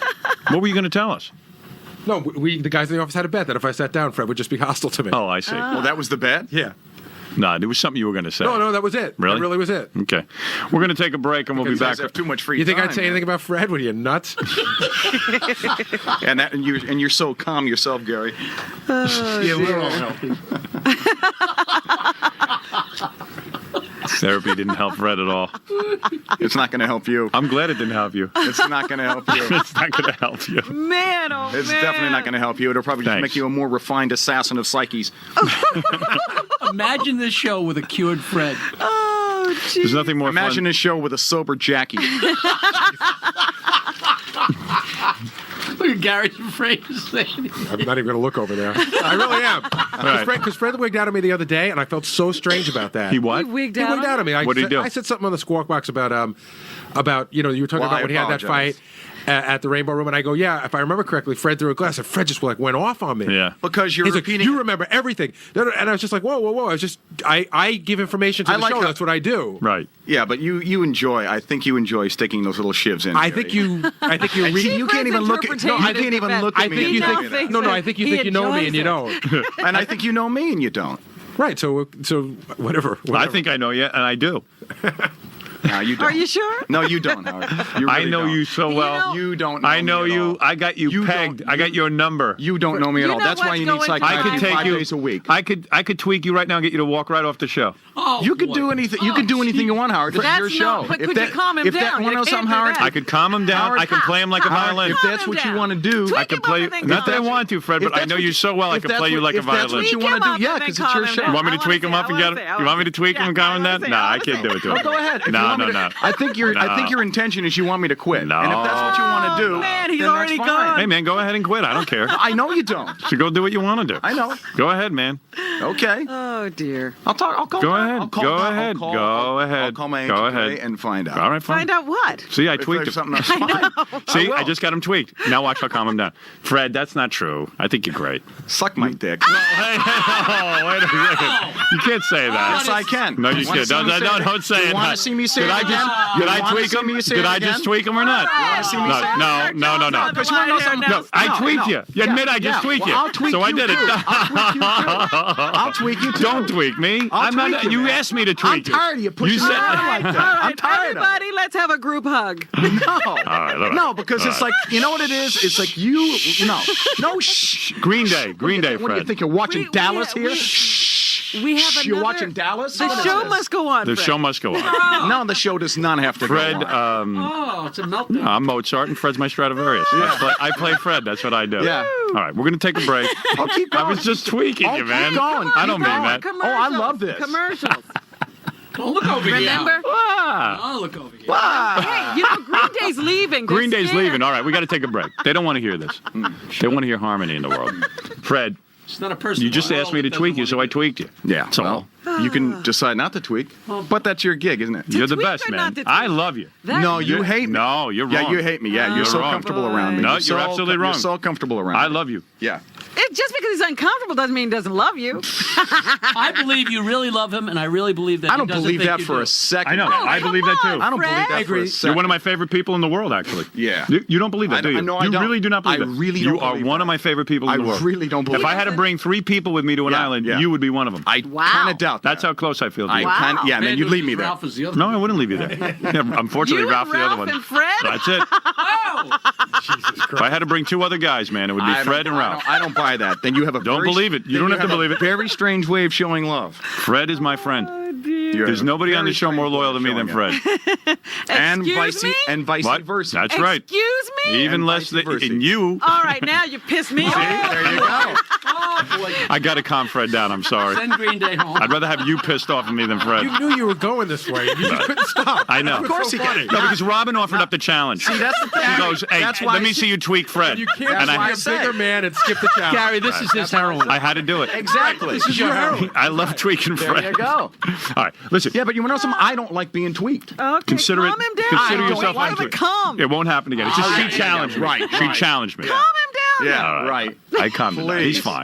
S1: What were you going to tell us?
S14: No, the guys in the office had a bet that if I sat down, Fred would just be hostile to me.
S1: Oh, I see.
S5: Well, that was the bet?
S14: Yeah.
S1: No, there was something you were going to say.
S14: No, that was it.
S1: Really?
S14: That really was it.
S1: Okay. We're going to take a break, and we'll be
S5: You guys
S1: back.
S5: have too much free
S14: You think
S5: time.
S14: I'd say anything about Fred? What are you, nuts?
S5: And you're so calm yourself, Gary.
S15: Yeah, we're all healthy.
S1: Therapy didn't help Fred at all.
S5: It's not going to help you.
S1: I'm glad it didn't help you.
S5: It's not going to help you.
S1: It's not going to help you.
S3: Man, oh
S5: It's
S3: man.
S5: definitely not going to help you. It'll probably just
S1: Thanks.
S5: make you a more refined assassin of psyches.
S15: Imagine this show with a cured Fred.
S3: Oh, gee.
S1: There's nothing more
S5: Imagine
S1: fun.
S5: a show with a sober Jackie.
S15: Look at Gary's afraid to say anything.
S14: I'm not even going to look over there. I really am. Because Fred wigged out at me the other day, and I felt so strange about that.
S1: He what?
S3: He wigged
S14: He
S3: out.
S14: wigged out at me.
S1: What did he do?
S14: I said something on the Squawk Box about you know, you were talking
S5: Well,
S14: about
S5: I
S14: when he had that
S5: apologize.
S14: fight at the Rainbow Room, and I go, yeah, if I remember correctly, Fred threw a glass, and Fred just went off on me.
S1: Yeah.
S5: Because you're
S14: He's like,
S5: repeating.
S14: you remember everything. And I was just like, whoa. I was just, I give information to
S5: I
S14: the
S5: like
S14: show.
S5: how-
S14: That's what I do.
S1: Right.
S5: Yeah, but you enjoy. I think you enjoy sticking those little shivs in.
S14: I
S5: Gary.
S14: think you read.
S5: You can't even look at. No, I can't even look at
S14: I
S5: me.
S14: think
S5: and
S14: you
S5: tell me
S14: think.
S5: that.
S14: No, I think you
S3: He
S14: think you know me and you
S3: enjoys
S14: don't.
S5: And I think you know me and you don't.
S14: Right. So whatever.
S1: I think I know you, and I do.
S5: No, you don't.
S3: Are you sure?
S5: No, you don't, Howard. You
S1: I
S5: really
S1: know
S5: don't.
S1: you so well.
S5: You don't know
S1: I know
S5: me at
S1: you.
S5: all.
S1: I got you, pegged. I got your number.
S5: You don't know me at
S3: You
S5: all.
S3: know
S5: That's why
S3: what's
S5: you need
S3: going
S1: I
S5: psychiatry
S1: could take
S5: 5
S1: you
S5: days a week.
S1: I could tweak you right now and get you to walk right off the show.
S15: Oh,
S5: You could
S15: boy.
S5: do anything. You can do anything you want, Howard. This is
S3: That's
S5: your show.
S3: not- but could you calm him
S5: if that,
S3: down?
S5: want to
S3: You
S5: know
S3: can't
S5: something,
S3: do
S5: Howard?
S3: that.
S1: I could calm him down. I can play him like a
S5: Howard,
S1: violin.
S5: if that's what you want to do,
S1: I can play. Not that I want to, Fred,
S5: If
S1: but I
S5: that's
S1: know
S5: what
S1: you so well. I
S5: if
S1: can
S5: that's
S1: play you
S5: what-
S1: like a
S5: if that's
S1: violin.
S5: what you
S3: Tweak
S5: want
S3: him
S5: to
S3: up
S5: do, yeah,
S3: and then
S5: because it's
S3: calm
S5: your
S3: him
S5: show.
S3: down.
S1: You want me to
S3: I
S1: tweak him
S3: wanna
S1: up and
S3: see,
S1: get
S3: I
S1: him?
S3: wanna see,
S1: You want me to tweak him and calm him down?
S3: I
S1: No,
S3: wanna
S1: I can't do it to
S5: Oh,
S1: him.
S5: go ahead. If you
S1: No,
S5: want me
S1: no,
S5: to-
S1: no.
S5: I think your intention is you want me to quit.
S1: No.
S5: And if that's what you want to do,
S3: man, he's
S5: then that's
S3: already
S5: fine.
S3: gone.
S1: Hey, man, go ahead and quit. I don't care.
S5: I know you don't.
S1: So go do what you want to do.
S5: I know.
S1: Go ahead, man.
S5: Okay.
S3: Oh dear.
S5: I'll call.
S1: Go
S5: I'll
S1: ahead.
S5: call
S1: Go
S5: I'll
S1: ahead.
S5: call-
S1: Go
S5: I'll
S1: ahead.
S5: call my
S1: Go
S5: agent
S1: ahead.
S5: today and find out.
S1: All right, fine.
S3: Find out what?
S1: See, I
S5: If
S1: tweaked
S5: there's
S1: him.
S5: something else.
S1: See,
S5: will.
S1: I just got him tweaked. Now watch how calm him down. Fred, that's not true. I think you're great.
S5: Suck my dick.
S1: Hey, oh, wait a second. You can't say that.
S5: Yes, I can.
S1: No, you
S5: wanna
S1: can't.
S5: see me
S1: Don't say
S5: You
S1: it.
S5: want to see me say
S1: Did
S5: it
S1: I
S5: again?
S1: just?
S5: You
S1: Did I
S5: wanna
S1: tweak
S5: see
S1: him?
S5: me say
S1: Did
S5: it
S1: I
S5: again?
S1: just tweak him or not?
S5: You want to see me say it again?
S1: No.
S5: Because you want to know something?
S1: No, I tweaked you. You admit I just tweaked you.
S5: I'll tweak
S1: so I
S5: you
S1: did it.
S5: too. I'll tweak you too.
S1: Don't tweak me.
S5: I'll
S1: I'm not.
S5: tweak you,
S1: You
S5: man.
S1: asked me to tweak
S5: I'm tired of you pushing
S1: said
S5: me around like that.
S3: All right,
S5: I'm tired of it.
S3: everybody, let's have a group hug.
S5: No.
S1: All right.
S5: No, because it's like, you know what it is? It's like you no, shh.
S1: Green Day,
S5: What do you think
S1: Fred.
S5: you're watching
S3: We-
S5: Dallas
S3: we-
S5: here?
S3: we-
S5: Shh.
S3: We have
S5: You're
S3: another-
S5: watching Dallas?
S3: The
S5: What is
S3: show
S5: this?
S3: must go on.
S1: The
S3: Fred.
S1: show must go on.
S5: No, the show does not have to
S1: Fred,
S5: go on.
S15: Oh, it's a meltdown.
S1: I'm Mozart and Fred's my Stradivarius. I play Fred. That's what I do.
S5: Yeah.
S1: All right, we're going to take a break.
S5: Oh, keep going.
S1: I was just tweaking you, man.
S5: Keep going.
S1: I don't
S5: Keep
S1: mean
S5: going.
S1: that.
S5: Oh, I love this.
S3: Commercials.
S15: Don't look over here.
S3: Remember?
S1: Ah.
S15: Oh, look over here.
S3: Hey, you know, Green Day's leaving. They're
S1: Green Day's
S3: scared.
S1: leaving. All right, we got to take a break. They don't want to hear this. They want to hear harmony in the world. Fred,
S15: It's not a person.
S1: you just asked me to tweak you, so I tweaked you.
S5: Yeah,
S1: So
S5: well, you can decide not to tweak, but that's your gig, isn't it?
S1: you're the
S3: tweak
S1: best,
S3: or
S1: man.
S3: not to tweak?
S1: I love you.
S5: No, you hate me.
S1: No, you're wrong.
S5: Yeah, you hate me. Yeah, you're
S1: You're
S5: so
S1: wrong.
S5: comfortable around me.
S1: No,
S5: You're
S1: you're
S5: so
S1: absolutely wrong.
S5: You're so comfortable around
S1: I
S5: me.
S1: love you.
S5: Yeah.
S3: Just because he's uncomfortable doesn't mean he doesn't love you.
S15: I believe you really love him, and I really believe that.
S5: I don't
S15: he doesn't
S5: believe
S15: think
S5: that
S15: you
S5: for
S15: do.
S5: a second.
S1: I know. I believe that too.
S5: I don't believe
S3: Fred.
S5: that for a second.
S1: You're one of my favorite people in the world, actually.
S5: Yeah.
S1: You don't believe that, do you?
S5: No, I
S1: you
S5: don't.
S1: really do not believe
S5: I
S1: that.
S5: really
S1: You
S5: don't
S1: are
S5: believe
S1: one
S5: that.
S1: of my favorite people in
S5: I
S1: the world.
S5: really don't believe
S1: If I had to
S5: that.
S1: bring 3 people with me to an
S5: Yeah,
S1: island,
S5: yeah.
S1: you would be one of them.
S5: I kind of doubt that.
S1: That's how close I feel to
S5: I
S1: you.
S5: kind yeah, and then you leave me there.
S15: Ralph is the other
S1: No,
S15: one.
S1: I wouldn't leave you there. Yeah, unfortunately,
S3: You
S1: Ralph,
S3: and
S1: the other
S3: Ralph
S1: one.
S3: and Fred?
S1: That's it.
S15: Oh!
S1: If I had to bring 2 other guys, man, it would be Fred and Ralph.
S5: I don't buy that. Then you have a
S1: Don't
S5: very,
S1: believe it. You don't have to believe it.
S5: Very strange way of showing love.
S1: Fred is my friend.
S5: You
S1: There's
S5: have a
S1: nobody on
S5: very
S1: the show more
S5: strange way
S1: loyal
S5: of
S1: to me than
S5: showing
S1: Fred.
S5: it. And
S3: Excuse me?
S5: vice
S1: What?
S5: versa.
S1: That's right.
S3: Excuse me?
S1: Even less than you.
S3: All right, now you pissed me off.
S5: There you go.
S1: I got to calm Fred down. I'm sorry.
S15: Send Green Day home.
S1: I'd rather have you pissed off at me than Fred.
S14: You knew you were going this way. You just couldn't stop.
S1: I know.
S5: Of course he can.
S1: No, because Robin offered up the challenge.
S5: See, that's the thing.
S1: He goes, hey,
S5: That's why
S1: let me see you tweak Fred.
S14: You can't
S1: And
S14: be
S1: I
S14: a bigger man and skip the challenge.
S15: Gary, this is his heroin.
S1: I had to do it.
S5: Exactly.
S15: This is your heroin.
S1: I love tweaking Fred.
S5: There you go.
S1: All right, listen.
S5: Yeah, but you want to know something? I don't like being tweaked.
S3: Okay,
S1: Consider
S3: calm him down.
S1: Consider
S5: I don't
S1: yourself
S3: Why
S1: on
S3: do we
S1: tweak.
S3: calm?
S1: It won't happen again. It's just she challenged me.
S5: Right,
S1: She challenged me.
S3: Calm him down.
S5: Yeah, right.
S1: I calmed him down. He's fine.